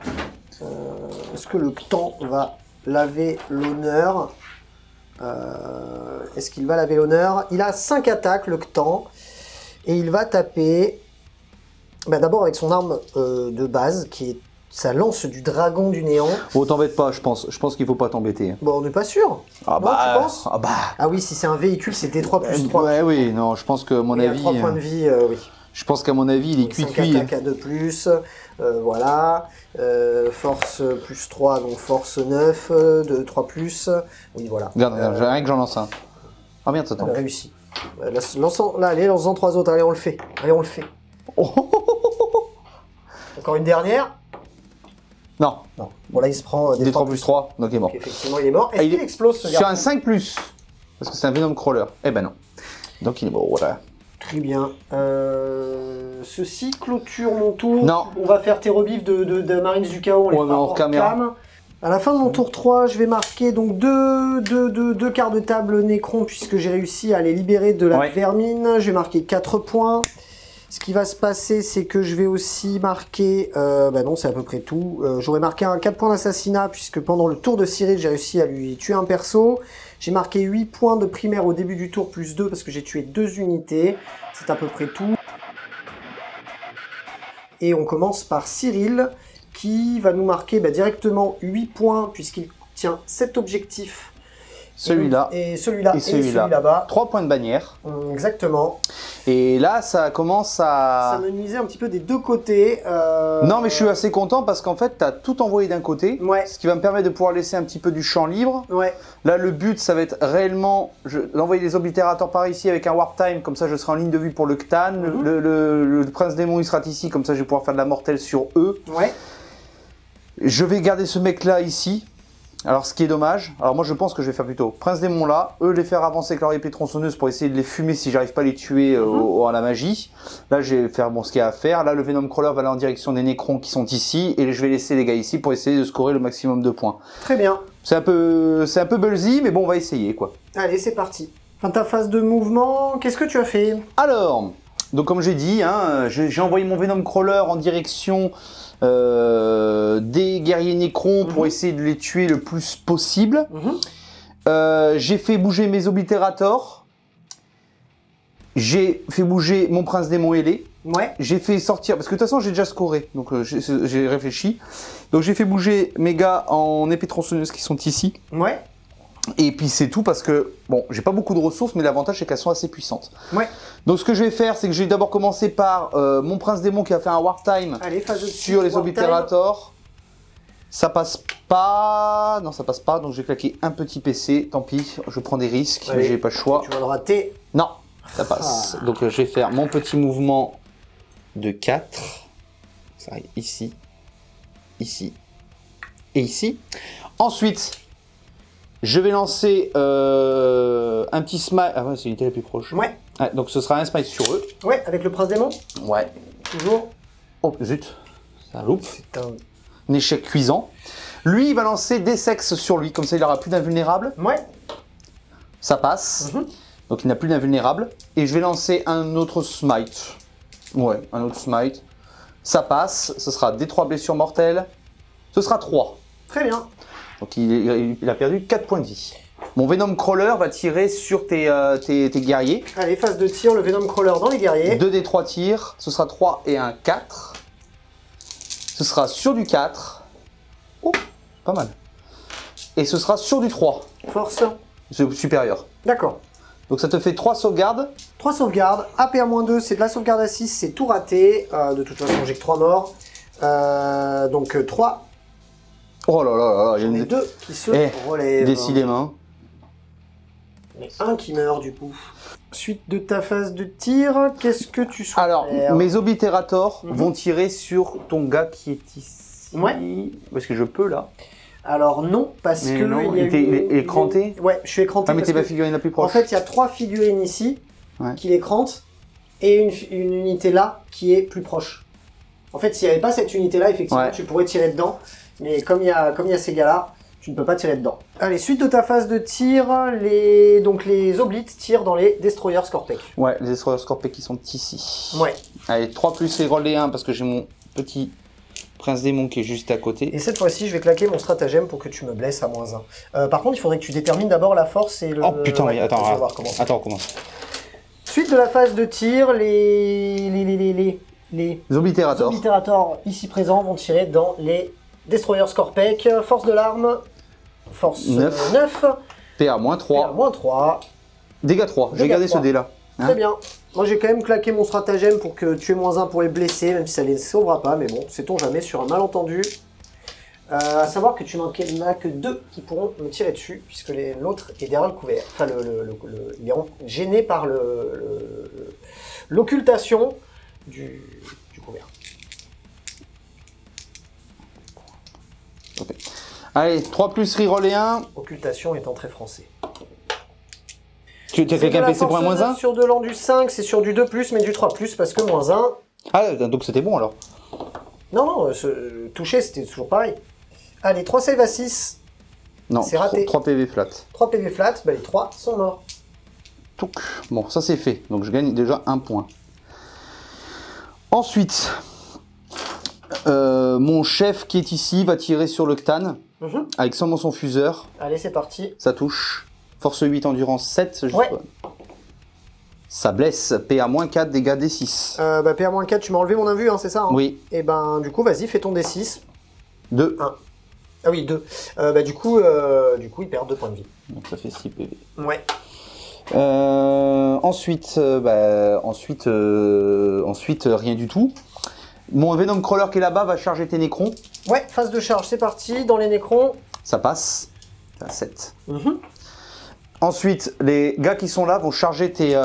Est-ce que le Ctan va laver l'honneur? Est-ce qu'il va laver l'honneur? Il a 5 attaques, le Ctan. Et il va taper... d'abord avec son arme de base, qui est sa lance du dragon du néant. Oh, t'embête pas, je pense. Je pense qu'il faut pas t'embêter. Bon, on n'est pas sûr. Ah non, bah, tu penses? Ah oui, si c'est un véhicule, c'est D3+3. Ouais, oui, non, je pense que à mon avis... 3 points de vie, oui. Je pense qu'à mon avis, il est cuit. 5 attaques à 2+, voilà. Force plus 3, donc force 9, de 3+. Oui, voilà. Regarde, j'ai rien que j'en lance un. Ah merde, ça tombe. Réussi. Là, allez, lance-en 3 autres. Allez, on le fait. Allez, on le fait. Encore une dernière. Non. Non. Bon, là, il se prend des 3+3, donc il est mort. Donc, effectivement, il est mort. Est-ce qu'il explose, ce sur garçon? un 5+, parce que c'est un Venom Crawler. Eh ben non. Donc il est mort, voilà. Très bien. Ceci clôture mon tour. Non. On va faire tes rebifs de Marines du Chaos. On les fera hors cam. À la fin de mon tour 3, je vais marquer donc deux quarts de table Nécron puisque j'ai réussi à les libérer de la vermine. Je vais marquer 4 points. Ce qui va se passer, c'est que je vais aussi marquer... non, c'est à peu près tout. J'aurais marqué un 4 points d'assassinat, puisque pendant le tour de Cyril, j'ai réussi à lui tuer un perso. J'ai marqué 8 points de primaire au début du tour, plus 2, parce que j'ai tué 2 unités. C'est à peu près tout. Et on commence par Cyril, qui va nous marquer directement 8 points, puisqu'il tient 7 objectifs. Celui-là. Et celui-là. Et celui-là-bas. 3 points de bannière. Exactement. Et là, ça commence à... Ça me nuisait un petit peu des deux côtés. Non, mais je suis assez content parce qu'en fait, tu as tout envoyé d'un côté. Ouais. Ce qui va me permettre de pouvoir laisser un petit peu du champ libre. Ouais. Là, le but, ça va être réellement d'envoyer des oblitérateurs par ici avec un warp time. Comme ça, je serai en ligne de vue pour le Ctan. Le prince démon, il sera ici. Comme ça, je vais pouvoir faire de la mortelle sur eux. Ouais. Je vais garder ce mec-là ici. Alors, ce qui est dommage, alors moi je pense que je vais faire plutôt Prince Démon là, eux les faire avancer avec leur épée tronçonneuse pour essayer de les fumer si j'arrive pas à les tuer à la magie. Là, je vais faire ce qu'il y a à faire. Là, le Venom Crawler va aller en direction des Nécrons qui sont ici et je vais laisser les gars ici pour essayer de scorer le maximum de points. Très bien. C'est un peu ballsy, mais bon, on va essayer quoi. Allez, c'est parti. Fin ta phase de mouvement, qu'est-ce que tu as fait? Alors, donc comme j'ai dit, hein, j'ai envoyé mon Venom Crawler en direction des guerriers Nécrons pour essayer de les tuer le plus possible. J'ai fait bouger mes oblitérators. J'ai fait bouger mon prince démon ailé. Ouais. J'ai fait sortir, parce que de toute façon j'ai déjà scoré, donc j'ai réfléchi. Donc j'ai fait bouger mes gars en épée tronçonneuse qui sont ici. Ouais. Et puis c'est tout parce que, bon, j'ai pas beaucoup de ressources, mais l'avantage c'est qu'elles sont assez puissantes. Ouais. Donc ce que je vais faire, c'est que je vais d'abord commencer par mon prince démon qui a fait un wartime sur les oblitérators. Ça passe pas. Non, ça passe pas. Donc je vais claquer un petit PC. Tant pis, je prends des risques, mais j'ai pas le choix. Tu vas le rater. Non, ça passe. Ah. Donc je vais faire mon petit mouvement de 4. Ça arrive ici, ici et ici. Ensuite, je vais lancer un petit smite. Ah ouais, c'est l'unité la plus proche. Ouais. Donc ce sera un smite sur eux. Ouais, avec le prince démon. Ouais. Toujours. Oh zut, ça loupe. C'est un échec cuisant. Lui, il va lancer des sexes sur lui, comme ça il n'aura plus d'invulnérable. Ouais. Ça passe. Donc il n'a plus d'invulnérable. Et je vais lancer un autre smite. Ouais, un autre smite. Ça passe. Ce sera des 3 blessures mortelles. Ce sera 3. Très bien. Donc il a perdu 4 points de vie. Mon Venom Crawler va tirer sur tes guerriers. Allez, phase de tir, le Venom Crawler dans les guerriers. 2 des 3 tirs. Ce sera 3 et un 4. Ce sera sur du 4. Oh, pas mal. Et ce sera sur du 3. Force. C'est supérieur. D'accord. Donc ça te fait 3 sauvegardes. 3 sauvegardes. AP-2, c'est de la sauvegarde à 6, c'est tout raté. De toute façon, j'ai que 3 morts. Donc 3. Oh là là là, il y en a 2 qui se relèvent. Décidément. Mais un qui meurt du coup. Suite de ta phase de tir, qu'est-ce que tu souhaites Alors, faire? mes oblitérators vont tirer sur ton gars qui est ici. Ouais. Parce que je peux là. Alors non, parce que... Non, il est écranté. Ouais, je suis écranté. Ah, mais t'es ma figurine la plus proche. En fait, il y a 3 figurines ici qui l'écrantent et une unité là qui est plus proche. En fait, s'il n'y avait pas cette unité là, effectivement, tu pourrais tirer dedans. Mais comme il y a ces gars là, tu ne peux pas tirer dedans. Allez, suite de ta phase de tir, les oblites tirent dans les Destroyer Scorpec. Ouais, les Destroyer Scorpec qui sont ici. Ouais. Allez, 3 plus reroll les 1 parce que j'ai mon petit prince démon qui est juste à côté. Et cette fois-ci, je vais claquer mon stratagème pour que tu me blesses à -1. Par contre, il faudrait que tu détermines d'abord la force et le... Oh putain, oui, attends, on commence. Suite de la phase de tir, les oblitérators ici présents vont tirer dans les Destroyer Scorpec. Force de l'arme, force 9. PA -3. PA -3. Dégâts 3. J'ai gardé ce dé là. Hein. Très bien. Moi j'ai quand même claqué mon stratagème pour que tu aies -1 pour les blesser, même si ça les sauvera pas, mais bon, sait-on jamais sur un malentendu. À savoir que tu n'en as que 2 qui pourront me tirer dessus, puisque l'autre est derrière le couvert. Enfin, il est gêné par l'occultation du couvert. Okay. Allez, 3 plus reroll et 1. Occultation étant très français. Tu as quelqu'un PC pour un -1 sur de l'an du 5, c'est sur du 2+, mais du 3+, parce que -1... Ah, donc c'était bon alors. Non, toucher, c'était toujours pareil. Allez, 3 save à 6. Non, c'est raté. 3 PV flat. 3 PV flat, bah les 3 sont morts. Touc. Bon, ça c'est fait. Donc je gagne déjà 1 point. Ensuite, mon chef qui est ici va tirer sur le Ctan avec seulement son fuseur. Allez, c'est parti. Ça touche. Force 8, endurance 7. Ouais. Ça blesse. PA -4, dégâts D6. Bah PA -4, tu m'as enlevé mon invu, hein, c'est ça hein? Oui. Et ben du coup, vas-y, fais ton D6. 2. 1. Ah oui, 2. Bah du coup, il perd 2 points de vie. Donc ça fait 6 PV. Ouais. Ensuite, rien du tout. Mon Venom Crawler qui est là-bas va charger tes nécrons. Ouais, phase de charge, c'est parti. Dans les nécrons. Ça passe. À 7. Ensuite, les gars qui sont là vont charger tes...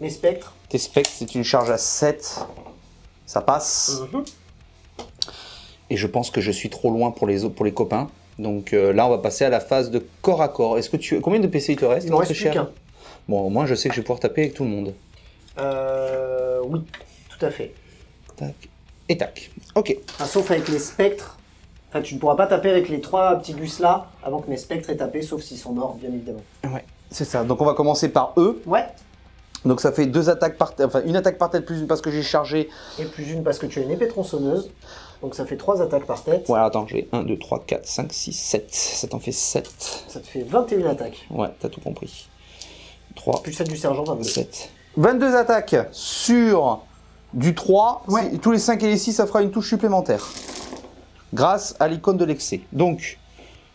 les spectres. Tes spectres, c'est une charge à 7. Ça passe. Et je pense que je suis trop loin pour les copains. Donc là, on va passer à la phase de corps à corps. Est-ce que combien de PC il te reste? Il m'en reste plus qu'un. Bon, au moins, je sais que je vais pouvoir taper avec tout le monde. Oui, tout à fait. Tac. Et tac. Ok. Ah, sauf avec les spectres. Enfin, tu ne pourras pas taper avec les 3 petits gus là avant que mes spectres aient tapé, sauf s'ils sont morts, bien évidemment. Ouais, c'est ça. Donc on va commencer par eux. Ouais. Donc ça fait 2 attaques par tête, enfin une attaque par tête plus une parce que j'ai chargé. Et plus une parce que tu as une épée tronçonneuse. Donc ça fait 3 attaques par tête. Ouais, attends, j'ai 1, 2, 3, 4, 5, 6, 7. Ça t'en fait 7. Ça te fait 21 attaques. Ouais, t'as tout compris. 3. Plus celle du sergent, 22. 7. 22 attaques sur du 3. Ouais. Tous les 5 et les 6, ça fera une touche supplémentaire. Grâce à l'icône de l'excès. Donc,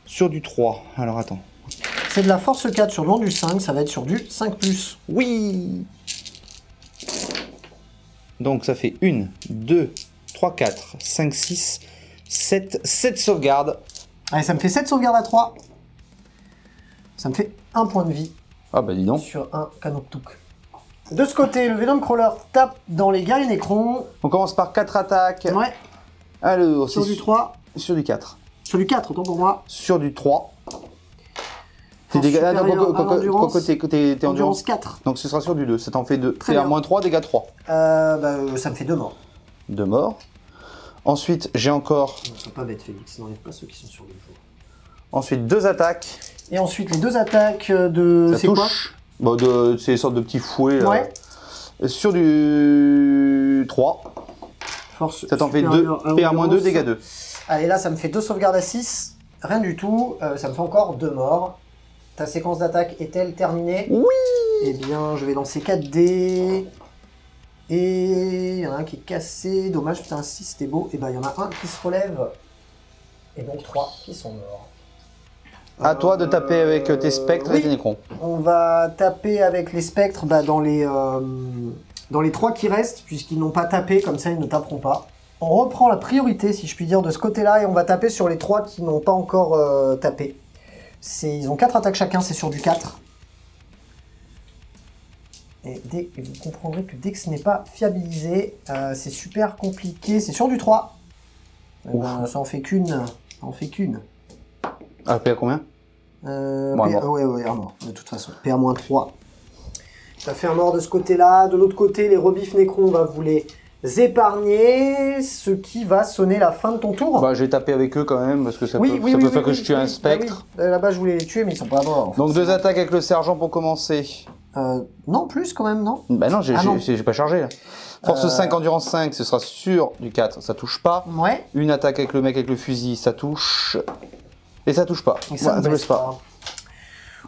sur du 3. Alors attends. C'est de la force 4 sur le vent du 5, ça va être sur du 5+. Oui. Donc ça fait 1, 2, 3, 4, 5, 6, 7 sauvegardes. Allez, ça me fait 7 sauvegardes à 3. Ça me fait 1 point de vie. Ah bah dis donc. Sur un Canoptouk. De ce côté, le Venom Crawler tape dans les guerriers Nécrons. On commence par 4 attaques. Ouais. Alors, sur du 3. Sur du 4. Sur du 4, autant pour moi. Sur du 3. Tes dégâts, t'es endurance 4. Donc ce sera sur du 2, ça t'en fait 2. Très T'es à bien. moins 3, dégâts 3. Ça me fait 2 morts. 2 morts. Ensuite, j'ai encore... Ils ne sont pas bêtes, Félix, n'enlève pas ceux qui sont sur le jour. Ensuite, 2 attaques. Et ensuite, les 2 attaques de... C'est quoi? Bon, c'est des sortes de petits fouets. Là. Ouais. Sur du 3. Force ça t'en fait 2. PA-2, dégâts 2. Allez, là, ça me fait 2 sauvegardes à 6. Rien du tout. Ça me fait encore 2 morts. Ta séquence d'attaque est-elle terminée? Oui. Eh bien, je vais lancer 4 dés. Et il y en a un qui est cassé. Dommage, putain, 6 c'était beau. Et ben, il y en a un qui se relève. Et donc 3 qui sont morts. À toi de taper avec tes spectres et tes nécrons. On va taper avec les spectres dans les 3 qui restent, puisqu'ils n'ont pas tapé, comme ça ils ne taperont pas. On reprend la priorité, si je puis dire, de ce côté-là, et on va taper sur les 3 qui n'ont pas encore tapé. Ils ont 4 attaques chacun, c'est sur du 4. Et vous comprendrez que dès que ce n'est pas fiabilisé, c'est super compliqué. C'est sur du 3. Ça en fait qu'une. Ça en fait qu'une. Ah, PA combien? Ouais, un mort, de toute façon. PA-3. Ça fait un mort de ce côté-là. De l'autre côté, les rebifs Nécrons, on va vous les épargner. Ce qui va sonner la fin de ton tour. Bah, j'ai tapé avec eux quand même, parce que ça peut faire que je tue un spectre. Là-bas, je voulais les tuer, mais ils sont pas morts. Donc 2 attaques avec le sergent pour commencer. Non, plus quand même, non? Bah non, j'ai pas chargé là. Force 5, endurance 5, ce sera sur du 4, ça touche pas. Ouais. Une attaque avec le mec avec le fusil, ça touche. Et ça touche pas. Et ça ne blesse pas.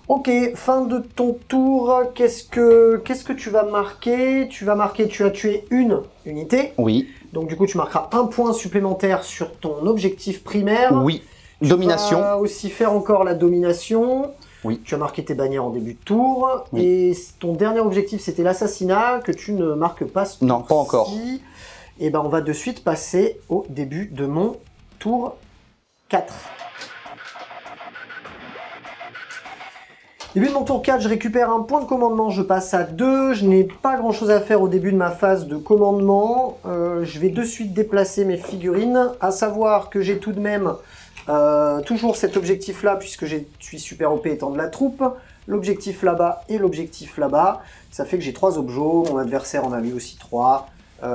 Ok, fin de ton tour. Qu'est-ce que tu vas marquer? Tu as tué une unité. Oui. Donc du coup, tu marqueras un point supplémentaire sur ton objectif primaire. Oui. Domination. Tu vas aussi faire encore la domination. Oui. Tu as marqué tes bannières en début de tour. Oui. Et ton dernier objectif, c'était l'assassinat, que tu ne marques pas ce Non, pas encore. Et ben, on va de suite passer au début de mon tour 4. Début de mon tour 4, je récupère un point de commandement, je passe à 2. Je n'ai pas grand chose à faire au début de ma phase de commandement. Je vais de suite déplacer mes figurines. À savoir que j'ai tout de même toujours cet objectif-là, puisque je suis super OP étant de la troupe. L'objectif là-bas et l'objectif là-bas. Ça fait que j'ai 3 objets. Mon adversaire en a lui aussi 3.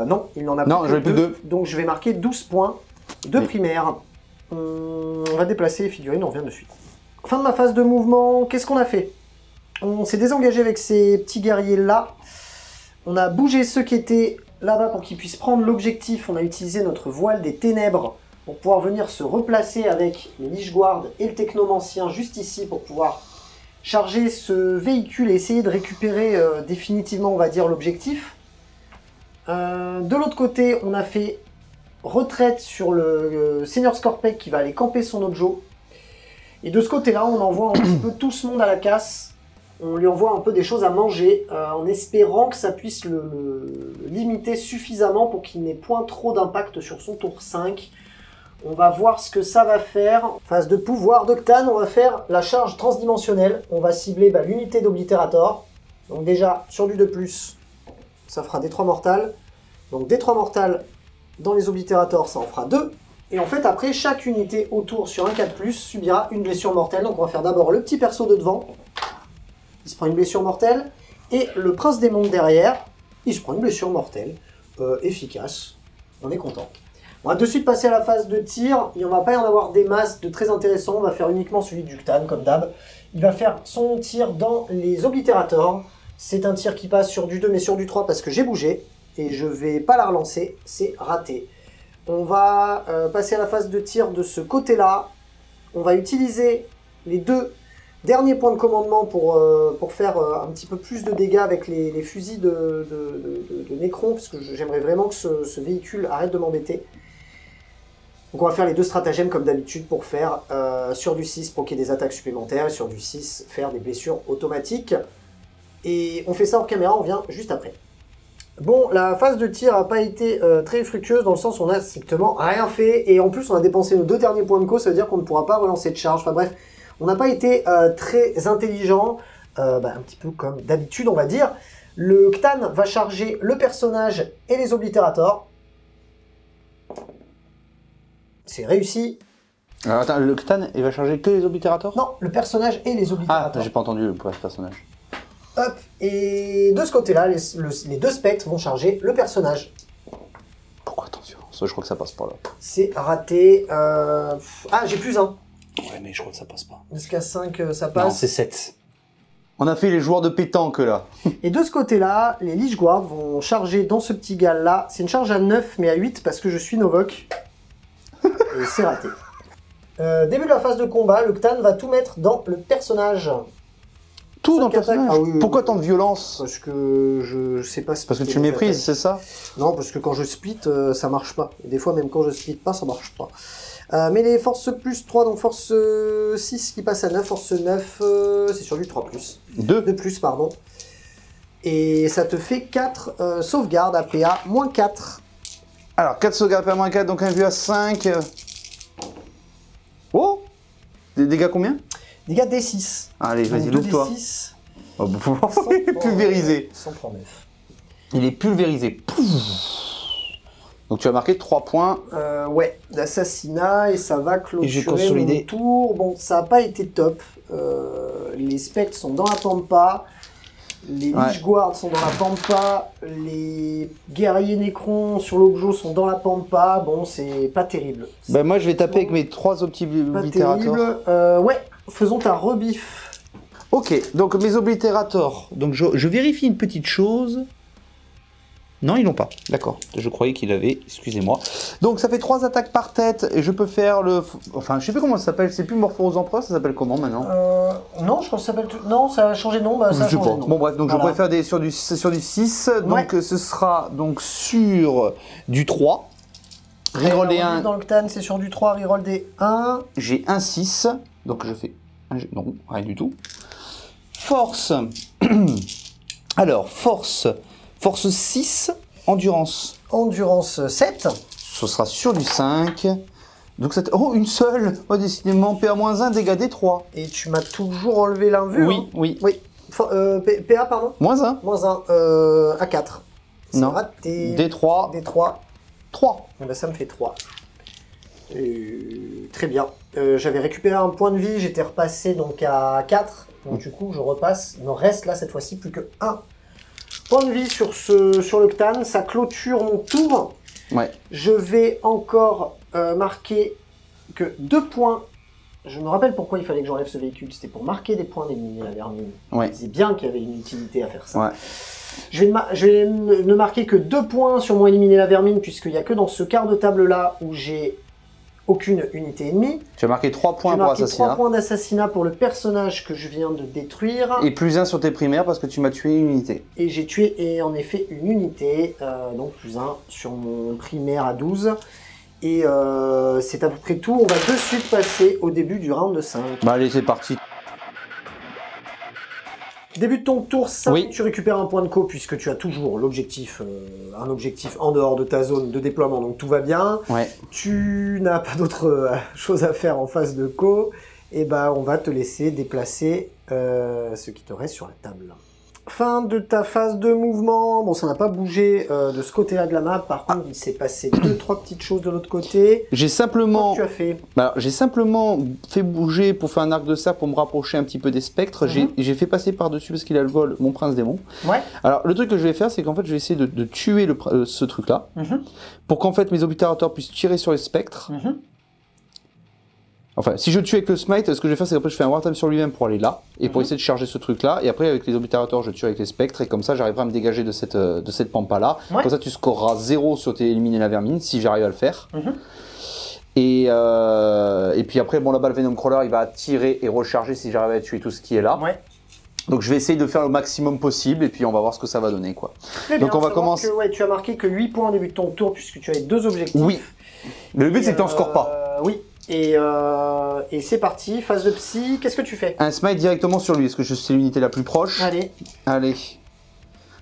Non, il n'en a plus que 2. Donc je vais marquer 12 points de primaire. On va déplacer les figurines, on revient de suite. Fin de ma phase de mouvement, qu'est-ce qu'on a fait? On s'est désengagé avec ces petits guerriers-là. On a bougé ceux qui étaient là-bas pour qu'ils puissent prendre l'objectif. On a utilisé notre voile des ténèbres pour pouvoir venir se replacer avec les Lich-Guard et le Technomancien juste ici pour pouvoir charger ce véhicule et essayer de récupérer définitivement, on va dire, l'objectif. De l'autre côté, on a fait retraite sur le Seigneur Scorpec qui va aller camper son objet. Et de ce côté-là, on envoie un petit peu tout ce monde à la casse. On lui envoie un peu des choses à manger, en espérant que ça puisse le limiter suffisamment pour qu'il n'ait point trop d'impact sur son tour 5. On va voir ce que ça va faire. Phase de pouvoir d'Octane, on va faire la charge transdimensionnelle. On va cibler l'unité d'Oblitérator. Donc déjà, sur du 2+, ça fera des 3 mortales. Donc des 3 mortales dans les Oblitérators, ça en fera 2. Et en fait, après, chaque unité autour sur un 4+, subira une blessure mortelle. Donc on va faire d'abord le petit perso de devant. Il se prend une blessure mortelle. Et le prince des mondes derrière, il se prend une blessure mortelle. Efficace. On est content. On va de suite passer à la phase de tir. Il ne va pas y en avoir des masses de très intéressants. On va faire uniquement celui du Ctan, comme d'hab. Il va faire son tir dans les Oblitérators. C'est un tir qui passe sur du 2, mais sur du 3 parce que j'ai bougé. Et je ne vais pas la relancer. C'est raté. On va passer à la phase de tir de ce côté-là. On va utiliser les 2 derniers points de commandement pour faire un petit peu plus de dégâts avec les fusils de Nécron, parce que j'aimerais vraiment que ce véhicule arrête de m'embêter. Donc on va faire les deux stratagèmes comme d'habitude pour faire sur du 6 proquer des attaques supplémentaires et sur du 6 faire des blessures automatiques. Et on fait ça en caméra, on vient juste après. Bon, la phase de tir n'a pas été très fructueuse dans le sens où on a strictement rien fait et en plus on a dépensé nos 2 derniers points de co, ça veut dire qu'on ne pourra pas relancer de charge. Enfin bref, on n'a pas été très intelligent, un petit peu comme d'habitude on va dire. Le Ctan va charger le personnage et les oblitérators. C'est réussi. Alors attends, le Ctan, il va charger que les oblitérators? Non, le personnage et les oblitérators. Ah, j'ai pas entendu le personnage. Hop, et de ce côté-là, les deux spectres vont charger le personnage. Pourquoi attention? Ça, je crois que ça passe pas là. C'est raté. Ah, j'ai plus 1. Ouais, mais je crois que ça passe pas. Jusqu'à 5, ça Non, passe. c'est 7. On a fait les joueurs de pétanque là. Et de ce côté-là, les Lich Guards vont charger dans ce petit gars-là. C'est une charge à 9, mais à 8 parce que je suis Novok. Et c'est raté. Début de la phase de combat, le Ctan va tout mettre dans le personnage. Tout dans le personnage. Ah, oui, pourquoi tant de violence? Parce que je sais pas. Parce que tu méprises, c'est ça? Non, parce que quand je split, ça marche pas. Et des fois, même quand je split pas, ça marche pas. Mais les forces plus 3, donc force 6 qui passe à 9, force 9, c'est sur du 3 plus. 2 De plus, pardon. Et ça te fait 4 sauvegardes à PA, moins 4. Alors, 4 sauvegardes à moins 4, donc un vu à 5. Oh! Des dégâts combien? Dégâts D6. Allez, vas-y, loupe-toi. D6. Oh, il est pulvérisé. 139. Il est pulvérisé. Pouf. Donc tu as marqué 3 points. Ouais, d'assassinat et ça va clôturer Et j'ai consolidé. mon tour. Bon, ça n'a pas été top. Les spectres sont dans la pampa. Les Lich Guards sont dans la pampa. Les guerriers Nécrons sur l'objo sont dans la pampa. Bon, c'est pas terrible. Ben moi je vais taper avec mes 3 oblitérators. Pas terrible. Ouais, faisons ta rebif. Ok, donc mes oblitérators. Donc je vérifie une petite chose. Non, ils l'ont pas. D'accord. Je croyais qu'il avait. Excusez-moi. Donc ça fait 3 attaques par tête et je peux faire le. Enfin, je sais plus comment ça s'appelle. C'est plus Morpho aux empereurs. Ça s'appelle comment maintenant? Non, je pense que ça s'appelle. Non, ça a changé de nom. Bah, ça a je sais changé pas. de nom. Bon bref, donc Voilà. je pourrais faire sur du 6. Donc ce sera donc sur du 3. Reroll des 1. Dans le Ctan, c'est sur du 3. Reroll des 1. J'ai un 6. Donc je fais. Non, rien du tout. Force. Alors, force. Force 6, endurance. Endurance 7. Ce sera sur du 5. Donc ça oh, une seule. Oh, décidément, PA-1, dégâts D3. Et tu m'as toujours enlevé l'invue. Oui, hein. oui. Oui. PA, pardon. -1. Moins 1. A4. C'est Non. raté. D3. D3. 3. Eh ben, ça me fait 3. Très bien. J'avais récupéré un point de vie. J'étais repassé donc à 4. Donc du coup, je repasse. Il me reste là, cette fois-ci, plus que 1. Point de vie sur le Ctan, ça clôture mon tour. Ouais. Je vais encore marquer que 2 points. Je me rappelle pourquoi il fallait que j'enlève ce véhicule. C'était pour marquer des points d'éliminer la vermine. Ouais. C'est bien qu'il y avait une utilité à faire ça. Ouais. Je vais ne marquer que 2 points sur mon éliminer la vermine, puisqu'il n'y a que dans ce quart de table-là où j'ai aucune unité ennemie. Tu as marqué 3 points pour J'ai marqué 3 assassinat. points d'assassinat pour le personnage que je viens de détruire. Et plus 1 sur tes primaires parce que tu m'as tué une unité. Et j'ai tué et en effet une unité, donc plus 1 sur mon primaire à 12. Et c'est à peu près tout. On va de suite passer au début du round de 5. Bah allez, c'est parti. Début de ton tour 5, Oui. tu récupères un point de co puisque tu as toujours l'objectif, un objectif en dehors de ta zone de déploiement, donc tout va bien. Ouais. Tu n'as pas d'autre chose à faire en face de co, et ben on va te laisser déplacer ce qui te reste sur la table. Fin de ta phase de mouvement. Bon, ça n'a pas bougé de ce côté-là de la map. Par contre, il s'est passé 2-3 petites choses de l'autre côté. J'ai simplement. Qu'est-ce que tu as fait? Alors, j'ai simplement fait bouger pour faire un arc de cercle pour me rapprocher un petit peu des spectres. J'ai fait passer par-dessus parce qu'il a le vol mon prince démon. Ouais. Alors, le truc que je vais faire, c'est qu'en fait, je vais essayer de tuer ce truc-là pour qu'en fait mes oblitérateurs puissent tirer sur les spectres. Enfin, si je tue avec le smite, ce que je vais faire, c'est qu'après je fais un war time sur lui-même pour aller là et pour essayer de charger ce truc-là. Et après, avec les oblitérateurs, je tue avec les spectres et comme ça, j'arriverai à me dégager de cette pampa-là. Ouais. Comme ça, tu scoreras 0 sur tes éliminer la vermine si j'arrive à le faire. Et puis après, bon, là-bas, le Venom Crawler, il va tirer et recharger si j'arrive à tuer tout ce qui est là. Ouais. Donc, je vais essayer de faire le maximum possible et puis on va voir ce que ça va donner, quoi. Très Donc, bien, on va savoir commencer. que, ouais, tu as marqué que 8 points au début de ton tour puisque tu avais 2 objectifs. Oui. Mais le but, c'est que t'en scores pas. Oui. Et c'est parti, phase de psy, qu'est-ce que tu fais? Un smite directement sur lui, parce que c'est l'unité la plus proche. Allez. Allez.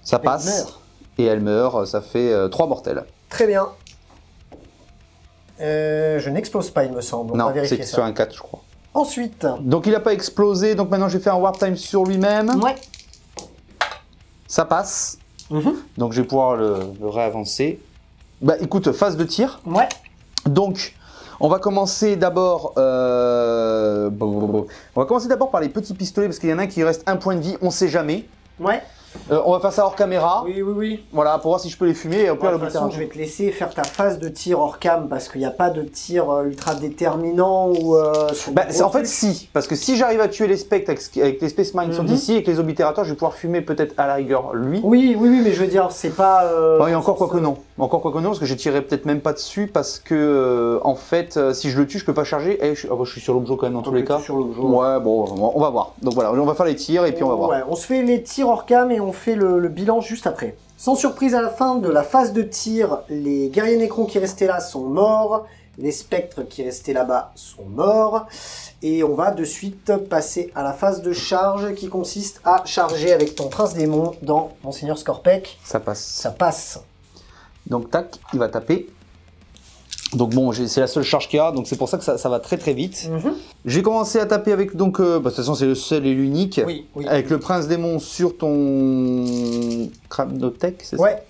Ça Elle passe. meurt. Et elle meurt, ça fait 3 mortels. Très bien. Je n'explose pas, il me semble. On va Non, vérifier c'est ça. sur un 4, je crois. Ensuite. Donc il n'a pas explosé, donc maintenant j'ai fait un warp time sur lui-même. Ouais. Ça passe. Mhm. Donc je vais pouvoir le réavancer. Bah écoute, phase de tir. Ouais. Donc on va commencer d'abord on va commencer d'abord par les petits pistolets parce qu'il y en a un qui reste un point de vie, on sait jamais. Ouais. On va faire ça hors caméra. Oui, oui, oui. Voilà, pour voir si je peux les fumer et au pire De toute façon, je vais te laisser faire ta phase de tir hors cam parce qu'il n'y a pas de tir ultra déterminant ou sur Bah, des gros en fait, trucs. si. Parce que si j'arrive à tuer les spectres avec les Space Marines qui sont ici et que les oblitérateurs, je vais pouvoir fumer peut-être à la rigueur lui. Oui, oui, oui, mais je veux dire, c'est pas. Oui, encore quoi que non. Encore quoi que non, parce que j'ai tiré peut-être même pas dessus parce que, en fait, si je le tue, je peux pas charger. Et je suis sur l'objet quand même dans tous les cas. Sur l'objet. Ouais, bon, on va voir. Donc voilà, on va faire les tirs et puis on va voir. Ouais, on se fait les tirs hors cam et on fait le bilan juste après. Sans surprise, à la fin de la phase de tir, les guerriers nécrons qui restaient là sont morts, les spectres qui restaient là-bas sont morts, et on va de suite passer à la phase de charge qui consiste à charger avec ton prince démon dans Monseigneur Scorpec. Ça passe. Ça passe. Donc tac, il va taper. Donc bon, c'est la seule charge qu'il y a, donc c'est pour ça que ça va très très vite. J'ai commencé à taper avec donc, de toute façon c'est le seul et l'unique, Oui, oui. avec le prince démon sur ton Cranotech, c'est ça? Ouais,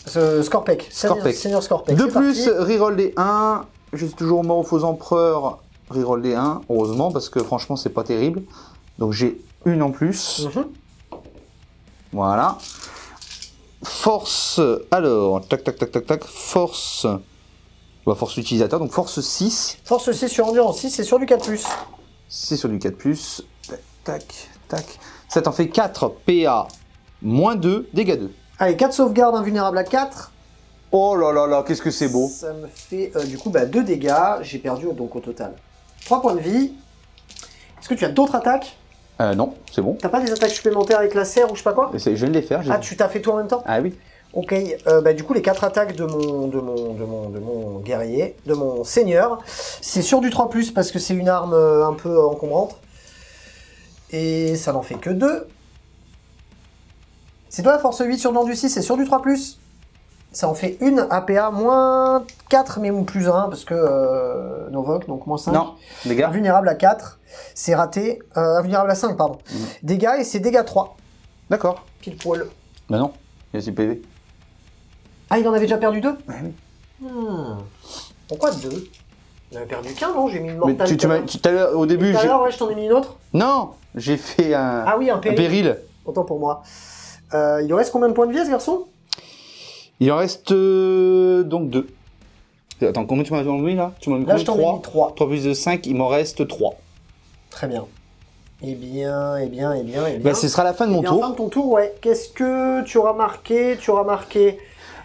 Scorpec. Seigneur Scorpec. De c'est plus, parti. reroll des 1, je suis toujours mort aux faux empereurs, reroll des 1, heureusement, parce que franchement c'est pas terrible. Donc j'ai une en plus, voilà. Force, alors, tac tac tac tac tac, force... Force utilisateur, donc force 6. Force 6 sur endurance 6, c'est sur du 4+. C'est sur du 4+. Tac, tac, tac. Ça t'en fait 4 PA, moins 2, dégâts 2. Allez, 4 sauvegardes invulnérables à 4. Oh là là là, qu'est-ce que c'est beau. Ça me fait du coup 2 dégâts. J'ai perdu donc au total 3 points de vie. Est-ce que tu as d'autres attaques? Non, c'est bon. T'as pas des attaques supplémentaires avec la serre ou je sais pas quoi? Je viens de les faire. Ah, tu t'as fait tout en même temps? Ah oui. Ok, du coup les 4 attaques de mon guerrier, de mon seigneur, c'est sur du 3+, parce que c'est une arme un peu encombrante. Et ça n'en fait que 2. C'est toi la force 8 sur le du 6, c'est sur du 3+. Ça en fait une APA, moins 4, mais plus 1, parce que Novok, donc moins 5. Non, dégâts. Invulnérable à 4, c'est raté. Invulnérable à 5, pardon. Dégâts, et c'est dégâts 3. D'accord. Pile poil. Bah non, il y a 6 PV. Ah, il en avait déjà perdu 2? Ouais, oui. Pourquoi 2? Il en avait perdu qu'un, non? J'ai mis une Mais mortale. tout à l'heure, au début, Tout à l'heure, ouais, je t'en ai mis une autre. Non, j'ai fait un... Ah oui, un péril. péril. Autant pour moi. Il lui reste combien de points de vie à ce garçon? Il en reste donc 2. Attends, combien tu m'as mis là? Tu m'as mis Là, je t'en ai 3. mis 3. 3 plus de 5, il m'en reste 3. Très bien. Eh bien. Bah, ce sera la fin de mon tour. Fin de ton tour, ouais. Qu'est-ce que tu auras marqué? Tu auras marqué...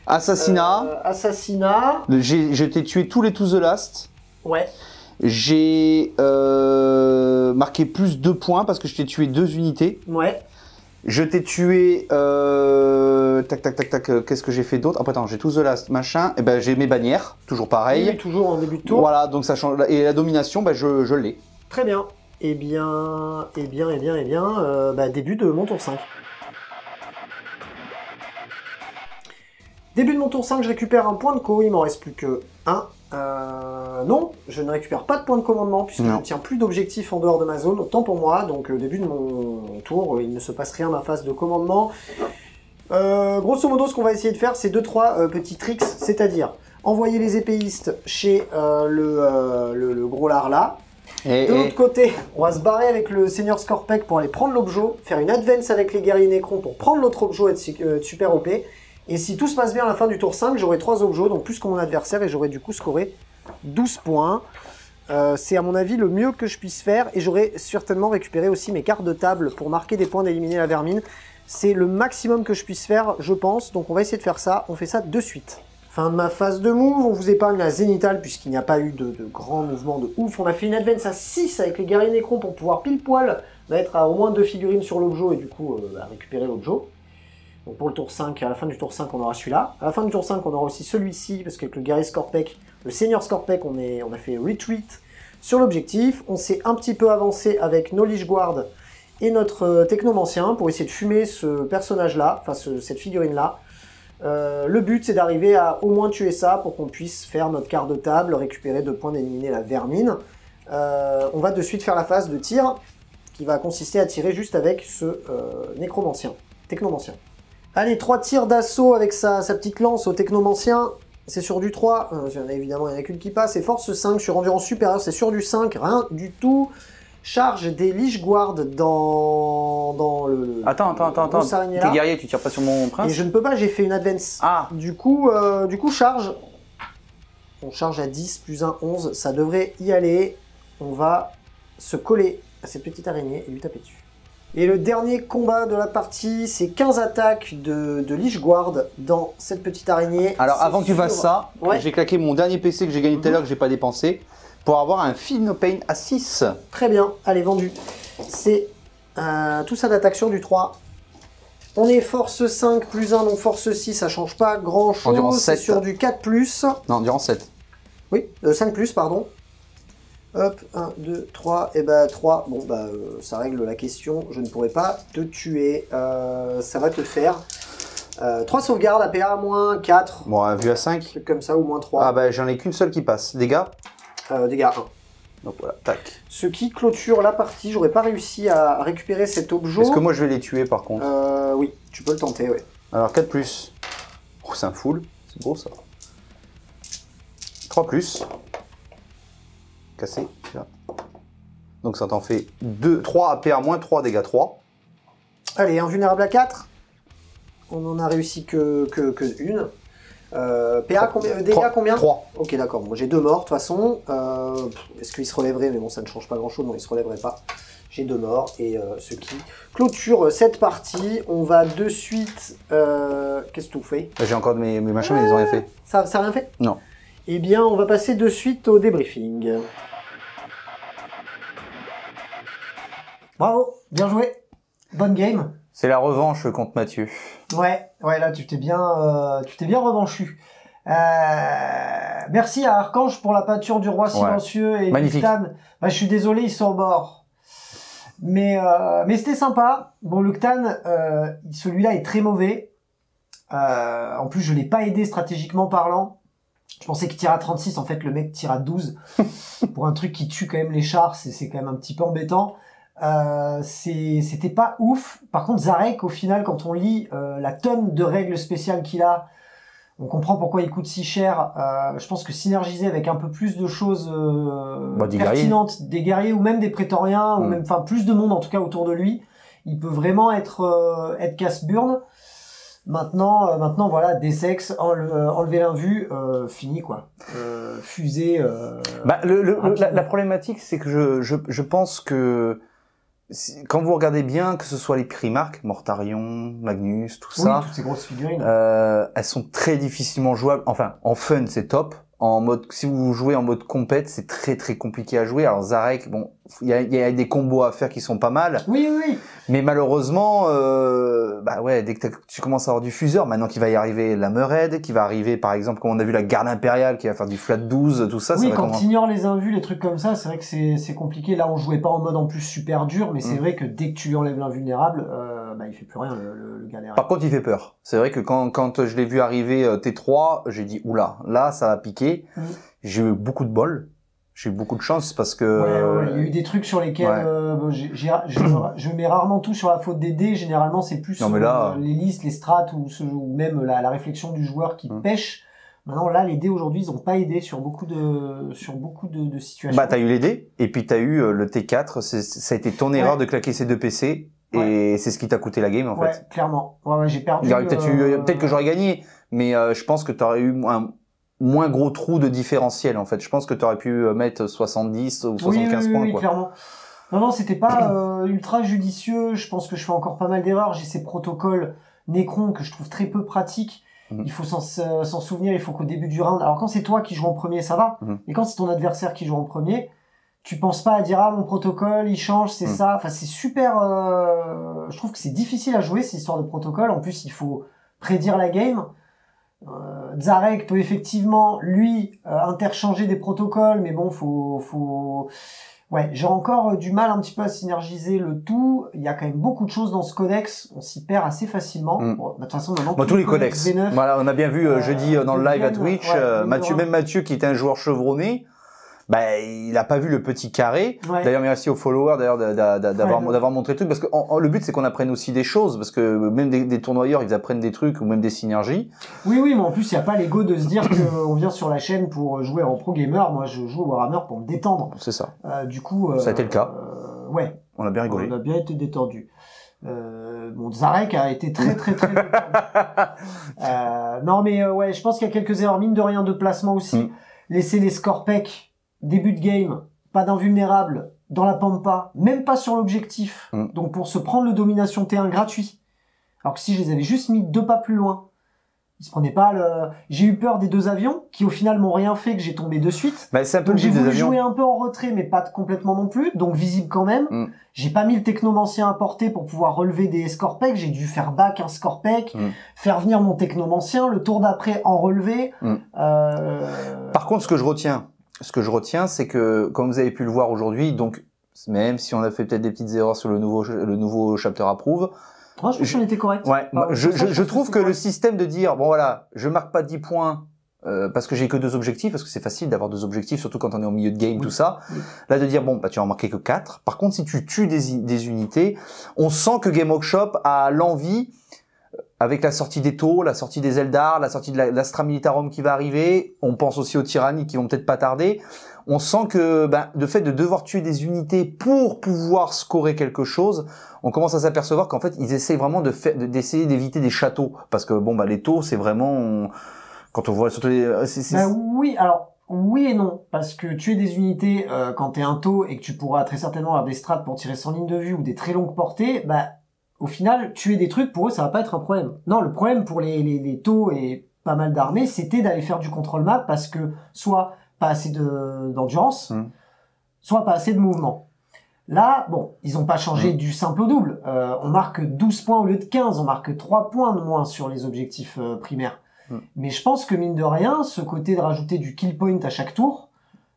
Assassinat. Assassinat. Je t'ai tué tous les To The Last. Ouais. J'ai marqué plus 2 points parce que je t'ai tué 2 unités. Ouais. Je t'ai tué... tac, tac, tac, tac. Qu'est-ce que j'ai fait d'autre? Après, attends, j'ai To The Last, machin. Et ben, j'ai mes bannières, toujours pareil. Oui, toujours en début de tour. Voilà, donc ça change. Et la domination, bah, je l'ai. Très bien. Eh bien... début de mon tour 5. Début de mon tour 5, je récupère un point de co, il m'en reste plus que 1. Non, je ne récupère pas de point de commandement, puisque je ne tiens plus d'objectifs en dehors de ma zone, autant pour moi. Donc début de mon tour, il ne se passe rien à ma phase de commandement. Grosso modo, ce qu'on va essayer de faire, c'est 2-3 petits tricks, c'est-à-dire envoyer les épéistes chez le gros lard là. De l'autre côté, on va se barrer avec le Seigneur Scorpec pour aller prendre l'objet, faire une advance avec les guerriers nécrons pour prendre l'autre objet et être super OP. Et si tout se passe bien à la fin du tour 5, j'aurai 3 objets, donc plus que mon adversaire, et j'aurai du coup scoré 12 points. C'est à mon avis le mieux que je puisse faire, et j'aurai certainement récupéré aussi mes cartes de table pour marquer des points d'éliminer la vermine. C'est le maximum que je puisse faire, je pense, donc on va essayer de faire ça, on fait ça de suite. Fin de ma phase de move, on vous épargne la zénitale puisqu'il n'y a pas eu de grands mouvements de ouf. On a fait une advance à 6 avec les guerriers nécrons pour pouvoir pile poil mettre à au moins 2 figurines sur l'objet et du coup récupérer l'objet. Donc pour le tour 5, à la fin du tour 5, on aura celui-là. À la fin du tour 5, on aura aussi celui-ci, parce qu'avec le guerrier Scorpec, le seigneur Scorpec, on a fait retreat sur l'objectif. On s'est un petit peu avancé avec nos Lich Guard et notre technomancien pour essayer de fumer ce personnage-là, enfin cette figurine-là. Le but, c'est d'arriver à au moins tuer ça pour qu'on puisse faire notre quart de table, récupérer 2 points d'éliminer la vermine. On va de suite faire la phase de tir, qui va consister à tirer juste avec ce technomancien. Allez, 3 tirs d'assaut avec sa petite lance au technomancien. C'est sur du 3, évidemment il n'y en a qu'une qui passe, et force 5 sur endurance supérieure, c'est sur du 5, rien du tout. Charge des Lich Guard dans le... Attends, t'es guerrier, tu tires pas sur mon prince? Et je ne peux pas, j'ai fait une advance. Ah. Du coup, charge. On charge à 10 plus 1, 11, ça devrait y aller. On va se coller à cette petite araignée et lui taper dessus. Et le dernier combat de la partie, c'est 15 attaques de Lich Guard dans cette petite araignée. Alors avant que tu fasses ça, ouais. J'ai claqué mon dernier PC que j'ai gagné tout à l'heure que j'ai pas dépensé pour avoir un Feel No Pain à 6. Très bien, allez, vendu. C'est tout ça d'attaque sur du 3. On est force 5 plus 1, donc force 6, ça change pas grand chose. C'est sur du 4 plus. Non, durant 7. Oui, 5 plus, pardon. Hop, 1, 2, 3, et bah 3, bon bah ça règle la question, je ne pourrai pas te tuer, ça va te faire 3 sauvegardes, APA, moins 4. Bon, vu à 5. Truc comme ça, ou moins 3. Ah bah j'en ai qu'une seule qui passe, dégâts dégâts 1. Donc voilà, tac. Ce qui clôture la partie, j'aurais pas réussi à récupérer cet objet. Est-ce que moi je vais les tuer par contre? Oui, tu peux le tenter, ouais. Alors 4 plus, oh, c'est un full, c'est beau ça. 3 plus. Cassé, là. Donc ça t'en fait 3 APA moins 3 dégâts 3. Allez, invulnérable à 4. On en a réussi que une. PA combien, dégâts combien? 3. Ok, d'accord, moi j'ai 2 morts de toute façon. Est-ce qu'il se relèverait? Mais bon, ça ne change pas grand chose, non, il se relèverait pas. J'ai 2 morts, et ce qui clôture cette partie. On va de suite... Qu'est-ce que tu fais? J'ai encore mes machins, mais ils ont rien fait. Ça n'a rien fait? Non. Eh bien, on va passer de suite au débriefing. Bravo, bien joué. Bonne game. C'est la revanche contre Mathieu. Ouais, là tu t'es bien revanchu. Merci à Archange pour la peinture du roi silencieux et magnifique. Luctan. Bah, je suis désolé, ils sont morts. Mais c'était sympa. Bon, Luctan, celui-là est très mauvais. En plus, je l'ai pas aidé stratégiquement parlant. Je pensais qu'il tire à 36, en fait le mec tire à 12. Pour un truc qui tue quand même les chars, c'est quand même un petit peu embêtant. C'était pas ouf. Par contre, Zarek, au final, quand on lit la tonne de règles spéciales qu'il a, on comprend pourquoi il coûte si cher. Je pense que synergiser avec un peu plus de choses pertinentes, des guerriers ou même des prétoriens, ou même, enfin, plus de monde en tout cas autour de lui, il peut vraiment être casse-burne. Maintenant, voilà, des sexes, enlever l'invue, fini quoi. Fusée. La problématique, c'est que je pense que quand vous regardez bien, que ce soit les Primarques, Mortarion, Magnus, tout ça, toutes ces grosses figurines, elles sont très difficilement jouables. Enfin, en fun, c'est top. En mode, si vous jouez en mode compète, c'est très très compliqué à jouer. Alors Zarek, bon, il y a des combos à faire qui sont pas mal. Oui. Mais malheureusement, dès que tu commences à avoir du fuseur, maintenant qu'il va y arriver la Meurède, qui va arriver par exemple, comme on a vu la garde impériale, qui va faire du flat 12, tout ça. Oui, ça quand t'ignores les invus, les trucs comme ça, c'est vrai que c'est compliqué. Là, on jouait pas en mode en plus super dur, mais c'est vrai que dès que tu lui enlèves l'invulnérable, il fait plus rien le galère. Par contre, il fait peur. C'est vrai que quand je l'ai vu arriver T3, j'ai dit oula, là ça va piquer. J'ai eu beaucoup de bol. J'ai eu beaucoup de chance parce que... il y a eu des trucs sur lesquels je mets rarement tout sur la faute des dés. Généralement, c'est plus les listes, les strats ou même la réflexion du joueur qui pêche. Maintenant, là, les dés aujourd'hui, ils ont pas aidé sur beaucoup de situations. Bah, t'as eu les dés, et puis t'as eu le T4. Ça a été ton erreur de claquer ces 2 PC, et c'est ce qui t'a coûté la game, en fait. Ouais, clairement. Ouais, j'ai perdu. Peut-être que j'aurais gagné, mais je pense que t'aurais eu un moins gros trou de différentiel, en fait. Je pense que t'aurais pu mettre 70 ou 75 points, quoi. Clairement. Non, c'était pas ultra judicieux. Je pense que je fais encore pas mal d'erreurs. J'ai ces protocoles Necron que je trouve très peu pratiques. Il faut s'en souvenir. Il faut qu'au début du round, alors quand c'est toi qui joues en premier, ça va. Et quand c'est ton adversaire qui joue en premier, tu penses pas à dire ah mon protocole il change, c'est ça. Enfin c'est super. Je trouve que c'est difficile à jouer cette histoire de protocole. En plus il faut prédire la game. Zarek peut effectivement lui interchanger des protocoles, mais bon faut. Ouais, j'ai encore du mal un petit peu à synergiser le tout. Il y a quand même beaucoup de choses dans ce codex. On s'y perd assez facilement. Bon, de toute façon, maintenant, tous les codex. V9, voilà, on a bien vu jeudi dans le live à Twitch, Mathieu qui était un joueur chevronné, bah, il a pas vu le petit carré. Ouais. D'ailleurs, merci aux followers d'avoir montré le truc, parce que le but c'est qu'on apprenne aussi des choses, parce que même des tournoyeurs ils apprennent des trucs ou même des synergies. Oui, mais en plus il y a pas l'ego de se dire qu'on vient sur la chaîne pour jouer en pro gamer. Moi, je joue au Warhammer pour me détendre. C'est ça. Du coup, ça a été le cas. Ouais. On a bien rigolé. On a bien été détendu. Bon, Zarek a été très détendu. Non, mais ouais, je pense qu'il y a quelques erreurs mine de rien de placement aussi. Laisser les Scorpec début de game, pas d'invulnérable dans la pampa, même pas sur l'objectif. Donc pour se prendre le domination T1 gratuit. Alors que si je les avais juste mis 2 pas plus loin, ils se prenaient pas le... J'ai eu peur des 2 avions qui au final m'ont rien fait, que j'ai tombé de suite. Bah, c'est un peu donc j'ai voulu jouer un peu en retrait mais pas complètement non plus, donc visible quand même. J'ai pas mis le technomancien à portée pour pouvoir relever des Scorpec, j'ai dû faire back un Scorpec, faire venir mon technomancien, le tour d'après en relever. Par contre, ce que je retiens, c'est que, comme vous avez pu le voir aujourd'hui, donc, même si on a fait peut-être des petites erreurs sur le nouveau chapter approve. Moi, je pense qu'on était correct. Ouais, je trouve que le système de dire, bon voilà, je marque pas 10 points, parce que j'ai que 2 objectifs, parce que c'est facile d'avoir 2 objectifs, surtout quand on est au milieu de game, tout ça. Là, de dire, bon, bah, tu vas en marquer que 4. Par contre, si tu tues des unités, on sent que Game Workshop a l'envie, avec la sortie des taux, la sortie des Eldar, la sortie de l'Astra Militarum qui va arriver, on pense aussi aux tyrannies qui vont peut-être pas tarder. On sent que le fait de devoir tuer des unités pour pouvoir scorer quelque chose, on commence à s'apercevoir qu'en fait ils essayent vraiment d'essayer d'éviter des châteaux, parce que bon les taux c'est vraiment quand on voit surtout oui, alors oui et non, parce que tuer des unités quand t'es un taux et que tu pourras très certainement avoir des strats pour tirer sans ligne de vue ou des très longues portées, au final, tuer des trucs, pour eux, ça va pas être un problème. Non, le problème pour les taux et pas mal d'armées, c'était d'aller faire du contrôle map parce que soit pas assez d'endurance, soit pas assez de mouvement. Là, bon, ils ont pas changé du simple au double. On marque 12 points au lieu de 15, on marque 3 points de moins sur les objectifs primaires. Mais je pense que mine de rien, ce côté de rajouter du kill point à chaque tour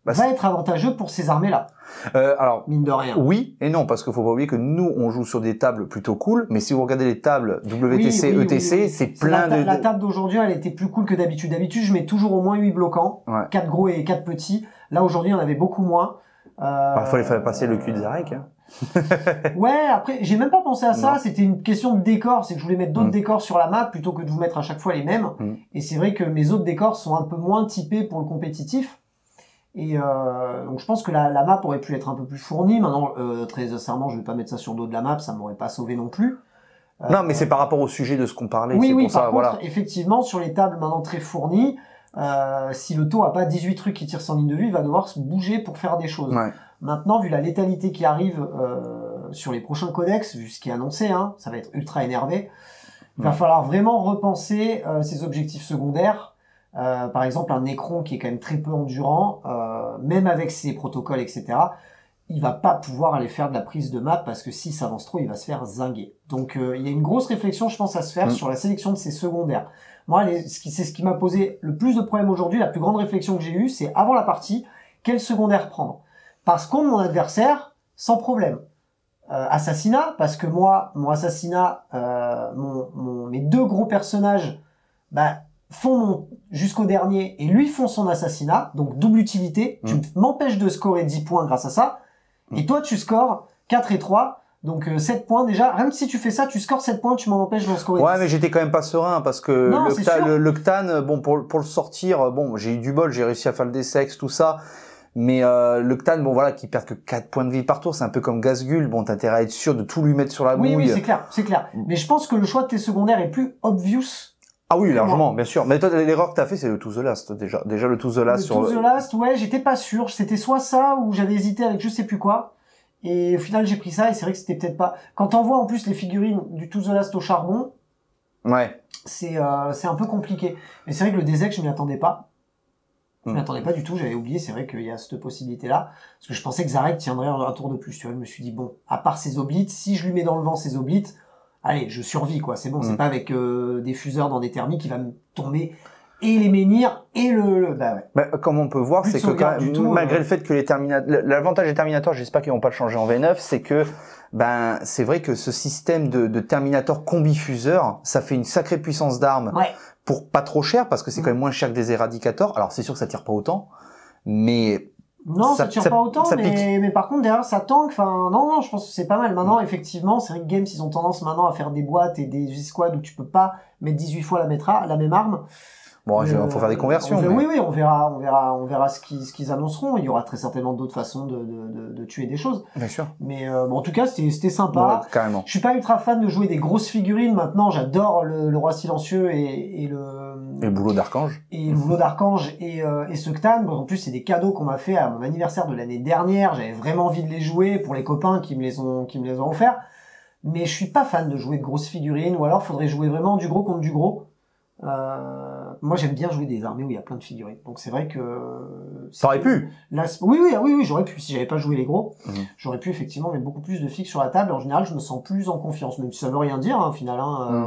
va être avantageux pour ces armées-là. Alors, mine de rien. Oui et non, parce qu'il faut pas oublier que nous, on joue sur des tables plutôt cool, mais si vous regardez les tables WTC, ETC, c'est plein de... La table d'aujourd'hui, elle était plus cool que d'habitude. D'habitude, je mets toujours au moins 8 bloquants, 4 gros et 4 petits. Là, aujourd'hui, il y en avait beaucoup moins. Il fallait faire passer le cul de Zarek, hein. Ouais, après, j'ai même pas pensé à ça. C'était une question de décor. C'est que je voulais mettre d'autres décors sur la map plutôt que de vous mettre à chaque fois les mêmes. Et c'est vrai que mes autres décors sont un peu moins typés pour le compétitif. Et donc je pense que la map aurait pu être un peu plus fournie. Maintenant, très sincèrement, je vais pas mettre ça sur le dos de la map, ça m'aurait pas sauvé non plus. Non, mais c'est par rapport au sujet de ce qu'on parlait. Oui, pour ça, contre, effectivement, sur les tables maintenant très fournies, si le taux a pas 18 trucs qui tirent sans ligne de vue, il va devoir se bouger pour faire des choses. Maintenant, vu la létalité qui arrive sur les prochains codex, vu ce qui est annoncé, ça va être ultra énervé, il va falloir vraiment repenser ses objectifs secondaires. Par exemple, un Necron qui est quand même très peu endurant, même avec ses protocoles, etc., il va pas pouvoir aller faire de la prise de map parce que s'il s'avance trop, il va se faire zinguer. Donc, il y a une grosse réflexion, je pense, à se faire sur la sélection de ses secondaires. Moi, c'est ce qui m'a posé le plus de problèmes aujourd'hui. La plus grande réflexion que j'ai eue, c'est avant la partie, quel secondaire prendre? Parce contre mon adversaire, sans problème. Assassinat, parce que moi, mon assassinat, mes 2 gros personnages, font jusqu'au dernier et lui font son assassinat, donc double utilité. Tu m'empêches de scorer 10 points grâce à ça. Et toi, tu scores 4 et 3. Donc 7 points déjà. Rien que si tu fais ça, tu scores 7 points, tu m'en empêches d'en scorer 10. Ouais, mais j'étais quand même pas serein parce que le Ctan, bon, pour le sortir, bon, j'ai eu du bol, j'ai réussi à faire le D6, tout ça. Mais le Ctan, bon voilà, qui perd que 4 points de vie par tour, c'est un peu comme Gazgul. Bon, t'as intérêt à être sûr de tout lui mettre sur la mouille. Oui, c'est clair. Mais je pense que le choix de tes secondaires est plus obvious. Ah oui, largement, bien sûr. Mais toi, l'erreur que t'as fait, c'est le To the Last, déjà. Déjà, le To the Last sur... Le To the Last, ouais, j'étais pas sûr. C'était soit ça, ou j'avais hésité avec je sais plus quoi. Et au final, j'ai pris ça, et c'est vrai que c'était peut-être pas... Quand t'envoies en plus les figurines du To the Last au charbon... Ouais. C'est un peu compliqué. Mais c'est vrai que le DZEC, je m'y attendais pas. Je m'attendais pas du tout, j'avais oublié, c'est vrai qu'il y a cette possibilité-là. Parce que je pensais que Zarek tiendrait un tour de plus, tu vois. Je me suis dit, bon, à part ses oblites, si je lui mets dans le vent ses oblites, allez, je survis, quoi. C'est bon, c'est pas avec des fuseurs dans des thermiques qui va me tomber et les menhirs et bah ouais. Bah, comme on peut voir, c'est que quand même, malgré le fait que les Terminators, l'avantage des Terminators, j'espère qu'ils vont pas le changer en V9, c'est que, ben, c'est vrai que ce système de Terminator combi-fuseur, ça fait une sacrée puissance d'arme. Ouais. Pour pas trop cher, parce que c'est quand même moins cher que des Eradicators. Alors, c'est sûr que ça tire pas autant, mais... Non, ça tire pas autant, mais par contre, derrière, ça tank. Enfin, non, je pense que c'est pas mal. Maintenant, effectivement, c'est vrai que Games, ils ont tendance maintenant à faire des boîtes et des squads où tu peux pas mettre 18 fois la même arme. Bon, faut faire des conversions. Oui, on verra ce qu'ils annonceront. Il y aura très certainement d'autres façons de tuer des choses. Bien sûr. Mais bon, en tout cas, c'était sympa. Ouais, carrément. Je suis pas ultra fan de jouer des grosses figurines. Maintenant, j'adore le Roi Silencieux et le boulot d'Archange. Et le boulot d'Archange et ce Ctan. En plus, c'est des cadeaux qu'on m'a fait à mon anniversaire de l'année dernière. J'avais vraiment envie de les jouer pour les copains qui me les ont offerts. Mais je suis pas fan de jouer de grosses figurines, ou alors faudrait jouer vraiment du gros contre du gros. Moi j'aime bien jouer des armées où il y a plein de figurines, donc c'est vrai que ça aurait pu. Là, oui, j'aurais pu si j'avais pas joué les gros. J'aurais pu effectivement mettre beaucoup plus de figues sur la table. En général, je me sens plus en confiance, même si ça veut rien dire au final.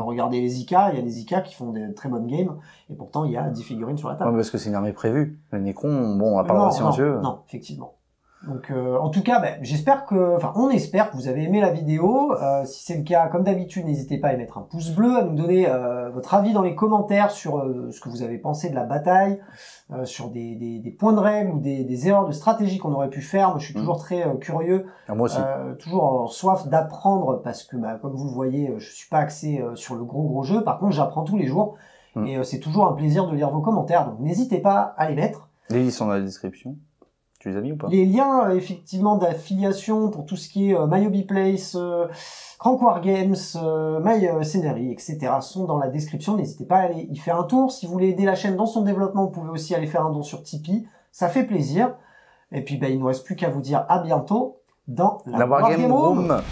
Regardez les IK, il y a des IK qui font des très bonnes games, et pourtant il y a 10 figurines sur la table. Non, parce que c'est une armée prévue. Le Necron, bon, à part le Roi Silencieux. Non, effectivement. Donc, en tout cas, on espère que vous avez aimé la vidéo. Si c'est le cas, comme d'habitude, n'hésitez pas à mettre un pouce bleu, à nous donner votre avis dans les commentaires sur ce que vous avez pensé de la bataille, sur des points de règle ou des erreurs de stratégie qu'on aurait pu faire. Moi, je suis toujours très curieux, moi aussi. toujours en soif d'apprendre, parce que, comme vous le voyez, je suis pas axé sur le gros jeu. Par contre, j'apprends tous les jours, et c'est toujours un plaisir de lire vos commentaires. Donc, n'hésitez pas à les mettre. Les liens sont dans la description. Tu les as mis ou pas? Les liens, effectivement, d'affiliation pour tout ce qui est My Hobby Place, Crank War Games, My Scenery, etc. sont dans la description. N'hésitez pas à aller y faire un tour. Si vous voulez aider la chaîne dans son développement, vous pouvez aussi aller faire un don sur Tipeee. Ça fait plaisir. Et puis, il ne nous reste plus qu'à vous dire à bientôt dans la Wargame Room.